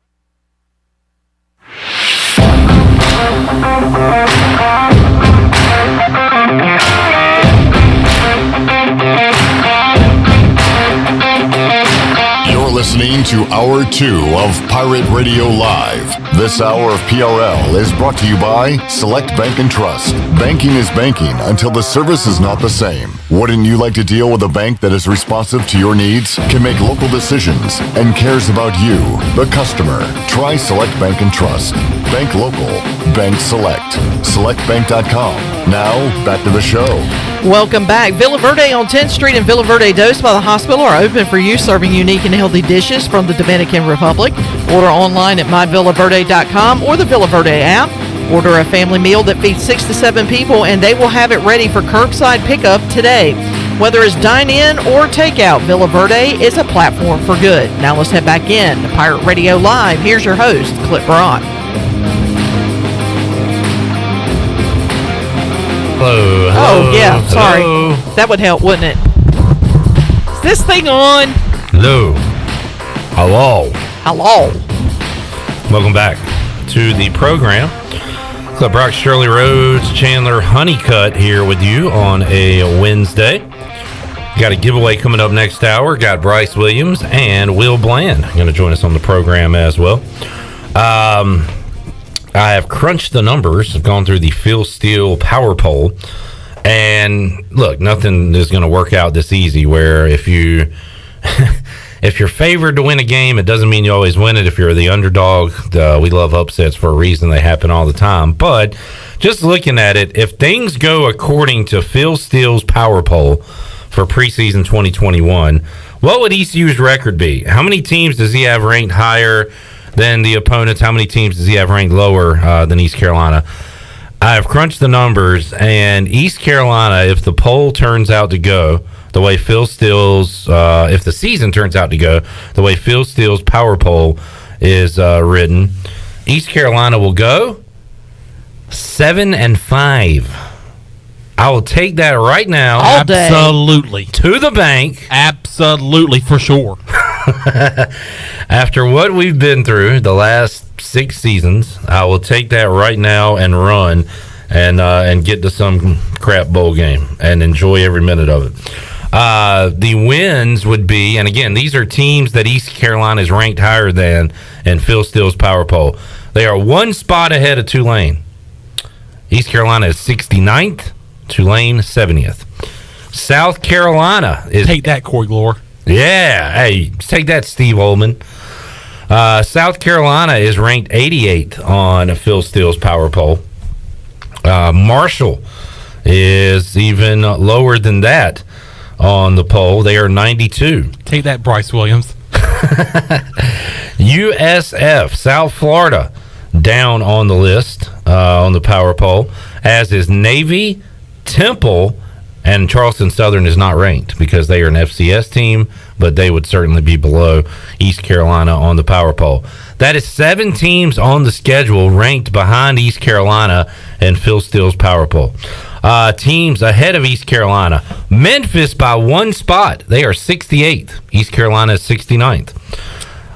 You're listening to Hour 2 of Pirate Radio Live. This hour of PRL is brought to you by Select Bank and Trust. Banking is banking until the service is not the same. Wouldn't you like to deal with a bank that is responsive to your needs, can make local decisions, and cares about you, the customer? Try Select Bank and Trust. Bank local. Bank select. SelectBank.com. Now, back to the show. Welcome back. Villa Verde on 10th Street and Villa Verde Dos by the hospital are open for you, serving unique and healthy dishes from the Dominican Republic. Order online at myvillaverde.com or the Villa Verde app. Order a family meal that feeds 6 to 7 people, and they will have it ready for curbside pickup today. Whether it's dine-in or takeout, Villa Verde is a platform for good. Now let's head back in to Pirate Radio Live. Here's your host, Clip Brock. Hello. Oh, yeah, sorry. That would help, wouldn't it? Is this thing on? Hello. Hello. Hello. Welcome back to the program. Clip Brock, Shirley Rhodes, Chandler Honeycutt here with you on a Wednesday. Got a giveaway coming up next hour. Got Bryce Williams and Will Bland going to join us on the program as well. I have crunched the numbers. I've gone through the Phil Steele power poll. And look, nothing is going to work out this easy where if you... If you're favored to win a game, it doesn't mean you always win it. If you're the underdog, we love upsets for a reason. They happen all the time. But just looking at it, if things go according to Phil Steele's power poll for preseason 2021, what would ECU's record be? How many teams does he have ranked higher than the opponents? How many teams does he have ranked lower than East Carolina? I've crunched the numbers, and East Carolina, if the poll turns out to go the way Phil Steele's, if the season turns out to go the way Phil Steele's power poll is written, East Carolina will go 7-5. I will take that right now. All day. Absolutely. To the bank. Absolutely, for sure. After what we've been through the last 6 seasons, I will take that right now and run and get to some crap bowl game and enjoy every minute of it. The wins would be, and again, these are teams that East Carolina is ranked higher than in Phil Steele's power poll. They are 1 spot ahead of Tulane. East Carolina is 69th, Tulane 70th. South Carolina is... Take that, Corey Glore. Yeah, hey, take that, Steve Ullman. South Carolina is ranked 88th on Phil Steele's power poll. Marshall is even lower than that on the poll. They are 92. Take that, Bryce Williams. USF, South Florida, down on the list on the power poll, as is Navy, Temple, and Charleston Southern is not ranked because they are an FCS team, but they would certainly be below East Carolina on the power poll. That is 7 teams on the schedule ranked behind East Carolina and Phil Steele's power poll. Teams ahead of East Carolina. Memphis by 1 spot. They are 68th. East Carolina is 69th.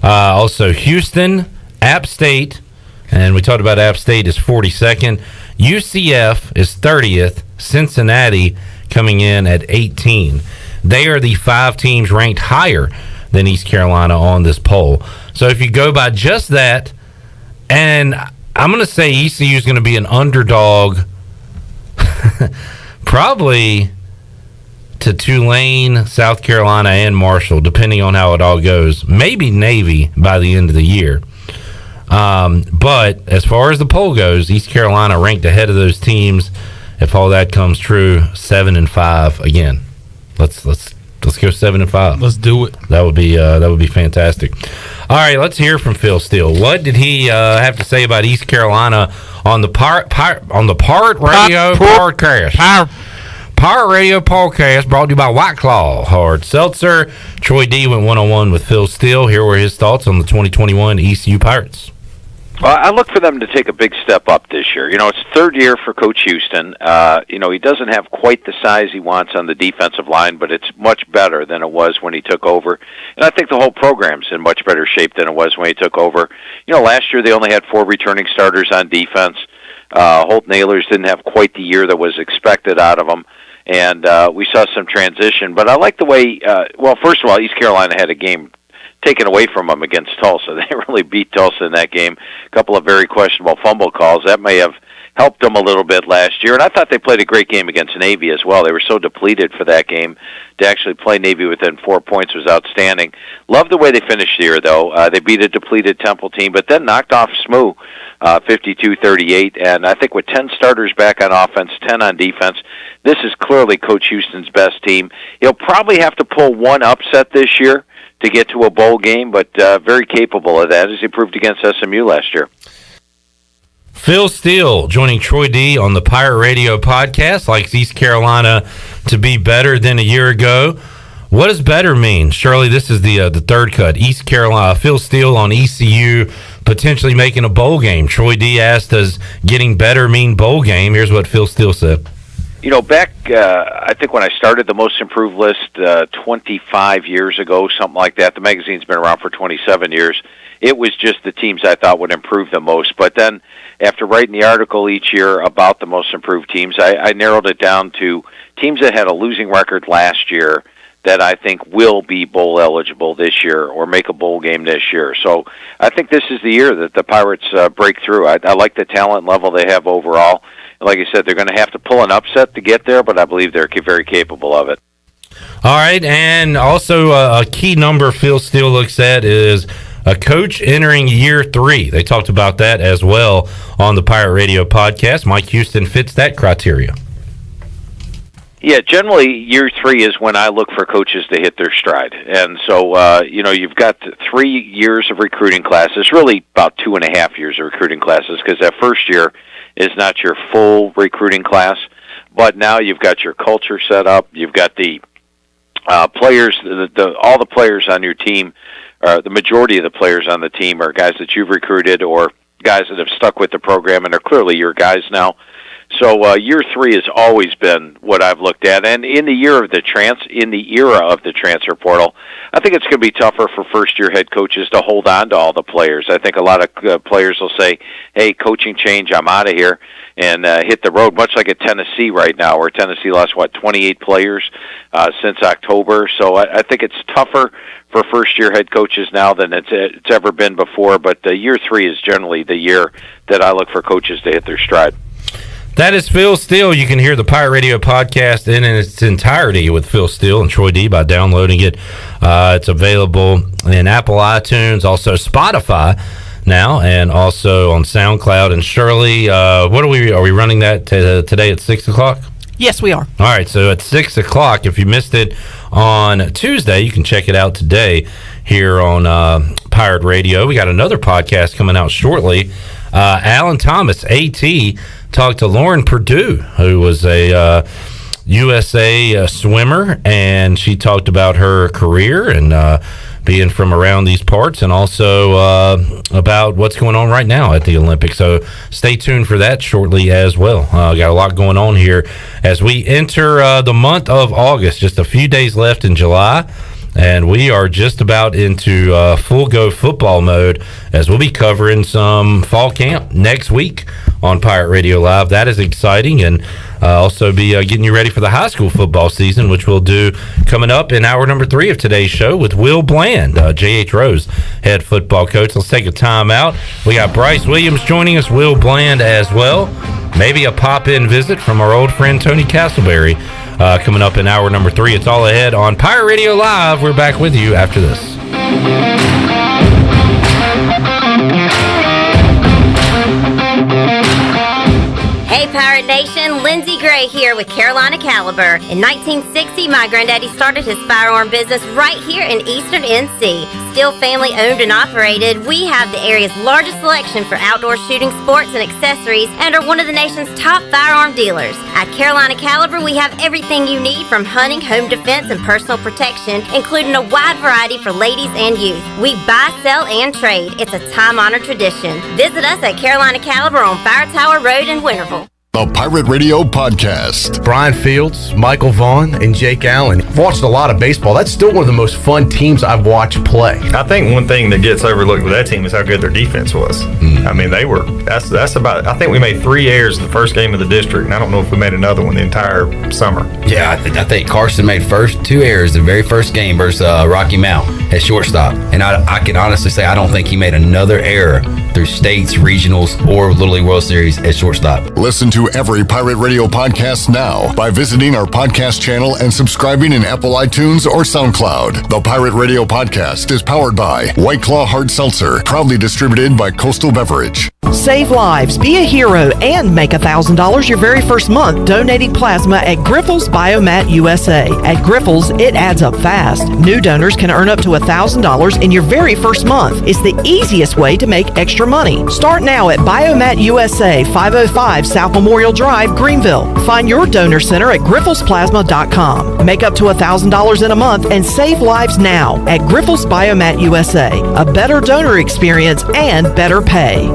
Also, Houston, App State, and we talked about App State is 42nd. UCF is 30th. Cincinnati coming in at 18. They are the 5 teams ranked higher than East Carolina on this poll. So if you go by just that, and I'm going to say ECU is going to be an underdog probably to Tulane, South Carolina, and Marshall, depending on how it all goes. Maybe Navy by the end of the year. But as far as the poll goes, East Carolina ranked ahead of those teams. If all that comes true, 7-5 again. Let's go 7-5. Let's do it. That would be fantastic. All right, let's hear from Phil Steele. What did he have to say about East Carolina on the Pirate Radio podcast? Pirate Radio podcast brought to you by White Claw Hard Seltzer. Troy D went one-on-one with Phil Steele. Here were his thoughts on the 2021 ECU Pirates. Well, I look for them to take a big step up this year. It's third year for Coach Houston. He doesn't have quite the size he wants on the defensive line, but it's much better than it was when he took over. And I think the whole program's in much better shape than it was when he took over. Last year they only had 4 returning starters on defense. Holt Nailers didn't have quite the year that was expected out of them. And we saw some transition. But I like the way, first of all, East Carolina had a game taken away from them against Tulsa. They really beat Tulsa in that game. A couple of very questionable fumble calls. That may have helped them a little bit last year. And I thought they played a great game against Navy as well. They were so depleted for that game. To actually play Navy within 4 points was outstanding. Love the way they finished the year, though. They beat a depleted Temple team, but then knocked off SMU 52-38. And I think with 10 starters back on offense, 10 on defense, this is clearly Coach Houston's best team. He'll probably have to pull one upset this year to get to a bowl game, but very capable of that, as he proved against SMU last year. Phil Steele joining Troy D on the Pirate Radio podcast, likes East Carolina to be better than a year ago. What does better mean? Shirley, this is the third cut. East Carolina, Phil Steele on ECU potentially making a bowl game. Troy D asked, does getting better mean bowl game? Here's what Phil Steele said. Back, I think when I started the Most Improved list 25 years ago, something like that, the magazine's been around for 27 years, it was just the teams I thought would improve the most. But then after writing the article each year about the Most Improved teams, I narrowed it down to teams that had a losing record last year that I think will be bowl eligible this year or make a bowl game this year. So I think this is the year that the Pirates break through. I like the talent level they have overall. Like I said, they're going to have to pull an upset to get there, but I believe they're very capable of it. All right, and also a key number Phil Steele looks at is a coach entering year 3. They talked about that as well on the Pirate Radio podcast. Mike Houston fits that criteria. Yeah, generally year 3 is when I look for coaches to hit their stride. And so, you've got 3 years of recruiting classes, really about 2.5 years of recruiting classes, because that first year is not your full recruiting class. But now you've got your culture set up. You've got the players, all the players on your team, the majority of the players on the team are guys that you've recruited or guys that have stuck with the program and are clearly your guys now. So year 3 has always been what I've looked at, and in the era of the transfer portal, I think it's going to be tougher for first-year head coaches to hold on to all the players. I think a lot of players will say, "Hey, coaching change, I'm out of here," and hit the road. Much like at Tennessee right now, where Tennessee lost 28 players since October. So I think it's tougher for first-year head coaches now than it's ever been before. But year 3 is generally the year that I look for coaches to hit their stride. That is Phil Steele. You can hear the Pirate Radio podcast in its entirety with Phil Steele and Troy D by downloading it. It's available in Apple iTunes, also Spotify now, and also on SoundCloud. And Shirley, are we running that today at 6 o'clock? Yes, we are. All right, so at 6 o'clock, if you missed it on Tuesday, you can check it out today here on Pirate Radio. We got another podcast coming out shortly. Alan Thomas, AT, talked to Lauren Perdue, who was a USA swimmer, and she talked about her career and being from around these parts, and also about what's going on right now at the Olympics. So stay tuned for that shortly as well. Got a lot going on here as we enter the month of August. Just a few days left in July, and we are just about into full go football mode as we'll be covering some fall camp next week on Pirate Radio Live. That is exciting, and also be getting you ready for the high school football season, which we'll do coming up in hour number 3 of today's show with Will Bland, J.H. Rose, head football coach. Let's take a time out. We got Bryce Williams joining us, Will Bland as well. Maybe a pop-in visit from our old friend Tony Castleberry coming up in hour number 3. It's all ahead on Pirate Radio Live. We're back with you after this. Hey, Pirate Nation, Lindsay Gray here with Carolina Caliber. In 1960, my granddaddy started his firearm business right here in Eastern NC. Still family owned and operated, we have the area's largest selection for outdoor shooting sports and accessories and are one of the nation's top firearm dealers. At Carolina Caliber, we have everything you need from hunting, home defense, and personal protection, including a wide variety for ladies and youth. We buy, sell, and trade. It's a time-honored tradition. Visit us at Carolina Caliber on Fire Tower Road in Winterville. The Pirate Radio Podcast. Brian Fields, Michael Vaughn, and Jake Allen. I've watched a lot of baseball. That's still one of the most fun teams I've watched play. I think one thing that gets overlooked with that team is how good their defense was. I mean, that's about, I think we made 3 errors in the first game of the district, and I don't know if we made another one the entire summer. Yeah, I think Carson made 2 errors the very first game versus Rocky Mount at shortstop. And I can honestly say I don't think he made another error through states, regionals, or Little League World Series at shortstop. Listen to every Pirate Radio podcast now by visiting our podcast channel and subscribing in Apple iTunes or SoundCloud. The Pirate Radio Podcast is powered by White Claw Hard Seltzer, proudly distributed by Coastal Beverage. Save lives, be a hero, and make $1,000 your very first month donating plasma at Grifols Biomat USA. At Grifols, it adds up fast. New donors can earn up to $1,000 in your very first month. It's the easiest way to make extra money. Start now at Biomat USA, 505 South Memorial Drive, Greenville. Find your donor center at grifolsplasma.com. Make up to $1,000 in a month and save lives now at Grifols Biomat USA. A better donor experience and better pay.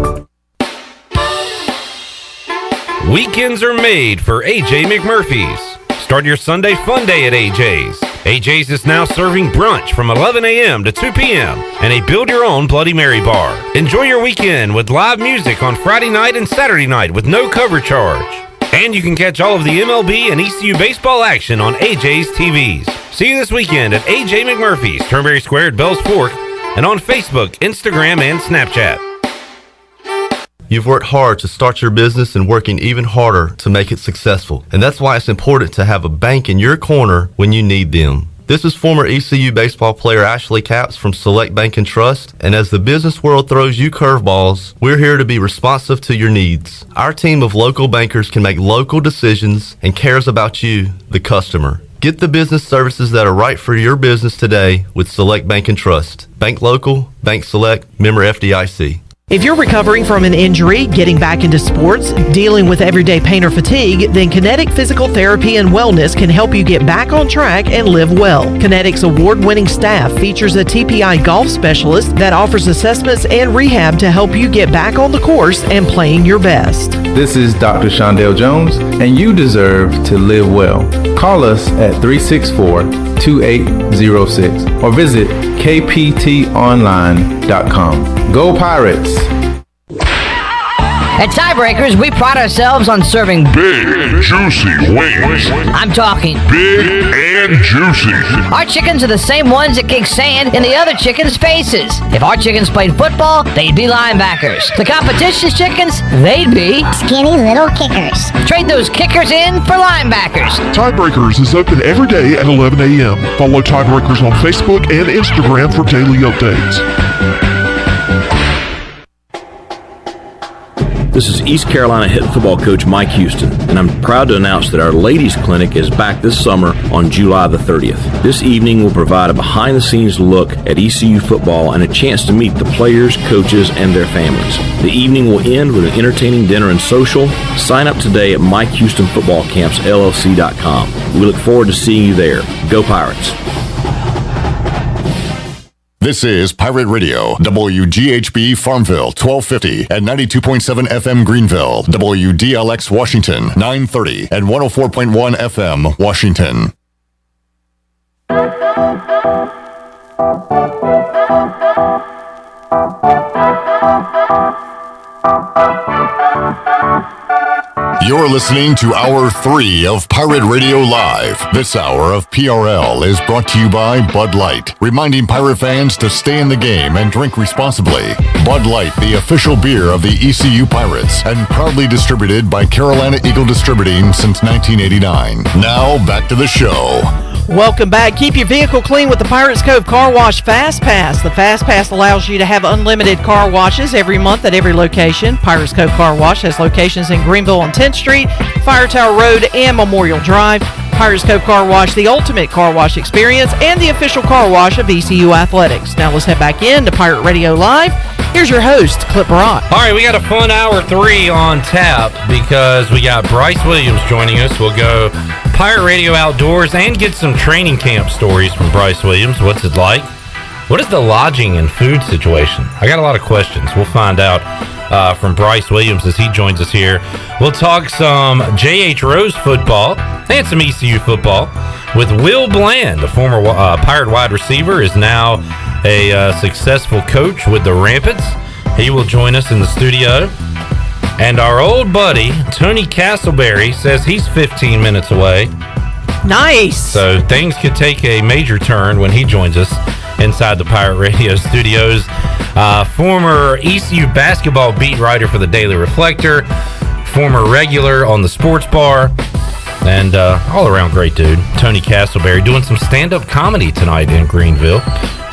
Weekends are made for AJ McMurphy's. Start your Sunday fun day at AJ's. AJ's is now serving brunch from 11 a.m. to 2 p.m. and a build-your-own Bloody Mary bar. Enjoy your weekend with live music on Friday night and Saturday night with no cover charge. And you can catch all of the MLB and ECU baseball action on AJ's TVs. See you this weekend at AJ McMurphy's, Turnberry Square at Bells Fork, and on Facebook, Instagram, and Snapchat. You've worked hard to start your business and working even harder to make it successful. And that's why it's important to have a bank in your corner when you need them. This is former ECU baseball player Ashley Capps from Select Bank and Trust. And as the business world throws you curveballs, we're here to be responsive to your needs. Our team of local bankers can make local decisions and cares about you, the customer. Get the business services that are right for your business today with Select Bank and Trust. Bank local, bank select, member FDIC. If you're recovering from an injury, getting back into sports, dealing with everyday pain or fatigue, then Kinetic Physical Therapy and Wellness can help you get back on track and live well. Kinetic's award-winning staff features a TPI golf specialist that offers assessments and rehab to help you get back on the course and playing your best. This is Dr. Shondell Jones, and you deserve to live well. Call us at 364-2806 or visit kptonline.com. Go Pirates! At Tiebreakers, we pride ourselves on serving big, juicy wings. I'm talking big and juicy. Our chickens are the same ones that kick sand in the other chickens' faces. If our chickens played football, they'd be linebackers. The competition's chickens, they'd be skinny little kickers. Trade those kickers in for linebackers. Tiebreakers is open every day at 11 a.m. Follow Tiebreakers on Facebook and Instagram for daily updates. This is East Carolina head football coach Mike Houston, and I'm proud to announce that our ladies clinic is back this summer on July the 30th. This evening will provide a behind-the-scenes look at ECU football and a chance to meet the players, coaches, and their families. The evening will end with an entertaining dinner and social. Sign up today at MikeHoustonFootballCampsLLC.com. We look forward to seeing you there. Go Pirates! This is Pirate Radio, WGHB Farmville, 1250 and 92.7 FM Greenville, WDLX Washington, 930 and 104.1 FM Washington. You're listening to Hour 3 of Pirate Radio Live. This hour of PRL is brought to you by Bud Light, reminding Pirate fans to stay in the game and drink responsibly. Bud Light, the official beer of the ECU Pirates, and proudly distributed by Carolina Eagle Distributing since 1989. Now, back to the show. Welcome back. Keep your vehicle clean with the Pirates Cove Car Wash Fast Pass. The Fast Pass allows you to have unlimited car washes every month at every location. Pirates Cove Car Wash has locations in Greenville on 10th Grand Street, Fire Tower Road, and Memorial Drive. Pirates Cove Car Wash, the ultimate car wash experience, and the official car wash of ECU Athletics. Now let's head back in to Pirate Radio Live. Here's your host, Clip Rock. All right, we got a fun hour 3 on tap because we got Bryce Williams joining us. We'll go Pirate Radio Outdoors and get some training camp stories from Bryce Williams. What's it like? What is the lodging and food situation? I got a lot of questions. We'll find out from Bryce Williams as he joins us here. We'll talk some J.H. Rose football and some ECU football with Will Bland, a former Pirate wide receiver, is now a successful coach with the Rampants. He will join us in the studio. And our old buddy, Tony Castleberry, says he's 15 minutes away. Nice. So things could take a major turn when he joins us inside the Pirate Radio studios. Former ECU basketball beat writer for the Daily Reflector, former regular on the Sports Bar, and all around great dude, Tony Castleberry, doing some stand-up comedy tonight in Greenville.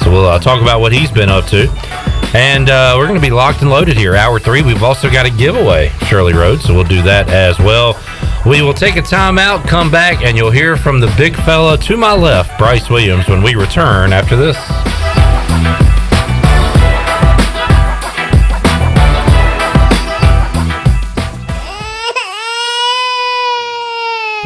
So we'll talk about what he's been up to. And we're going to be locked and loaded here. Hour 3, we've also got a giveaway, Shirley Road, so we'll do that as well. We will take a timeout, come back, and you'll hear from the big fella to my left, Bryce Williams, when we return after this.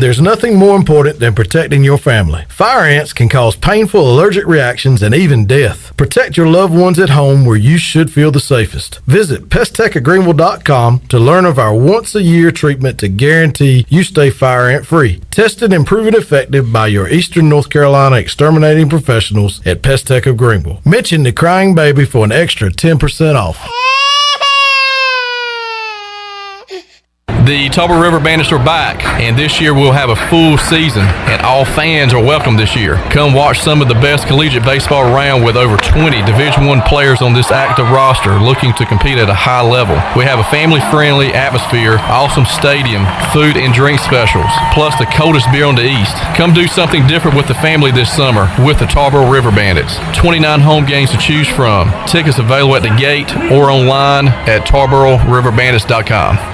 There's nothing more important than protecting your family. Fire ants can cause painful allergic reactions and even death. Protect your loved ones at home where you should feel the safest. Visit pesttechofgreenville.com to learn of our once-a-year treatment to guarantee you stay fire ant free. Tested and proven effective by your Eastern North Carolina exterminating professionals at Pest Tech of Greenville. Mention the crying baby for an extra 10% off. The Tarboro River Bandits are back, and this year we'll have a full season, and all fans are welcome this year. Come watch some of the best collegiate baseball around with over 20 Division I players on this active roster looking to compete at a high level. We have a family-friendly atmosphere, awesome stadium, food and drink specials, plus the coldest beer on the East. Come do something different with the family this summer with the Tarboro River Bandits. 29 home games to choose from. Tickets available at the gate or online at TarboroRiverBandits.com.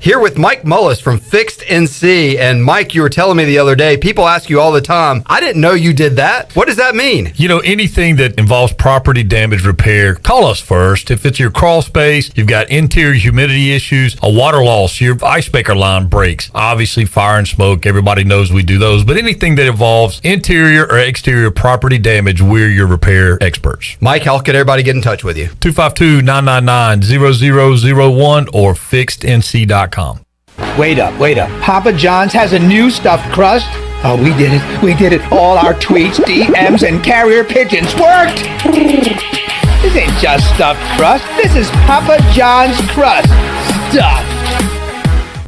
Here with Mike Mullis from Fixed NC. And Mike, you were telling me the other day, people ask you all the time, I didn't know you did that. What does that mean? You know, anything that involves property damage repair, call us first. If it's your crawl space, you've got interior humidity issues, a water loss, your ice maker line breaks, obviously fire and smoke, everybody knows we do those. But anything that involves interior or exterior property damage, we're your repair experts. Mike, how can everybody get in touch with you? 252-999-0001 or fixednc.com. Wait up. Papa John's has a new stuffed crust. Oh, we did it. All our tweets, DMs, and carrier pigeons worked. This ain't just stuffed crust. This is Papa John's crust. Stuffed.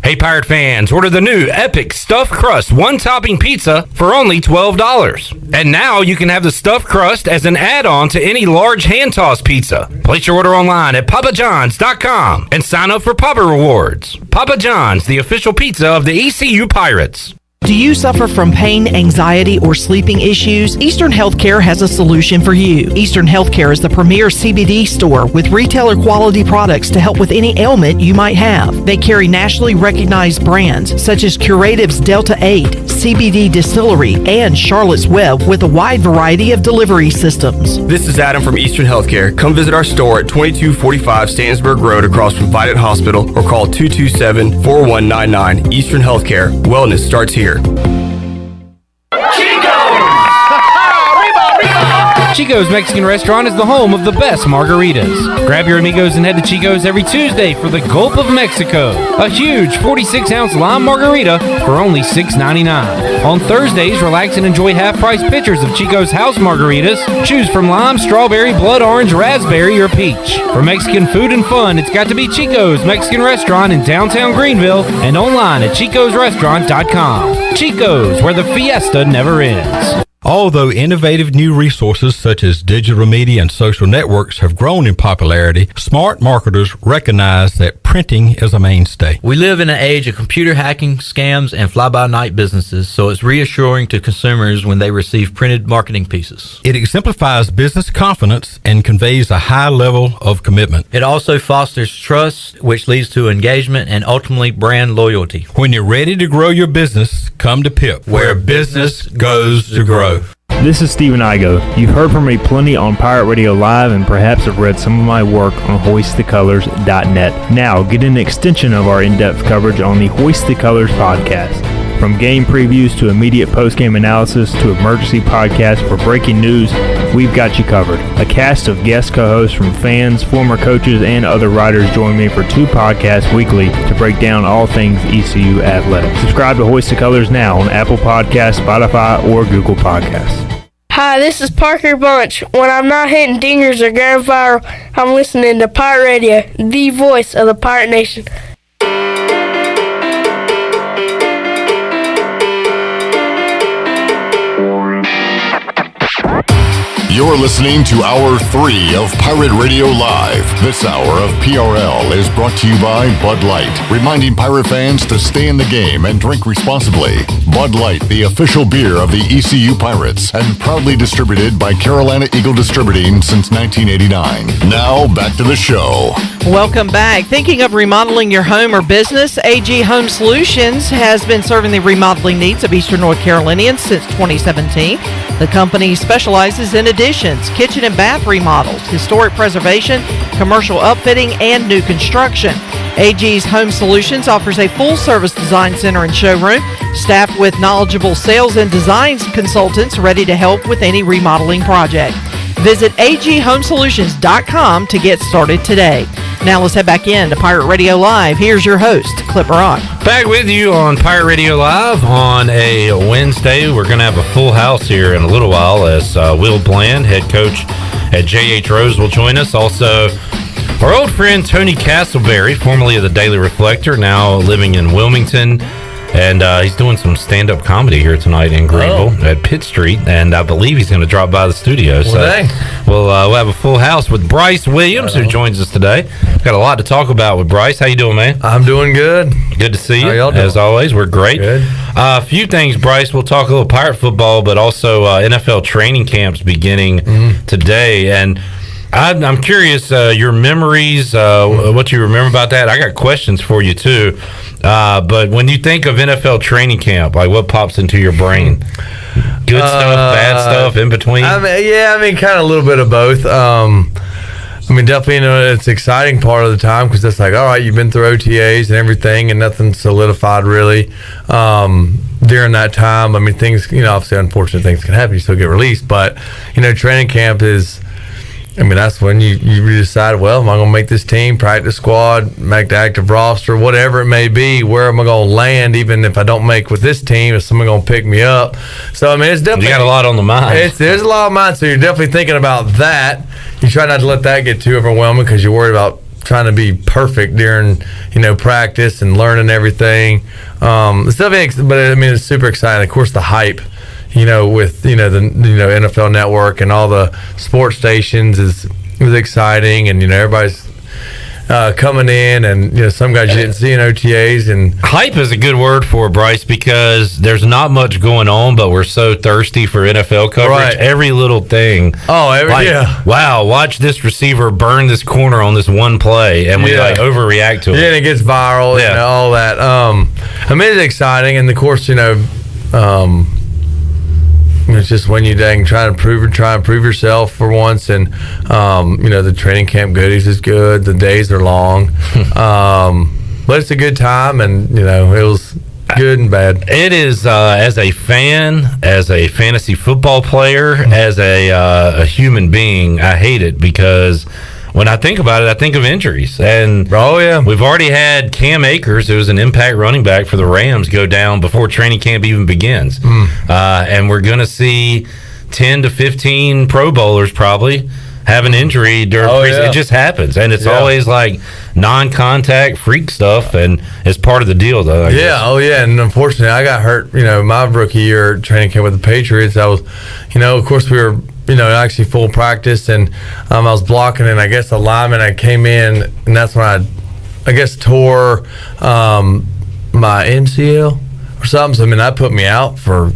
Hey, Pirate fans, order the new Epic Stuffed Crust one-topping pizza for only $12. And now you can have the stuffed crust as an add-on to any large hand-tossed pizza. Place your order online at papajohns.com and sign up for Papa Rewards. Papa John's, the official pizza of the ECU Pirates. Do you suffer from pain, anxiety, or sleeping issues? Eastern Healthcare has a solution for you. Eastern Healthcare is the premier CBD store with retailer quality products to help with any ailment you might have. They carry nationally recognized brands such as Curative's Delta 8, CBD Distillery, and Charlotte's Web with a wide variety of delivery systems. This is Adam from Eastern Healthcare. Come visit our store at 2245 Stansburg Road across from Vidant Hospital or call 227-4199. Eastern Healthcare. Wellness starts here. Chico's Mexican Restaurant is the home of the best margaritas. Grab your amigos and head to Chico's every Tuesday for the Gulp of Mexico, a huge 46-ounce lime margarita for only $6.99. On Thursdays, relax and enjoy half-price pitchers of Chico's house margaritas. Choose from lime, strawberry, blood orange, raspberry, or peach. For Mexican food and fun, it's got to be Chico's Mexican Restaurant in downtown Greenville and online at chicosrestaurant.com. Chico's, where the fiesta never ends. Although innovative new resources such as digital media and social networks have grown in popularity, smart marketers recognize that printing is a mainstay. We live in an age of computer hacking, scams, and fly-by-night businesses, so it's reassuring to consumers when they receive printed marketing pieces. It exemplifies business confidence and conveys a high level of commitment. It also fosters trust, which leads to engagement and ultimately brand loyalty. When you're ready to grow your business, come to PIP, where business goes to grow. This is Stephen Igo. You've heard from me plenty on Pirate Radio Live and perhaps have read some of my work on hoistthecolors.net. Now, get an extension of our in-depth coverage on the Hoist the Colors podcast. From game previews to immediate post-game analysis to emergency podcasts for breaking news, we've got you covered. A cast of guest co-hosts from fans, former coaches, and other writers join me for 2 podcasts weekly to break down all things ECU athletics. Subscribe to Hoist the Colors now on Apple Podcasts, Spotify, or Google Podcasts. Hi, this is Parker Bunch. When I'm not hitting dingers or going viral, I'm listening to Pirate Radio, the voice of the Pirate Nation. You're listening to Hour 3 of Pirate Radio Live. This hour of PRL is brought to you by Bud Light, reminding Pirate fans to stay in the game and drink responsibly. Bud Light, the official beer of the ECU Pirates, and proudly distributed by Carolina Eagle Distributing since 1989. Now, back to the show. Welcome back. Thinking of remodeling your home or business? AG Home Solutions has been serving the remodeling needs of Eastern North Carolinians since 2017. The company specializes in additions, kitchen and bath remodels, historic preservation, commercial upfitting, and new construction. AG's Home Solutions offers a full-service design center and showroom, staffed with knowledgeable sales and design consultants ready to help with any remodeling project. Visit aghomesolutions.com to get started today. Now let's head back in to Pirate Radio Live. Here's your host, Clip Rock. Back with you on Pirate Radio Live on a Wednesday. We're going to have a full house here in a little while as Will Bland, head coach at J.H. Rose, will join us. Also, our old friend Tony Castleberry, formerly of the Daily Reflector, now living in Wilmington. And he's doing some stand-up comedy here tonight in Greenville at Pitt Street, and I believe he's going to drop by the studio. So we'll have a full house with Bryce Williams, who joins us today. Got a lot to talk about with Bryce. How you doing, man? I'm doing good. Good to see you. How y'all doing? As always, we're great. Good. A few things, Bryce. We'll talk a little Pirate football, but also NFL training camps beginning today. And I'm curious, your memories, what you remember about that. I got questions for you, too. But when you think of NFL training camp, like what pops into your brain? Good stuff, bad stuff, in between? Kind of a little bit of both. Definitely, it's an exciting part of the time because it's like, all right, you've been through OTAs and everything and nothing solidified really during that time. Things, obviously unfortunate things can happen. You still get released. But, training camp is... that's when you decide, well, am I going to make this team, practice squad, make the active roster, whatever it may be, where am I going to land, even if I don't make with this team, is someone going to pick me up? So, it's definitely... You got a lot on the mind. There's a lot of mind, so you're definitely thinking about that. You try not to let that get too overwhelming because you're worried about trying to be perfect during, practice and learning everything. It's super exciting. Of course, the hype. With the NFL Network and all the sports stations is exciting, and everybody's coming in, and some guys you didn't see in OTAs. And hype is a good word for it, Bryce, because there's not much going on, but we're so thirsty for NFL coverage. Right. Every little thing. Wow, watch this receiver burn this corner on this one play, and we overreact to it. Yeah, and it gets viral. And all that. It's exciting, and of course, it's just when you try and prove yourself for once, and the training camp goodies is good. The days are long, but it's a good time, and it was good and bad. It is as a fan, as a fantasy football player, as a human being. I hate it because when I think about it, I think of injuries. And we've already had Cam Akers, who's an impact running back for the Rams, go down before training camp even begins. And we're going to see 10 to 15 Pro Bowlers probably have an injury during preseason. It just happens. And it's always like non-contact freak stuff, and it's part of the deal, though. I guess. And unfortunately, I got hurt, my rookie year training camp with the Patriots. I was, of course, we were actually full practice, and I was blocking, and I guess the lineman, I came in, and that's when I I guess, tore my MCL or something. So, I mean, that put me out for,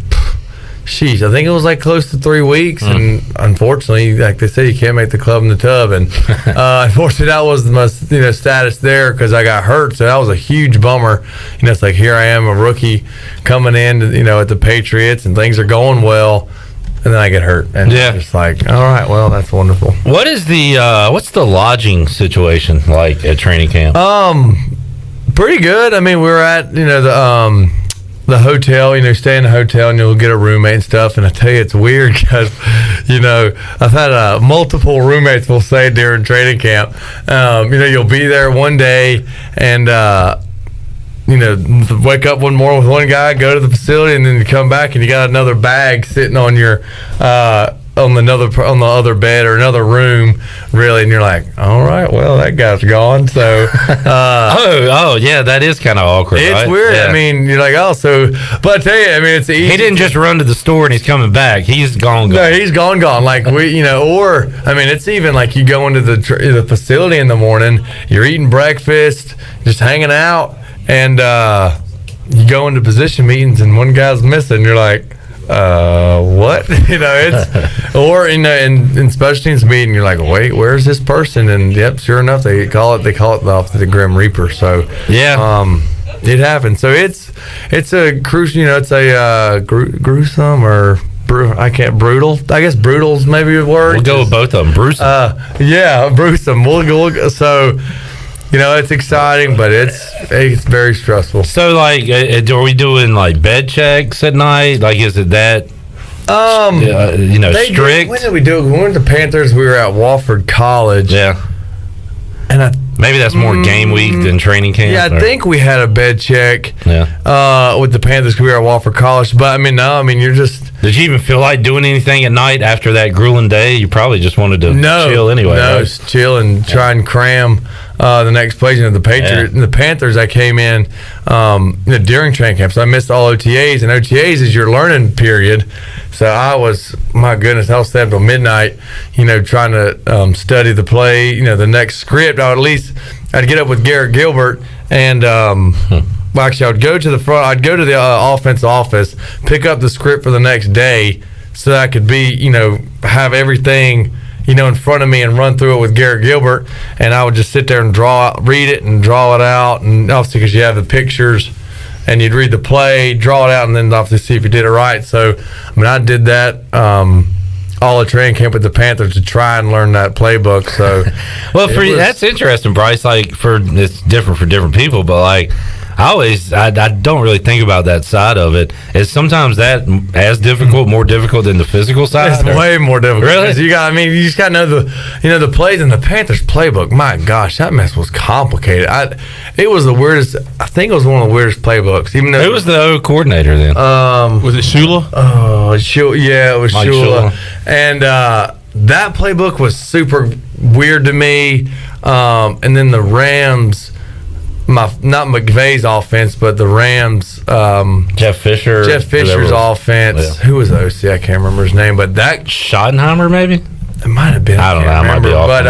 I think it was like close to 3 weeks. And unfortunately, like they say, you can't make the club in the tub. And unfortunately, that was my status there because I got hurt. So that was a huge bummer. It's like here I am, a rookie coming in, at the Patriots, and things are going well. And then I get hurt, and it's just like, all right, well, that's wonderful. What is what's the lodging situation like at training camp? Pretty good. I mean, we were at the hotel, stay in the hotel, and you'll get a roommate and stuff. And I tell you, it's weird because I've had multiple roommates will say during training camp, you'll be there one day and wake up one morning with one guy, go to the facility, and then you come back and you got another bag sitting on your on the other bed or another room, really, and you're like, all right, well, that guy's gone. So, yeah, that is kind of awkward. It's right? weird. Yeah. I mean, you're like, but I tell you, I mean, it's easy. He didn't just run to the store and he's coming back. He's gone. No, he's gone. Like or I mean, it's even like you go into the facility in the morning, you're eating breakfast, just hanging out. And you go into position meetings and one guy's missing. You're like, what? It's or in special teams meeting, you're like, wait, where's this person? And yep, sure enough, they call it the Grim Reaper. So it happens. So it's a crucial. It's a gruesome or brutal. I guess brutal's maybe a word. We'll go with both of them. Gruesome. Gruesome. We'll go. So. It's exciting, but it's very stressful. So, like, are we doing like bed checks at night? Like, is it that? Strict. When did we do it? When we went to Panthers, we were at Wofford College. Yeah, and maybe that's more game week than training camp. Yeah, I think we had a bed check. Yeah. With the Panthers, 'cause we were at Wofford College. But I mean, no, I mean, you're just. Did you even feel like doing anything at night after that grueling day? You probably just wanted to chill anyway. No, right? Just chill and try and cram the next plays. The Patriots and the Panthers, I came in during training camp, so I missed all OTAs. And OTAs is your learning period. So I was stay up till midnight, trying to study the play, the next script. I'd get up with Garrett Gilbert and. Well, actually, I would go to the front. I'd go to the offense office, pick up the script for the next day, so that I could have everything, in front of me and run through it with Garrett Gilbert. And I would just sit there and read it and draw it out. And obviously, because you have the pictures, and you'd read the play, draw it out, and then obviously see if you did it right. So, I mean, I did that all the training camp with the Panthers to try and learn that playbook. So, well, that's interesting, Bryce. Like, it's different for different people, but like. I don't really think about that side of it. Is sometimes that more difficult than the physical side? It's way more difficult. Really? You just got to know the plays in the Panthers playbook. My gosh, that mess was complicated. It was the weirdest. I think it was one of the weirdest playbooks. Even though who was the O coordinator then? Was it Shula? Yeah, it was Mike Shula. And that playbook was super weird to me. And then the Rams. Not McVay's offense, but the Rams. Jeff Fisher's offense. Yeah. Who was the OC? I can't remember his name, but that Schottenheimer maybe. It might have been. I don't know. I might be off. But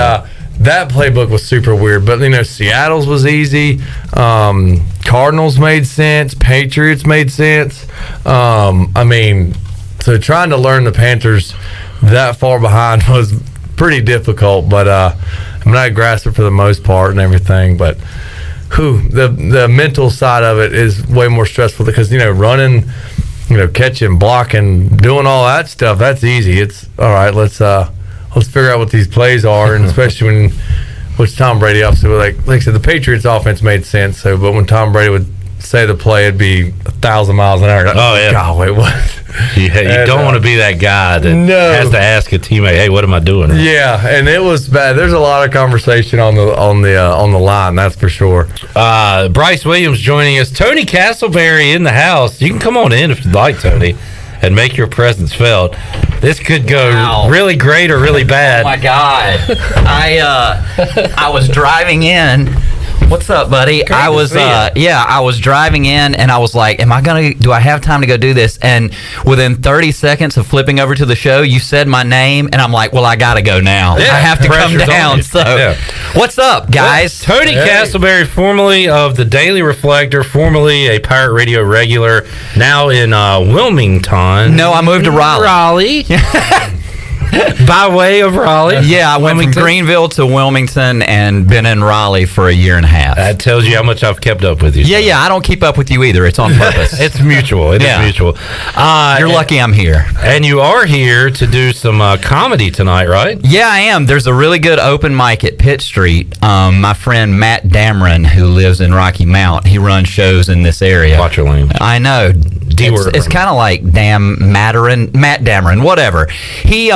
that playbook was super weird. But Seattle's was easy. Cardinals made sense. Patriots made sense. I mean, so trying to learn the Panthers that far behind was pretty difficult. But I grasped it for the most part and everything. But. The mental side of it is way more stressful because running, catching, blocking, doing all that stuff, that's easy. It's all right. Let's figure out what these plays are, and especially when Tom Brady obviously like I said, the Patriots offense made sense. So, but when Tom Brady would say the play, it'd be 1,000 miles an hour. Like, oh yeah. God, wait, what? Yeah, you don't want to be that guy that has to ask a teammate, "Hey, what am I doing?" Yeah, and it was bad. There's a lot of conversation on the line, that's for sure. Bryce Williams joining us. Tony Castleberry in the house. You can come on in if you'd like, Tony, and make your presence felt. This could go really great or really bad. Oh my God! I was driving in What's up, buddy? Great I to was, see you. I was driving in, and I was like, do I have time to go do this? And within 30 seconds of flipping over to the show, you said my name, and I'm like, well, I gotta go now. Yeah, I have to come pressure's on down. you. So, Yeah. what's up, guys? Well, Tony Castleberry, formerly of the Daily Reflector, formerly a Pirate Radio regular, now in Wilmington. No, I moved to Raleigh. By way of Raleigh? Yeah, I went from Greenville to Wilmington and been in Raleigh for a year and a half. That tells you how much I've kept up with you. Yeah, I don't keep up with you either. It's on purpose. It's mutual. It is mutual. You're lucky I'm here. And you are here to do some comedy tonight, right? Yeah, I am. There's a really good open mic at Pitt Street. My friend Matt Dameron, who lives in Rocky Mount, he runs shows in this area. Watch your lane. I know. It's kind of like Matt Dameron, whatever. He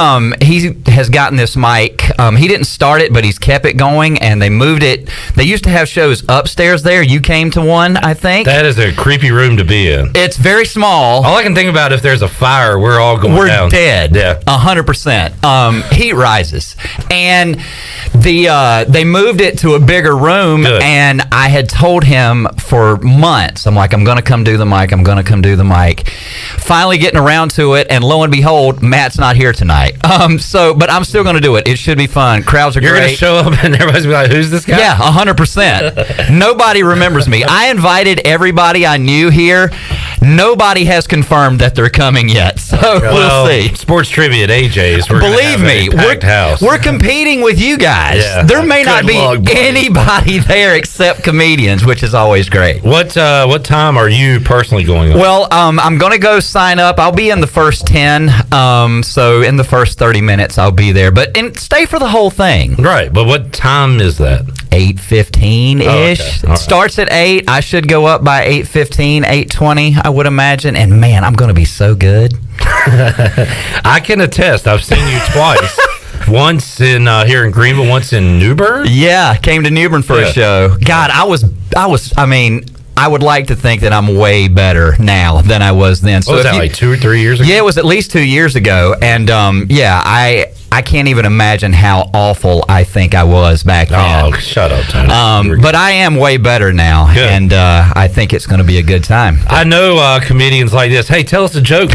has gotten this mic. He didn't start it, but he's kept it going, and they moved it. They used to have shows upstairs there. You came to one, I think. That is a creepy room to be in. It's very small. All I can think about, if there's a fire, we're all going down. We're dead. Yeah. 100%. Heat rises. And they moved it to a bigger room, and I had told him for months, I'm like, I'm going to come do the mic. Mike. Finally getting around to it, and lo and behold, Matt's not here tonight. But I'm still going to do it. It should be fun. Crowds are You're great. You're going to show up and everybody's going to be like, who's this guy? Yeah, 100%. Nobody remembers me. I invited everybody I knew here. Nobody has confirmed that they're coming yet, so we'll see. Sports trivia at AJ's. Believe me, we're competing with you guys. Yeah. There may not be anybody there except comedians, which is always great. What time are you personally going on? Well, I'm going to go sign up. I'll be in the first 10, so in the first 30 minutes I'll be there. But stay for the whole thing. Right, but what time is that? 8:15-ish. Oh, okay. It starts at 8. I should go up by 8:15, 8:20, I would imagine. And, man, I'm going to be so good. I can attest. I've seen you twice. Once in here in Greenville, once in New Bern. Yeah, came to New Bern for a show. God, I would like to think that I'm way better now than I was then. So was that, like 2 or 3 years ago? Yeah, it was at least 2 years ago. And, I can't even imagine how awful I think I was back then. Oh, shut up, Tony. But I am way better now. Good. And I think it's going to be a good time. I know comedians like this. Hey, tell us a joke.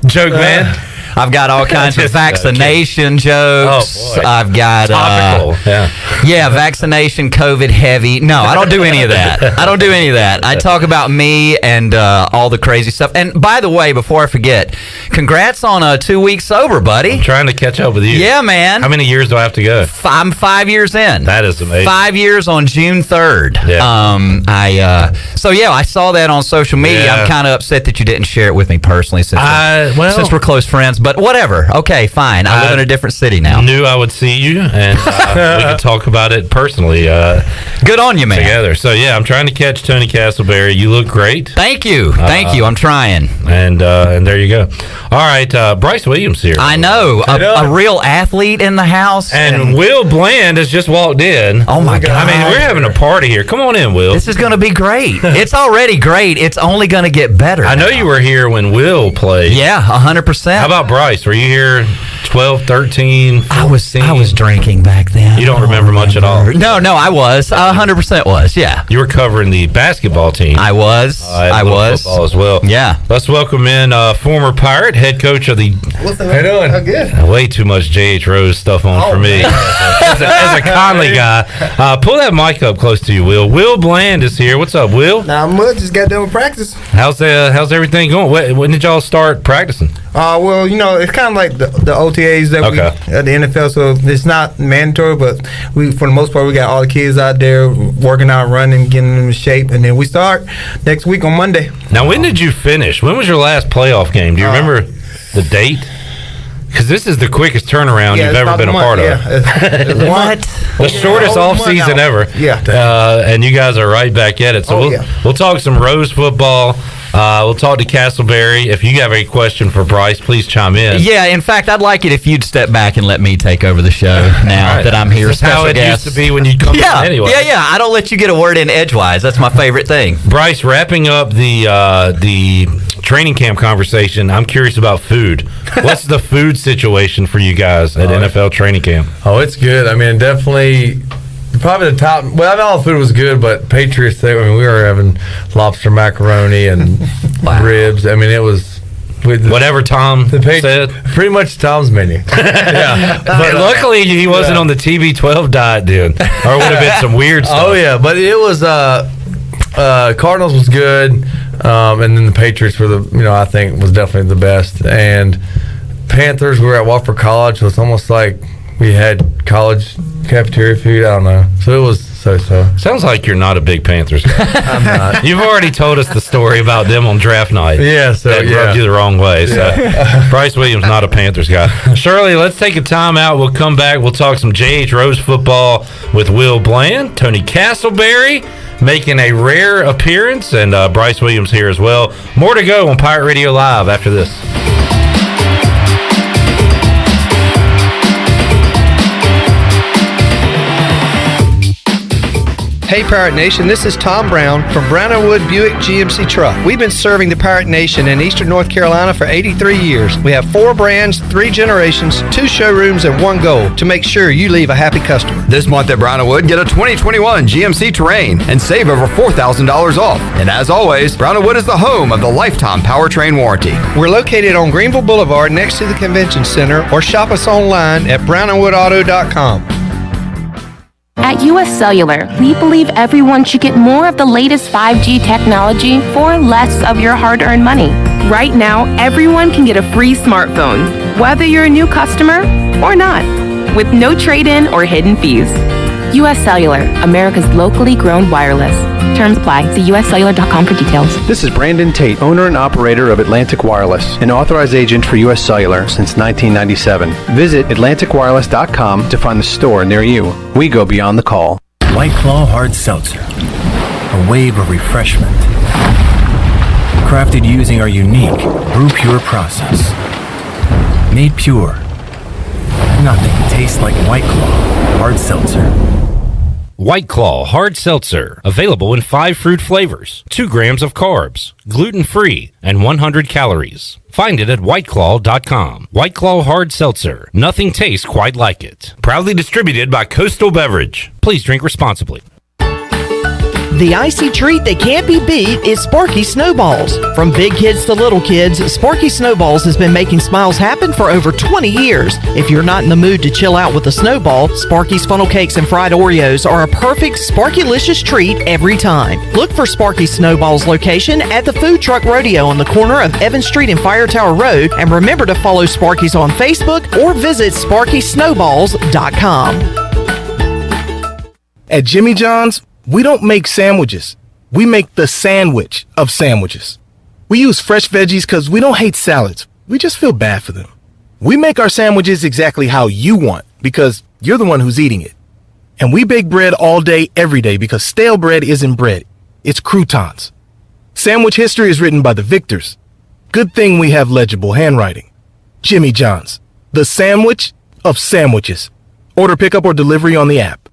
Joke, man. I've got all kinds of vaccination jokes. Oh, boy. I've got topical. Vaccination, COVID heavy. No, I don't do any of that. I talk about me and all the crazy stuff. And by the way, before I forget, congrats on 2 weeks sober, buddy. I'm trying to catch up with you. Yeah, man. How many years do I have to go? I'm 5 years in. That is amazing. 5 years on June 3rd. Yeah. I saw that on social media. Yeah. I'm kind of upset that you didn't share it with me personally since we're close friends. But whatever. Okay, fine. I live in a different city now. Knew I would see you, and we could talk about it personally. Good on you, man. Together. So, yeah, I'm trying to catch Tony Castleberry. You look great. Thank you. I'm trying. And there you go. All right, Bryce Williams here. I know. A real athlete in the house. And Will Bland has just walked in. Oh, my God. I mean, we're having a party here. Come on in, Will. This is going to be great. It's already great. It's only going to get better. I know you were here when Will played. Yeah, 100%. How about Bryce? Were you here 12, 13, 14? I was drinking back then. You don't remember much at all? No, I was. 100% was, yeah. You were covering the basketball team. I was. Football as well. Yeah. Let's welcome in former Pirate, head coach of the... What's up? How you doing? Oh, good. Way too much J.H. Rose stuff on for me. As a Conley guy. Pull that mic up close to you, Will. Will Bland is here. What's up, Will? Not much. Just got done with practice. How's everything going? When did y'all start practicing? Well, it's kind of like the OTAs that we at the NFL, so it's not mandatory, but we, for the most part, we got all the kids out there working out, running, getting them in shape, and then we start next week on Monday. Now, when did you finish? When was your last playoff game? Do you remember the date? Because this is the quickest turnaround you've ever been a part of. What? The shortest off season ever. Yeah. And you guys are right back at it. So we'll talk some Rose football. We'll talk to Castleberry. If you have a question for Bryce, please chime in. Yeah, in fact, I'd like it if you'd step back and let me take over the show now that I'm here. This is how it used to be when you come in anyway. Yeah. I don't let you get a word in edgewise. That's my favorite thing. Bryce, wrapping up the training camp conversation, I'm curious about food. What's the food situation for you guys at NFL training camp? Oh, it's good. I mean, definitely Probably the top. Well, I mean, all the food was good, but Patriots, we were having lobster macaroni and ribs. I mean, it was whatever Tom said. Pretty much Tom's menu. Yeah, but luckily he wasn't on the TB12 diet, dude, or it would have been some weird stuff. Oh yeah, but it was Cardinals was good, and then the Patriots were I think was definitely the best, and Panthers. We were at Wofford College, so it's almost like we had college cafeteria food. I don't know. So it was so-so. Sounds like you're not a big Panthers guy. I'm not. You've already told us the story about them on draft night. Yeah, so that rubbed you the wrong way. So Bryce Williams, not a Panthers guy. Shirley, let's take a time out. We'll come back. We'll talk some J.H. Rose football with Will Bland, Tony Castleberry making a rare appearance, and Bryce Williams here as well. More to go on Pirate Radio Live after this. Hey Pirate Nation, this is Tom Brown from Brown & Wood Buick GMC Truck. We've been serving the Pirate Nation in Eastern North Carolina for 83 years. We have 4 brands, 3 generations, 2 showrooms, and 1 goal to make sure you leave a happy customer. This month at Brown & Wood, get a 2021 GMC Terrain and save over $4,000 off. And as always, Brown & Wood is the home of the lifetime powertrain warranty. We're located on Greenville Boulevard next to the Convention Center, or shop us online at brownandwoodauto.com. At US Cellular, we believe everyone should get more of the latest 5G technology for less of your hard-earned money. Right now, everyone can get a free smartphone, whether you're a new customer or not, with no trade-in or hidden fees. US Cellular, America's locally grown wireless. Terms apply. See uscellular.com for details. This is Brandon Tate, owner and operator of Atlantic Wireless, an authorized agent for US Cellular since 1997. Visit atlanticwireless.com to find the store near you. We go beyond the call. White Claw Hard Seltzer, a wave of refreshment. Crafted using our unique Brew Pure process. Made pure. Nothing tastes like White Claw Hard Seltzer. White Claw Hard Seltzer, available in 5 fruit flavors, 2 grams of carbs, gluten-free, and 100 calories. Find it at whiteclaw.com. White Claw Hard Seltzer. Nothing tastes quite like it. Proudly distributed by Coastal Beverage. Please drink responsibly. The icy treat that can't be beat is Sparky Snowballs. From big kids to little kids, Sparky Snowballs has been making smiles happen for over 20 years. If you're not in the mood to chill out with a snowball, Sparky's funnel cakes and fried Oreos are a perfect Sparky-licious treat every time. Look for Sparky Snowballs location at the Food Truck Rodeo on the corner of Evans Street and Fire Tower Road, and remember to follow Sparky's on Facebook or visit SparkySnowballs.com. At Jimmy John's, we don't make sandwiches. We make the sandwich of sandwiches. We use fresh veggies because we don't hate salads. We just feel bad for them. We make our sandwiches exactly how you want because you're the one who's eating it. And we bake bread all day, every day because stale bread isn't bread. It's croutons. Sandwich history is written by the victors. Good thing we have legible handwriting. Jimmy John's, the sandwich of sandwiches. Order pickup or delivery on the app.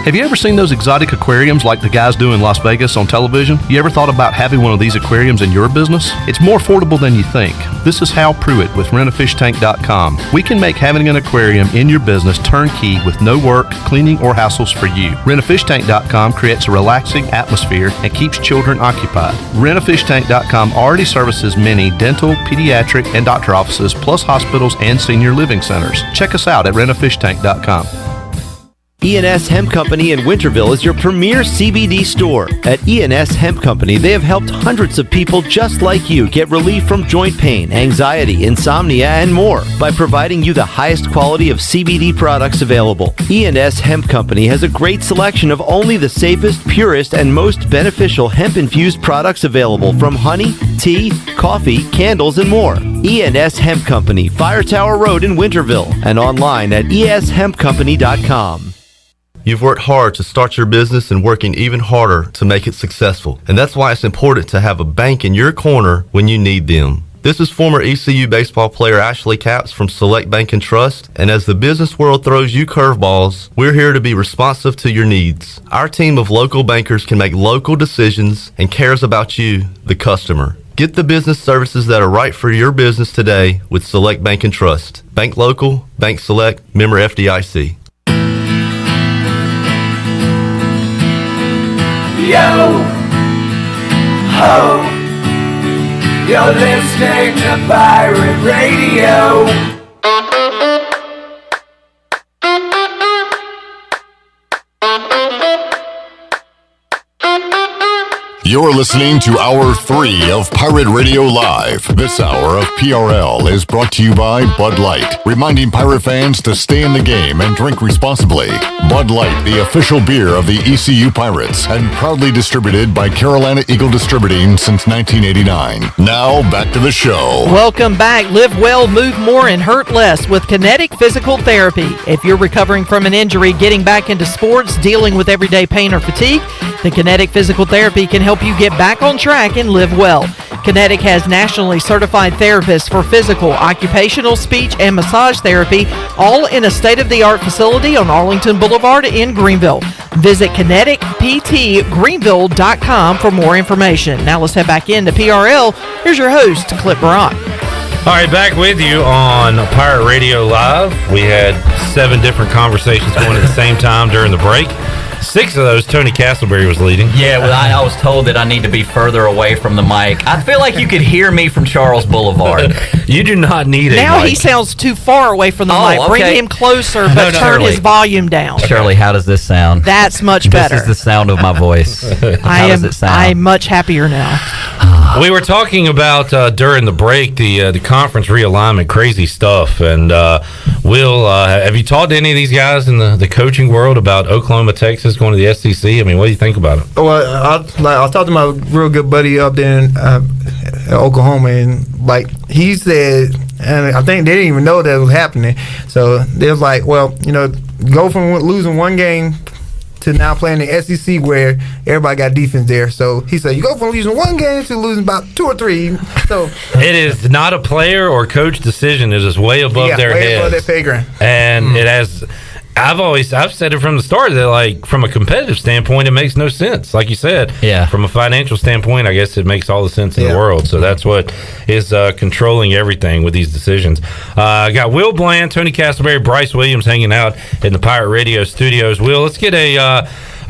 Have you ever seen those exotic aquariums like the guys do in Las Vegas on television? You ever thought about having one of these aquariums in your business? It's more affordable than you think. This is Hal Pruitt with rentafishtank.com. We can make having an aquarium in your business turnkey with no work, cleaning, or hassles for you. Rentafishtank.com creates a relaxing atmosphere and keeps children occupied. Rentafishtank.com already services many dental, pediatric, and doctor offices, plus hospitals and senior living centers. Check us out at rentafishtank.com. E&S Hemp Company in Winterville is your premier CBD store. At E&S Hemp Company, they have helped hundreds of people just like you get relief from joint pain, anxiety, insomnia, and more by providing you the highest quality of CBD products available. E&S Hemp Company has a great selection of only the safest, purest, and most beneficial hemp-infused products available, from honey, tea, coffee, candles, and more. E&S Hemp Company, Fire Tower Road in Winterville, and online at eshempcompany.com. You've worked hard to start your business and working even harder to make it successful. And that's why it's important to have a bank in your corner when you need them. This is former ECU baseball player Ashley Capps from Select Bank and Trust. And as the business world throws you curveballs, we're here to be responsive to your needs. Our team of local bankers can make local decisions and cares about you, the customer. Get the business services that are right for your business today with Select Bank and Trust. Bank local, bank select, member FDIC. Radio. Ho! You're listening to Pirate Radio. You're listening to Hour 3 of Pirate Radio Live. This hour of PRL is brought to you by Bud Light, reminding pirate fans to stay in the game and drink responsibly. Bud Light, the official beer of the ECU Pirates, and proudly distributed by Carolina Eagle Distributing since 1989. Now, back to the show. Welcome back. Live well, move more, and hurt less with Kinetic Physical Therapy. If you're recovering from an injury, getting back into sports, dealing with everyday pain or fatigue, the Kinetic Physical Therapy can help you get back on track and live well. Kinetic has nationally certified therapists for physical, occupational, speech, and massage therapy, all in a state-of-the-art facility on Arlington Boulevard in Greenville. Visit kineticptgreenville.com for more information. Now let's head back into PRL. Here's your host, Clip Brock. All right, back with you on Pirate Radio Live. We had 7 different conversations going at the same time during the break. 6 of those, Tony Castleberry was leading. Yeah, well, I was told that I need to be further away from the mic. I feel like you could hear me from Charles Boulevard. You do not need it. Now he sounds too far away from the mic. Bring him closer, but turn his volume down. Shirley, how does this sound? That's much better. This is the sound of my voice. How does it sound? I'm much happier now. We were talking about during the break the conference realignment, crazy stuff. And Will, have you talked to any of these guys in the coaching world about Oklahoma, Texas going to the SEC? I mean, what do you think about it? Well, I talked to my real good buddy up there in Oklahoma, and he said, and I think they didn't even know that was happening. So they was like, well, go from losing one game to now playing the SEC where everybody got defense there. So he said, you go from losing one game to losing about 2 or 3. So it is not a player or coach decision. It is way above their heads. Above their pay grade. And it has. I've said it from the start that, from a competitive standpoint, it makes no sense. Like you said, from a financial standpoint, I guess it makes all the sense in the world. So that's what is controlling everything with these decisions. Got Will Bland, Tony Castleberry, Bryce Williams hanging out in the Pirate Radio studios. Will, let's get a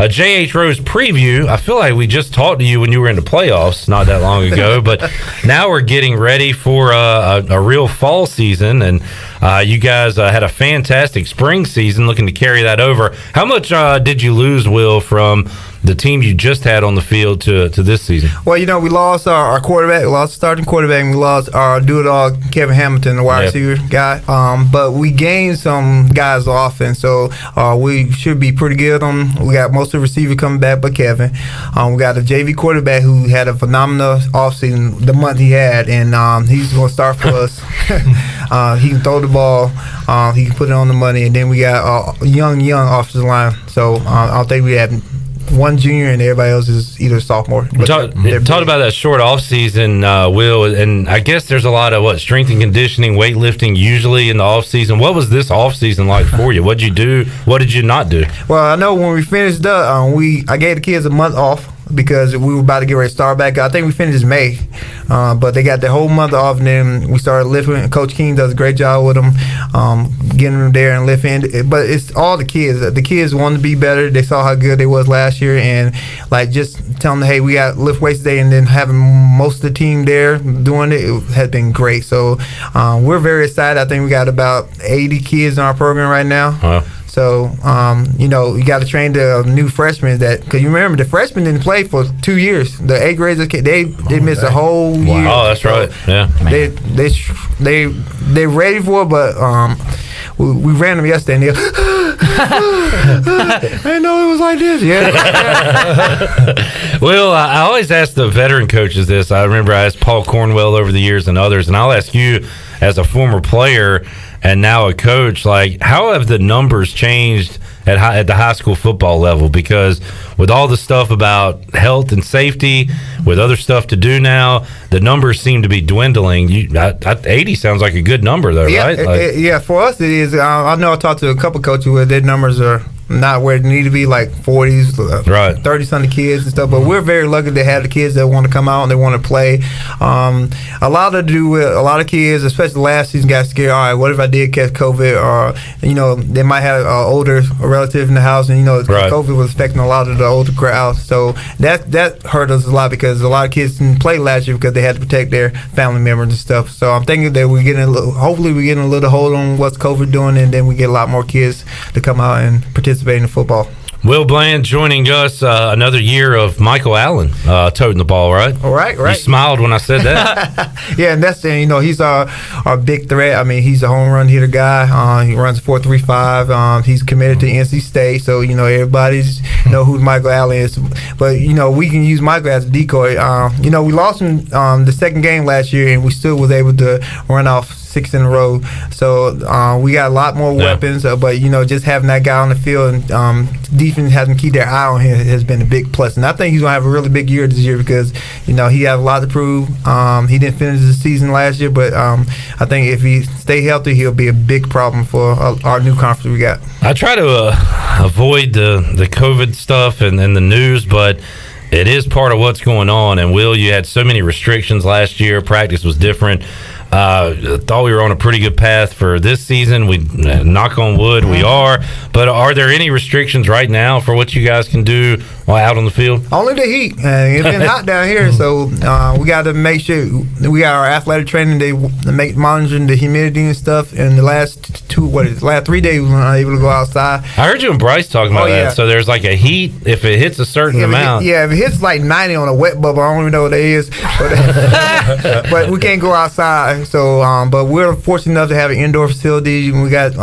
J.H. Rose preview. I feel like we just talked to you when you were in the playoffs not that long ago, but now we're getting ready for a real fall season, and you guys had a fantastic spring season looking to carry that over. How much did you lose, Will, from the team you just had on the field to this season? Well, we lost our quarterback. We lost starting quarterback, and we lost our do-it-all Kevin Hamilton, the wide receiver guy. But we gained some guys off, and so we should be pretty good on. We got most of the receivers coming back, but Kevin. We got a JV quarterback who had a phenomenal offseason the month he had, and he's going to start for us. He can throw the ball. He can put it on the money, and then we got a young offensive line. So I don't think we have one junior and everybody else is either sophomore. Talk about that short off season, Will, and I guess there's a lot of strength and conditioning, weightlifting usually in the off season. What was this off season like for you? What did you do? What did you not do? Well, I know when we finished up, I gave the kids a month off because we were about to get ready to start back. I think we finished in May, but they got the whole month off, and then we started lifting. Coach King does a great job with them, getting them there and lifting. But it's all the kids. The kids want to be better. They saw how good they was last year, and just telling them, hey, we got lift weights today, and then having most of the team there doing it has been great. So we're very excited. I think we got about 80 kids in our program right now. Wow. So, you got to train the new freshmen because you remember the freshmen didn't play for 2 years. The 8th graders, they missed a whole year. Oh, that's right. Yeah. They ready for it, but we ran them yesterday, and I didn't know it was like this. Yeah. Well, I always ask the veteran coaches this. I remember I asked Paul Cornwell over the years and others, and I'll ask you as a former player and now a coach, how have the numbers changed at the high school football level? Because with all the stuff about health and safety, with other stuff to do now, the numbers seem to be dwindling. 80 sounds like a good number, though, right? Yeah, for us it is. I know I talked to a couple coaches where their numbers are not where it need to be, like 40s, right, 30-something kids and stuff. But we're very lucky to have the kids that want to come out and they want to play. A lot to do with a lot of kids, especially last season, got scared. All right, what if I did catch COVID? Or they might have an older relative in the house, and COVID was affecting a lot of the older crowd. So that hurt us a lot because a lot of kids didn't play last year because they had to protect their family members and stuff. So I'm thinking that hopefully we're getting a little hold on what's COVID doing, and then we get a lot more kids to come out and participate in football. Will Bland joining us, another year of Michael Allen toting the ball, right? Right. You smiled when I said that. Yeah, and that's he's our big threat. I mean, he's a home run hitter guy. He runs 4.35. He's committed to NC State, so everybody's know who Michael Allen is. But we can use Michael as a decoy. We lost him the second game last year, and we still was able to run off 6 in a row. So we got a lot more weapons, but just having that guy on the field and defense having to keep their eye on him has been a big plus. And I think he's gonna have a really big year this year because he has a lot to prove. He didn't finish the season last year, but I think if he stay healthy, he'll be a big problem for our new conference we got. I try to avoid the COVID stuff and the news, but it is part of what's going on. And Will, you had so many restrictions last year. Practice was different. Thought we were on a pretty good path for this season. We knock on wood, we are. But are there any restrictions right now for what you guys can do while out on the field? Only the heat. It's been hot down here, so we got to make sure we got our athletic training. They make monitoring the humidity and stuff. And the last 3 days we were not able to go outside. I heard you and Bryce talking about that. So there's like a heat if it hits a certain amount. If it hits like 90 on a wet bubble, I don't even know what that is. But we can't go outside. So, but we're fortunate enough to have an indoor facility. We got 2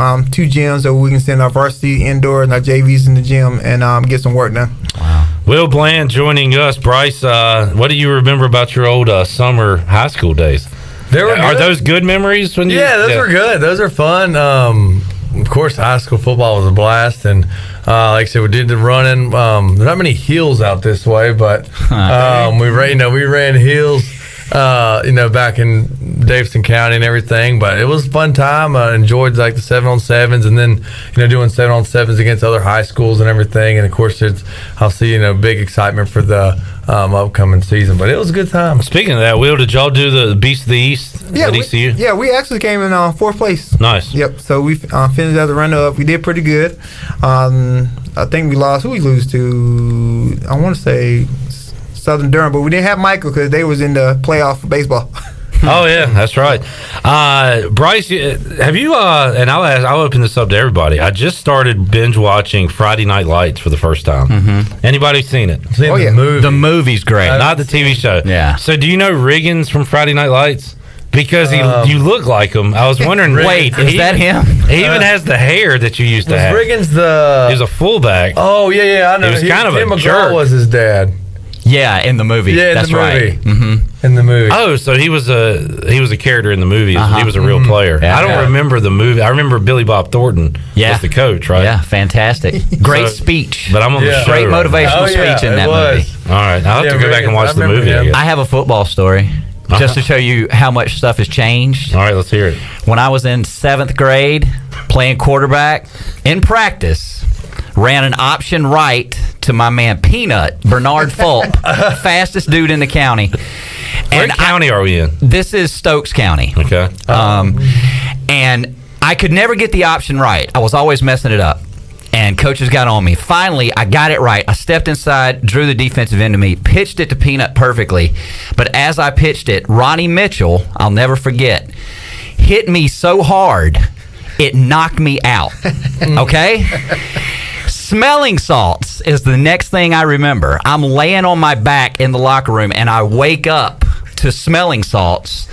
gyms that we can send our varsity indoor and our JVs in the gym and get some work done. Wow. Will Bland joining us. Bryce, what do you remember about your old summer high school days? Are those good memories? When those were good. Those are fun. Of course, high school football was a blast, and like I said, we did the running. There's not many hills out this way, but we ran hills. Back in Davidson County and everything, but it was a fun time. I enjoyed like the 7-on-7s and then doing 7-on-7s against other high schools and everything. And of course, I'll see big excitement for the upcoming season. But it was a good time. Speaking of that, Will, did y'all do the Beast of the East at ECU? We actually came in 4th place. Nice. Yep. So we finished as a runner-up. We did pretty good. I think we lost. Who we lose to? I want to say Southern Durham, but we didn't have Michael because they was in the playoff for baseball. Oh yeah, that's right. Bryce, have you? And I'll open this up to everybody. I just started binge watching Friday Night Lights for the first time. Mm-hmm. Anybody seen it? The movie. The movie's great, not the TV show. Yeah. So do you know Riggins from Friday Night Lights? Because you look like him. I was wondering. Wait, is that him? He even has the hair that you used to have. Riggins he was a fullback. Oh yeah, I know. He was kind of Tim a McGraw jerk. Was his dad? Yeah, in the movie. Yeah, that's the movie. Right. Mm-hmm. In the movie. Oh, so he was a character in the movie. He was a real player. Yeah, I don't remember the movie. I remember Billy Bob Thornton was the coach, right? Yeah, fantastic. Great speech. But I'm on the show. Great motivational speech in that movie. All right, I'll have to go back and watch the movie. I have a football story. Just to show you how much stuff has changed. All right, let's hear it. When I was in 7th grade, playing quarterback, in practice, ran an option right to my man Peanut, Bernard Fulp, fastest dude in the county. What county are we in? This is Stokes County. Okay. And I could never get the option right. I was always messing it up. And coaches got on me. Finally, I got it right. I stepped inside, drew the defensive end to me, pitched it to Peanut perfectly. But as I pitched it, Ronnie Mitchell, I'll never forget, hit me so hard, it knocked me out. Okay? Smelling salts is the next thing I remember. I'm laying on my back in the locker room, and I wake up to smelling salts.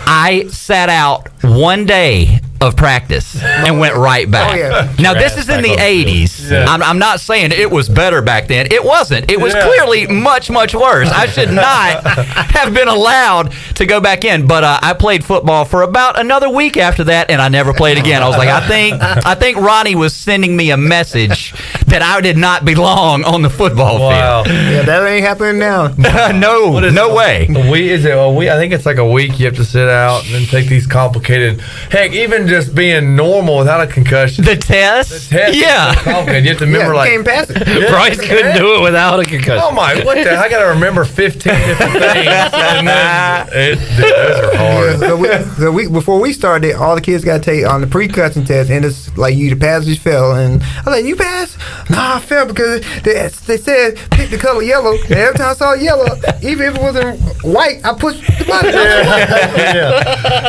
I sat out 1 day of practice and went right back. Oh, yeah. Now, this is in the 80s. Yeah. I'm not saying it was better back then. It wasn't. It was clearly much, much worse. I should not have been allowed to go back in. But I played football for about another week after that, and I never played again. I was like, I think Ronnie was sending me a message that I did not belong on the football field. Yeah, that ain't happening now. No way. I think it's like a week you have to sit out and then take these complicated. Heck, even just being normal without a concussion. The test? Yeah. You have to remember, you can't pass it. Bryce couldn't do it without a concussion. Oh my! What the? I got to remember 15 different things, and then those are hard. Before we started, all the kids got to take on the pre-concussion test, and it's like you either pass or you fail. And I was like, "You passed?" No, I failed because they said pick the color yellow. And every time I saw yellow, even if it wasn't white, I pushed the button.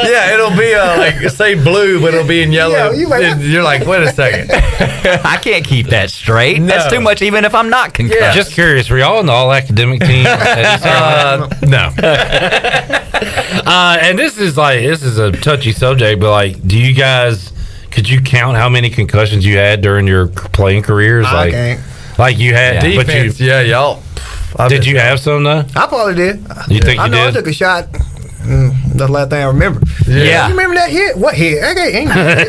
Yeah, it'll be like say blue, but it'll be in yellow. Yeah, you're like, wait a second. I can't keep that straight. No. That's too much, even if I'm not concussed. Yeah. Just curious, were y'all on the all-academic team? No. And this is a touchy subject, but like, do you guys? Could you count how many concussions you had during your playing careers? I can't. Like you had defense, y'all. Did you have some though? I probably did. You think I you know did? I took a shot. That's the last thing I remember. Yeah. You remember that hit? What hit?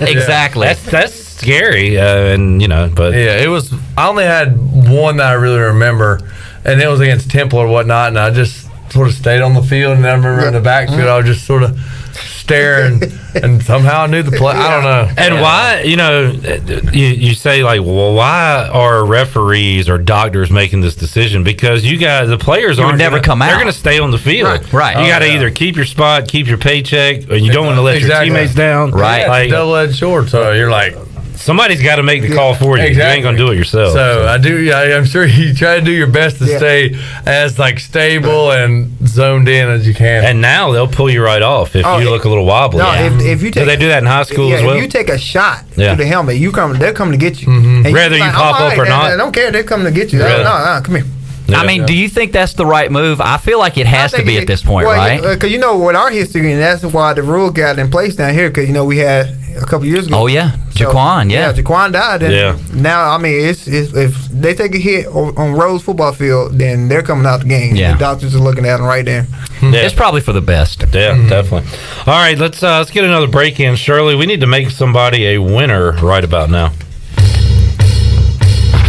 Exactly. That's scary, and but yeah, it was. I only had one that I really remember, and it was against Temple or whatnot, and I just sort of stayed on the field, and I remember in the backfield, I was just sort of staring, and somehow I knew the play. I don't know. And why, you say like, well, why are referees or doctors making this decision? Because you guys, the players would aren't never come out. They're going to stay on the field. Right. You got to either keep your spot, keep your paycheck, or you don't want to let your teammates down. Right. Yeah, it's a double-edged sword. So you're like, somebody's got to make the call for you. Exactly. You ain't going to do it yourself. So I do. I'm sure you try to do your best to stay as like stable and zoned in as you can. And now they'll pull you right off if you look a little wobbly. No, if you take, do they do that in high school as well? If you take a shot Yeah. to the helmet, they're coming to get you. Mm-hmm. And Whether you like, pop all up or right, not. I don't care. They're coming to get you. Really? No, come here. I mean, do you think that's the right move? I feel like it has to be at this point, right? Because with our history, and that's why the rule got in place down here. Because we had a couple years ago. Oh yeah, Jaquan. Yeah, Jaquan died. And now, I mean, it's if they take a hit on Rose football field, then they're coming out the game. Yeah. The doctors are looking at them right there. It's probably for the best. Yeah, definitely. All right, let's get another break in. Shirley, we need to make somebody a winner right about now.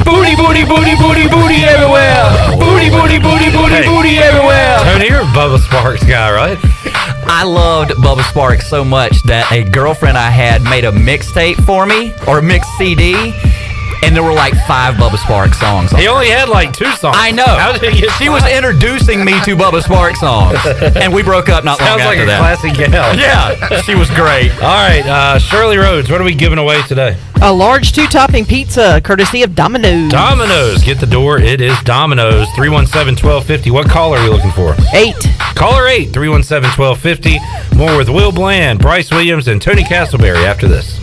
Booty, booty, booty, booty, booty everywhere. Booty, booty, booty, booty, booty everywhere. Tony, you're a Bubba Sparks guy, right? I loved Bubba Sparks so much that a girlfriend I had made a mixtape for me, or a mixed CD, and there were like 5 Bubba Sparks songs. He only had like 2 songs. I know. How did he get She was introducing me to Bubba Sparks songs, and we broke up not long Sounds like after a that. classic gal. Yeah, she was great. All right, Shirley Rhodes, what are we giving away today? A large 2-topping pizza, courtely of Domino's. Domino's. Get the door. It is Domino's. 317-1250. What caller are we looking for? 8. Caller 8, 317-1250. More with Will Bland, Bryce Williams, and Tony Castleberry after this.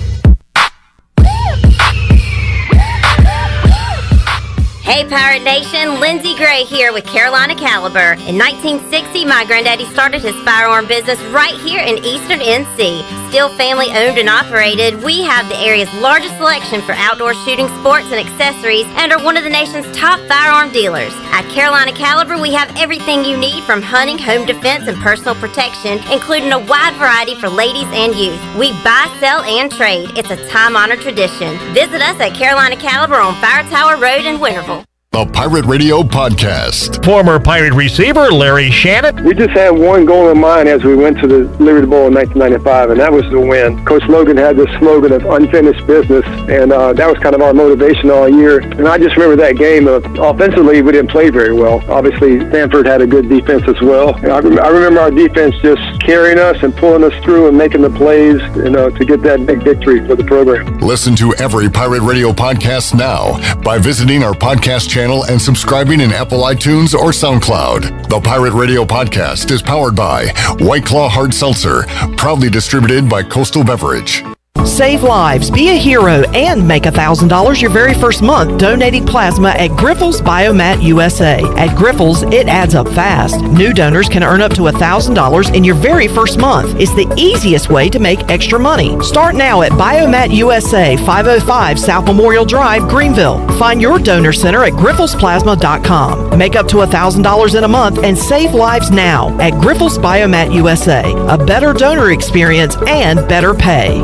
Hey Pirate Nation, Lindsay Gray here with Carolina Caliber. In 1960, my granddaddy started his firearm business right here in Eastern NC. Still family owned and operated, we have the area's largest selection for outdoor shooting sports and accessories and are one of the nation's top firearm dealers. At Carolina Caliber, we have everything you need from hunting, home defense, and personal protection, including a wide variety for ladies and youth. We buy, sell, and trade. It's a time-honored tradition. Visit us at Carolina Caliber on Fire Tower Road in Winterville. The Pirate Radio Podcast. Former Pirate receiver Larry Shannon. We just had one goal in mind as we went to the Liberty Bowl in 1995, and that was to win. Coach Logan had this slogan of unfinished business, and that was kind of our motivation all year. And I just remember that game. Offensively, we didn't play very well. Obviously, Stanford had a good defense as well. And I remember our defense just carrying us and pulling us through and making the plays, to get that big victory for the program. Listen to every Pirate Radio podcast now by visiting our podcast channel and subscribing in Apple iTunes or SoundCloud. The Pirate Radio Podcast is powered by White Claw Hard Seltzer, proudly distributed by Coastal Beverage. Save lives, be a hero, and make $1,000 your very first month donating plasma at Grifols Biomat USA. At Grifols, it adds up fast. New donors can earn up to $1,000 in your very first month. It's the easiest way to make extra money. Start now at Biomat USA, 505 South Memorial Drive, Greenville. Find your donor center at grifolsplasma.com. Make up to $1,000 in a month and save lives now at Grifols Biomat USA. A better donor experience and better pay.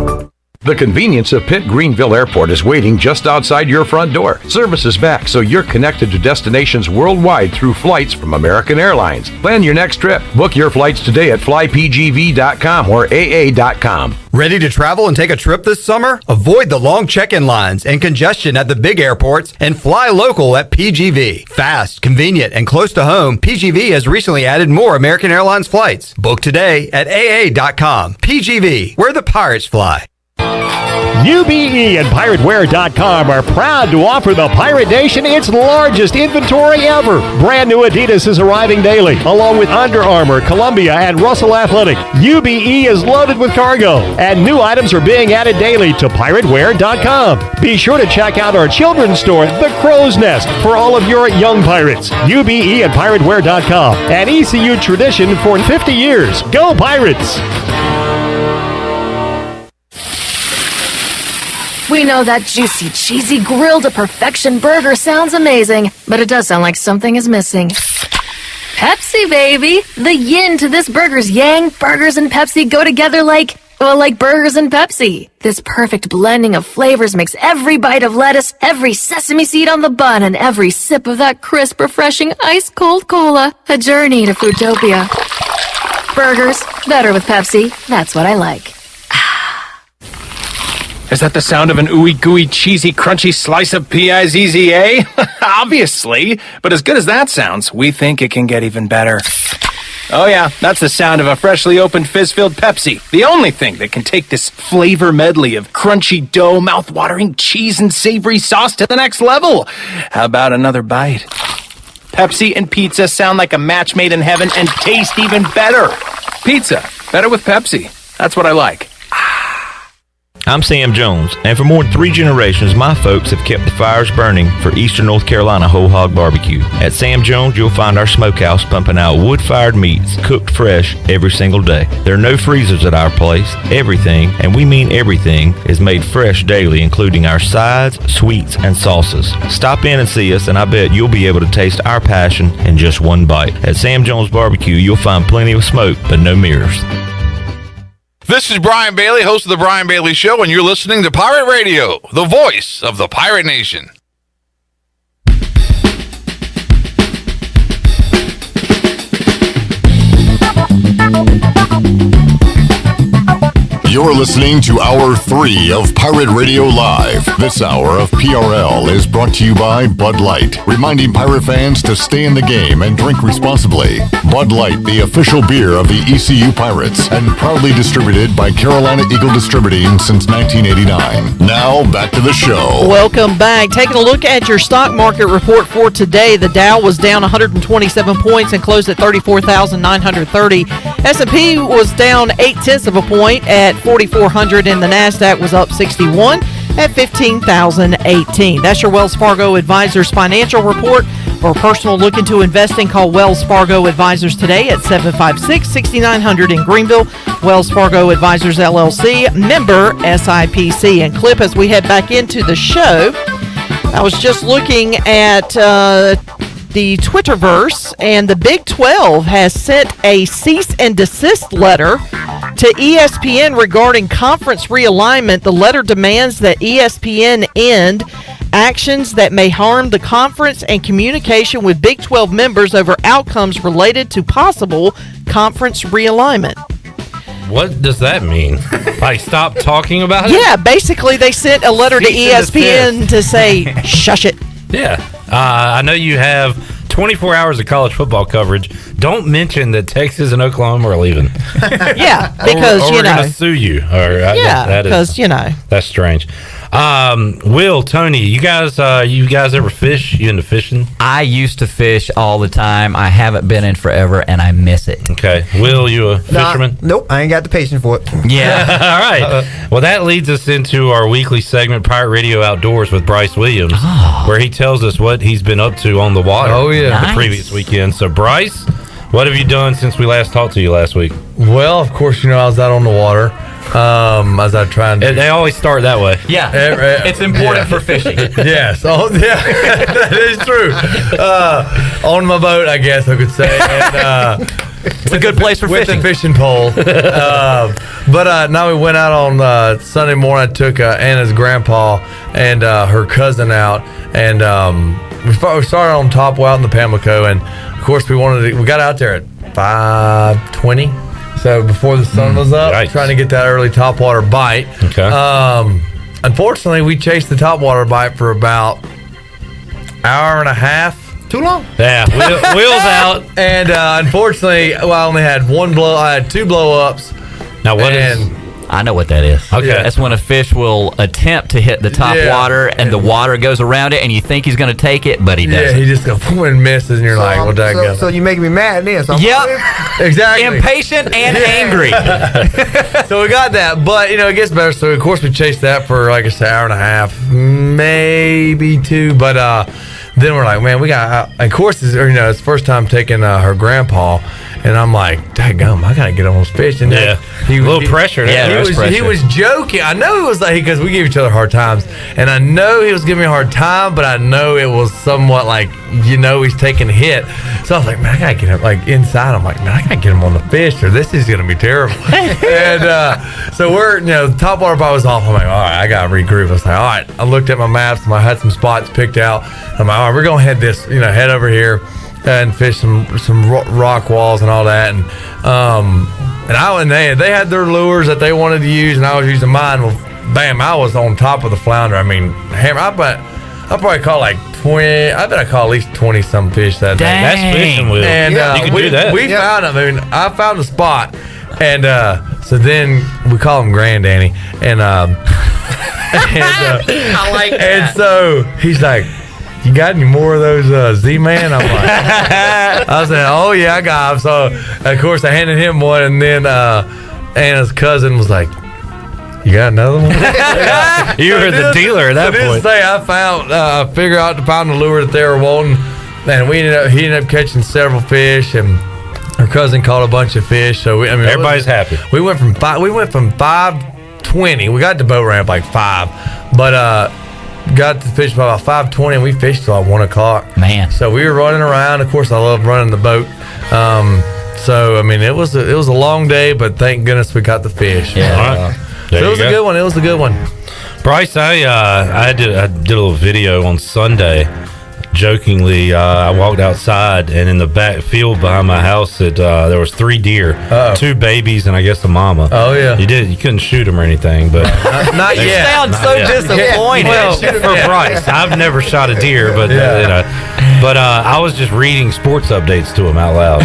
The convenience of Pitt Greenville Airport is waiting just outside your front door. Service is back, so you're connected to destinations worldwide through flights from American Airlines. Plan your next trip. Book your flights today at flypgv.com or aa.com. Ready to travel and take a trip this summer? Avoid the long check-in lines and congestion at the big airports and fly local at PGV. Fast, convenient, and close to home, PGV has recently added more American Airlines flights. Book today at aa.com. PGV, where the pirates fly. UBE and PirateWear.com are proud to offer the Pirate Nation its largest inventory ever. Brand new Adidas is arriving daily, along with Under Armour, Columbia, and Russell Athletic. UBE is loaded with cargo, and new items are being added daily to PirateWear.com. Be sure to check out our children's store, The Crow's Nest, for all of your young pirates. UBE and PirateWear.com, an ECU tradition for 50 years. Go Pirates! We know that juicy, cheesy, grilled to perfection burger sounds amazing, but it does sound like something is missing. Pepsi, baby! The yin to this burger's yang. Burgers and Pepsi go together like burgers and Pepsi. This perfect blending of flavors makes every bite of lettuce, every sesame seed on the bun, and every sip of that crisp, refreshing, ice-cold cola a journey to Foodtopia. Burgers, better with Pepsi. That's what I like. Is that the sound of an ooey gooey cheesy crunchy slice of P-I-Z-Z-A? Obviously, but as good as that sounds, we think it can get even better. Oh yeah, that's the sound of a freshly opened fizz-filled Pepsi. The only thing that can take this flavor medley of crunchy dough, mouth-watering cheese, and savory sauce to the next level. How about another bite? Pepsi and pizza sound like a match made in heaven and taste even better. Pizza, better with Pepsi. That's what I like. I'm Sam Jones, and for more than 3 generations, my folks have kept the fires burning for Eastern North Carolina Whole Hog Barbecue. At Sam Jones, you'll find our smokehouse pumping out wood-fired meats, cooked fresh every single day. There are no freezers at our place. Everything, and we mean everything, is made fresh daily, including our sides, sweets, and sauces. Stop in and see us, and I bet you'll be able to taste our passion in just one bite. At Sam Jones Barbecue, you'll find plenty of smoke, but no mirrors. This is Brian Bailey, host of The Brian Bailey Show, and you're listening to Pirate Radio, the voice of the Pirate Nation. You're listening to Hour 3 of Pirate Radio Live. This hour of PRL is brought to you by Bud Light, reminding pirate fans to stay in the game and drink responsibly. Bud Light, the official beer of the ECU Pirates, and proudly distributed by Carolina Eagle Distributing since 1989. Now, back to the show. Welcome back. Taking a look at your stock market report for today, the Dow was down 127 points and closed at 34,930. S&P was down 0.8 of a point at 4,400, and the NASDAQ was up 61 at 15,018. That's your Wells Fargo Advisors financial report. For a personal look into investing, call Wells Fargo Advisors today at 756-6900 in Greenville. Wells Fargo Advisors, LLC, member SIPC. And Clip, as we head back into the show, I was just looking at the Twitterverse, and the Big 12 has sent a cease and desist letter to ESPN regarding conference realignment. The letter demands that ESPN end actions that may harm the conference and communication with Big 12 members over outcomes related to possible conference realignment. What does that mean? Like, stop talking about it? Yeah, basically they sent a letter to ESPN to say, shush it. Yeah. I know you have 24 hours of college football coverage. Don't mention that Texas and Oklahoma are leaving. Yeah, because, or we're going to sue you. Yeah, because, That's strange. Will, Tony, you guys ever fish? You into fishing? I used to fish all the time. I haven't been in forever, and I miss it. Okay. Will, you a fisherman? Nope, I ain't got the patience for it. Yeah. All right. Well, that leads us into our weekly segment, Pirate Radio Outdoors with Bryce Williams, where he tells us what he's been up to on the water the previous weekend. So, Bryce, what have you done since we last talked to you last week? Well, of course, I was out on the water. As I try and they always start that way. Yeah, it's important for fishing. Yes, that is true. On my boat, I guess I could say. And It's a good place for with fishing. the fishing pole. But now we went out on Sunday morning. I took Anna's grandpa and her cousin out, and we started on Topwell out in the Pamlico, and of course we got out there at 5:20, so before the sun was up, trying to get that early topwater bite. Okay. Unfortunately, we chased the topwater bite for about hour and a half. Too long. Yeah, wheels out. And unfortunately, I only had I had 2 blow-ups. Now what is? I know what that is. Okay. That's when a fish will attempt to hit the top water and the water goes around it and you think he's going to take it, but he doesn't. Yeah, he just goes and misses and you're like, well, that go. So you making me mad then. So Exactly. Impatient and angry. So we got that, but it gets better. So of course we chased that for like I said, hour and a half, maybe 2. But then we're like, man, we got. Of course, it's the first time taking her grandpa, and I'm like, daggum, I gotta get on those fish. And a little pressure. He was joking. I know it was like because we gave each other hard times, and I know he was giving me a hard time, but I know it was somewhat like he's taking a hit. So I was like, man, I gotta get him like inside. I'm like, man, I gotta get him on the fish, or this is gonna be terrible. And so we're the top water bite was off. I'm like, all right, I gotta regroup. I was like, all right. I looked at my maps and I had some spots picked out. I'm like, all right, we're gonna head over here and fish some rock walls and all that. And they had their lures that they wanted to use, and I was using mine. Well, bam, I was on top of the flounder. I mean, hammer. I probably caught like 20. I bet I caught at least 20 some fish that day. That's fishing, Will. And you can do that. We found them. I mean, I found a spot, and so then we call him Grand Danny, and I like that. And so he's like, you got any more of those Z-Man? I'm like, I said, oh yeah, I got them. So of course I handed him one, and then Anna's cousin was like, you got another one? You were the dealer at that point. This day I figured out to find the lure that they were wanting, and he ended up catching several fish, and her cousin caught a bunch of fish. So everybody's happy. We went from 5:20. We got the boat ramp like 5, but got to fish by about 5:20, and we fished till 1 o'clock. Man. So we were running around. Of course, I love running the boat. So I mean, it was a long day, but thank goodness we got the fish. Yeah. All right. So it was a good one. It was a good one. Bryce, I did a little video on Sunday. Jokingly, I walked outside, and in the back field behind my house, there was 3 deer, 2 babies, and I guess a mama. Oh yeah, you couldn't shoot them or anything, but not yet. You sound so disappointed. Well, for Bryce, I've never shot a deer, but But I was just reading sports updates to him out loud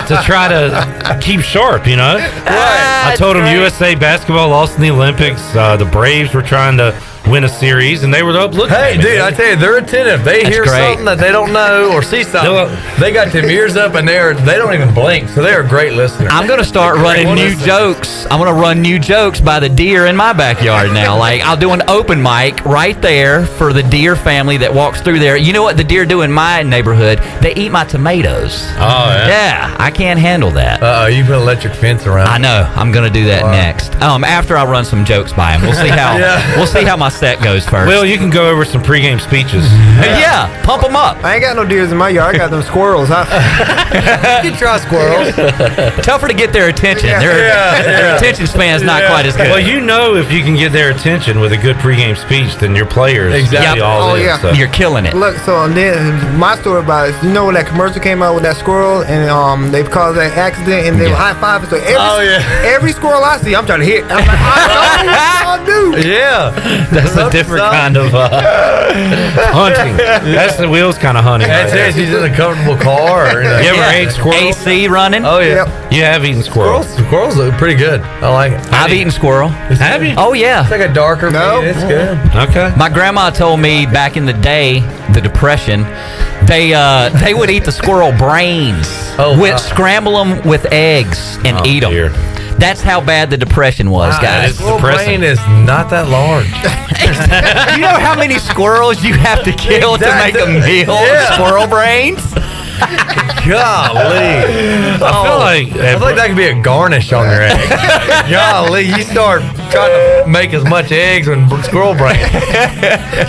to try to keep sharp, I told him USA basketball lost in the Olympics. The Braves were trying to win a series, and they were up looking. Hey, dude, I tell you, they're attentive. They hear something that they don't know or see something. They got them ears up, and they don't even blink. So they are great listeners. I'm gonna start running new jokes. I'm gonna run new jokes by the deer in my backyard now. Like I'll do an open mic right there for the deer family that walks through there. You know what the deer do in my neighborhood? They eat my tomatoes. Oh yeah. Yeah, I can't handle that. You put an electric fence around. I know. I'm gonna do that next. After I run some jokes by him, we'll see how we'll see how my set goes first. Well, you can go over some pregame speeches. Yeah, pump them up. I ain't got no deers in my yard. I got them squirrels. You can try squirrels. Tougher to get their attention. Their attention span's not quite as good. Well, if you can get their attention with a good pregame speech, then your players exactly all in. Yeah. So. You're killing it. Look, so then my story about it, when that commercial came out with that squirrel and they caused that accident and they were high-fiving. So every squirrel I see, I'm trying to hit. I'm like, I know what y'all do. Yeah. That's a different kind of hunting. That's the Will's kind of hunting. That's it. He's in a comfortable car. You ever ate squirrels? AC running? Oh, yeah. Yep. You have eaten squirrels. Squirrels look pretty good. I like it. I've eaten squirrel. Have you? Oh, yeah. It's like a darker meat. It's good. Okay. My grandma told me back in the day, the Depression, they would eat the squirrel brains, scramble them with eggs and eat them. Dear. That's how bad the Depression was, guys. Squirrel brain is not that large. You know how many squirrels you have to kill to make a meal of squirrel brains? Golly. I feel like that could be a garnish on their egg. Golly, you start trying to make as much eggs with squirrel brain.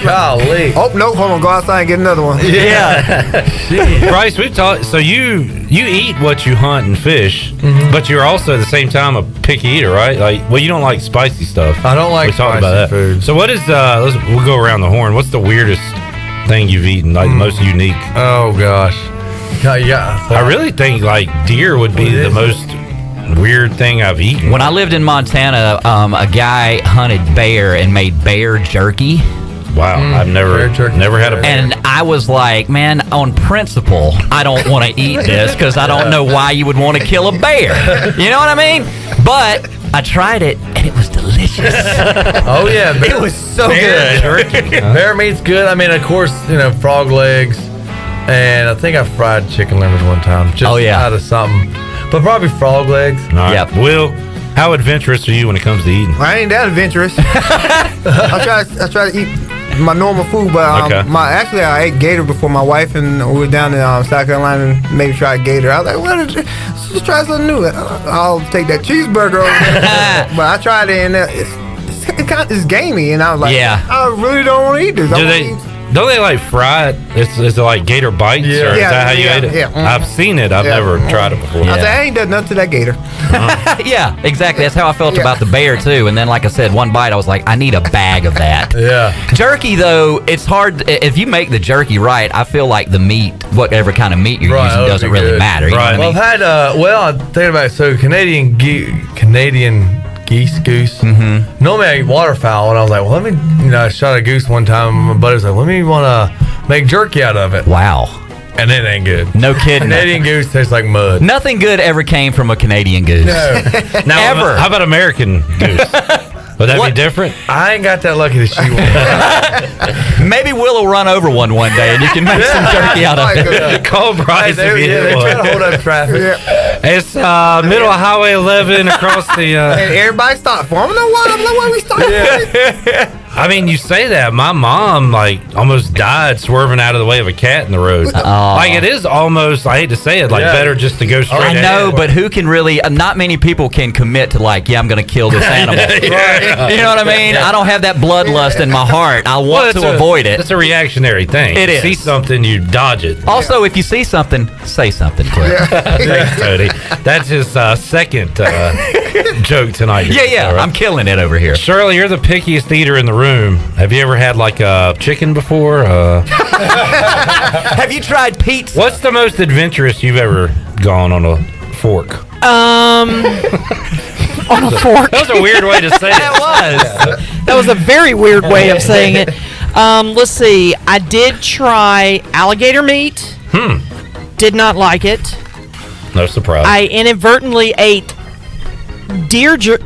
Golly. Oh no! Hold on, go outside and get another one. Yeah. Bryce, we've talked. So you eat what you hunt and fish, but you're also at the same time a picky eater, right? Like, well, you don't like spicy stuff. I don't like we talked spicy about that. food. So what is? We'll go around the horn. What's the weirdest thing you've eaten? Like the most unique? Oh gosh. Yeah. I really think like deer would be the most weird thing I've eaten. When I lived in Montana, a guy hunted bear and made bear jerky. Wow, I've never had a bear. And I was like, man, on principle, I don't want to eat this because I don't know why you would want to kill a bear. You know what I mean? But I tried it, and it was delicious. Oh, yeah. It was so bear good. Jerky. Bear meat's good. I mean, of course, frog legs. And I think I fried chicken livers one time. Just out of something. But probably frog legs. All right. Yep. Will, how adventurous are you when it comes to eating? I ain't that adventurous. I try to eat my normal food, but I ate gator before my wife, and we were down in South Carolina and maybe tried gator. I was like, what is it? Let's just try something new. I'll take that cheeseburger over there. But I tried it, and it's gamey, and I was like, I really don't want to eat this. Don't they like fry it? Is it like gator bites? Or is that how you ate it? Yeah. I've seen it. I've never tried it before. I said, I ain't done nothing to that gator. Yeah, exactly. That's how I felt about the bear, too. And then, like I said, one bite, I was like, I need a bag of that. Jerky, though, it's hard. If you make the jerky right, I feel like the meat, whatever kind of meat you're using, doesn't really matter. You know what I mean? I've had, I'm thinking about it. So Canadian goose. Normally I eat waterfowl, and I was like, well, let me, I shot a goose one time, and my buddy was like, let me want to make jerky out of it. Wow. And it ain't good. No kidding. Canadian goose tastes like mud. Nothing good ever came from a Canadian goose. No. Now, Ever. How about American goose? Would that be different? I ain't got that lucky that she won. Maybe Will will run over one day, and you can make some jerky out of it. Call Bryce if you they hit try one. to hold up traffic. It's middle of Highway 11 across the... And everybody stopped for him. I don't know why we stopped. I mean, you say that. My mom, almost died swerving out of the way of a cat in the road. Like, it is almost, I hate to say it, better just to go straight I know, ahead. but who can really... not many people can commit to, I'm going to kill this animal. You know what I mean? I don't have that bloodlust in my heart. I want to avoid it. It's a reactionary thing. It is. You see something, you dodge it. Also, if you see something, say something, Cliff. Thanks, Tony. That's his second joke tonight. Yeah. Right? I'm killing it over here. Shirley, you're the pickiest eater in the room. Have you ever had a chicken before? Have you tried pizza? What's the most adventurous you've ever gone on a fork? On a fork. That was a weird way to say it. That was a very weird way of saying it. Let's see. I did try alligator meat. Did not like it. No surprise. I inadvertently ate deer meat.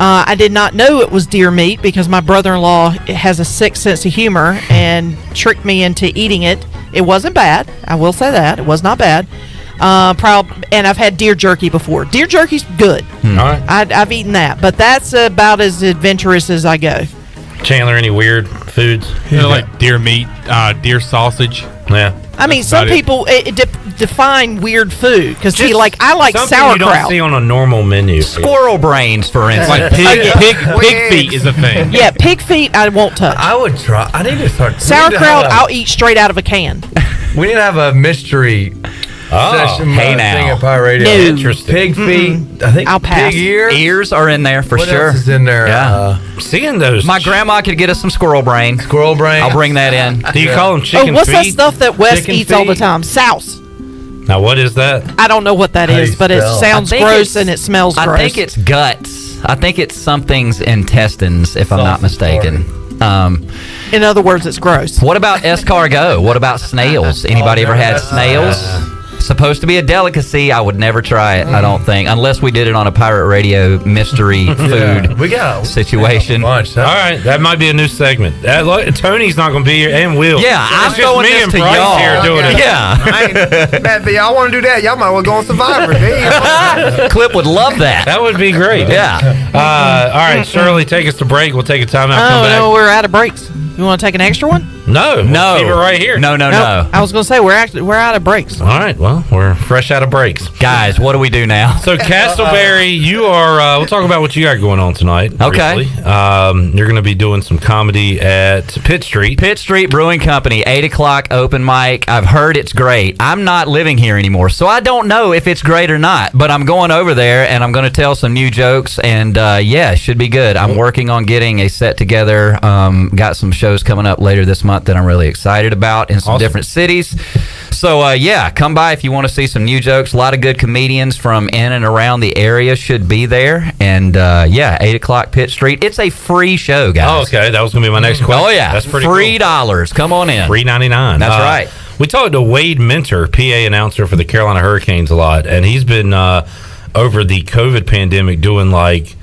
I did not know it was deer meat because my brother-in-law has a sick sense of humor and tricked me into eating it. It wasn't bad. I will say that. It was not bad. And I've had deer jerky before. Deer jerky's good. All right. I've eaten that, but that's about as adventurous as I go. Chandler, any weird foods? Like deer meat, deer sausage. Yeah. I mean, some people define weird food because I like something sauerkraut. you don't see on a normal menu. Squirrel brains, for instance. Like pig feet is a thing. Yeah, pig feet I won't touch. I would try. I need to start. Sauerkraut I'll eat straight out of a can. We need to have a mystery session. Hey now. Thing at Pirate Radio. No. Interesting. Pig feet. I think I'll pass. pig ears. Ears are in there for What sure. else is in there? Yeah. Seeing those. My grandma could get us some squirrel brain. Squirrel brain. I'll bring that in. Do you call them chicken what's feet? that stuff that Wes Chicken eats all the feet? time? Souse. Now, what is that? I don't know what that How do is, you but it spell? sounds I think gross it's- and it smells gross. I think it's guts. I think it's something's intestines, if I'm not mistaken. In other words, it's gross. What about escargot? What about snails? Anybody ever had snails? Supposed to be a delicacy. I would never try it, I don't think, unless we did it on a Pirate Radio mystery food We got situation. Bunch. All right, that might be a new segment. Tony's not going to be here, and Will. Yeah, I'm It's just throwing me this and to Bryce y'all. here doing it. Yeah. Man, if y'all want to do that, y'all might well go on Survivor. Clip would love that. That would be great. Yeah. All right, Shirley, take us to break. We'll take a timeout. Come back. No, we're out of breaks. You want to take an extra one? No. No. Keep it right here. No. I was going to say we're out of breaks. All right. Well, we're fresh out of breaks. Guys, what do we do now? So, Castleberry, you are, we'll talk about what you got going on tonight. Okay. Briefly. You're going to be doing some comedy at Pitt Street. Pitt Street Brewing Company, 8 o'clock open mic. I've heard it's great. I'm not living here anymore, so I don't know if it's great or not, but I'm going over there, and I'm going to tell some new jokes, and it should be good. I'm working on getting a set together. Got some shows coming up later this month that I'm really excited about in some different cities. So, come by if you want to see some new jokes. A lot of good comedians from in and around the area should be there. And, 8 o'clock Pitt Street. It's a free show, guys. Oh, okay. That was going to be my next question. Oh, yeah. That's pretty $3. cool. Come on in. $3.99. That's right. We talked to Wade Minter, PA announcer for the Carolina Hurricanes, a lot. And he's been, over the COVID pandemic, doing, like,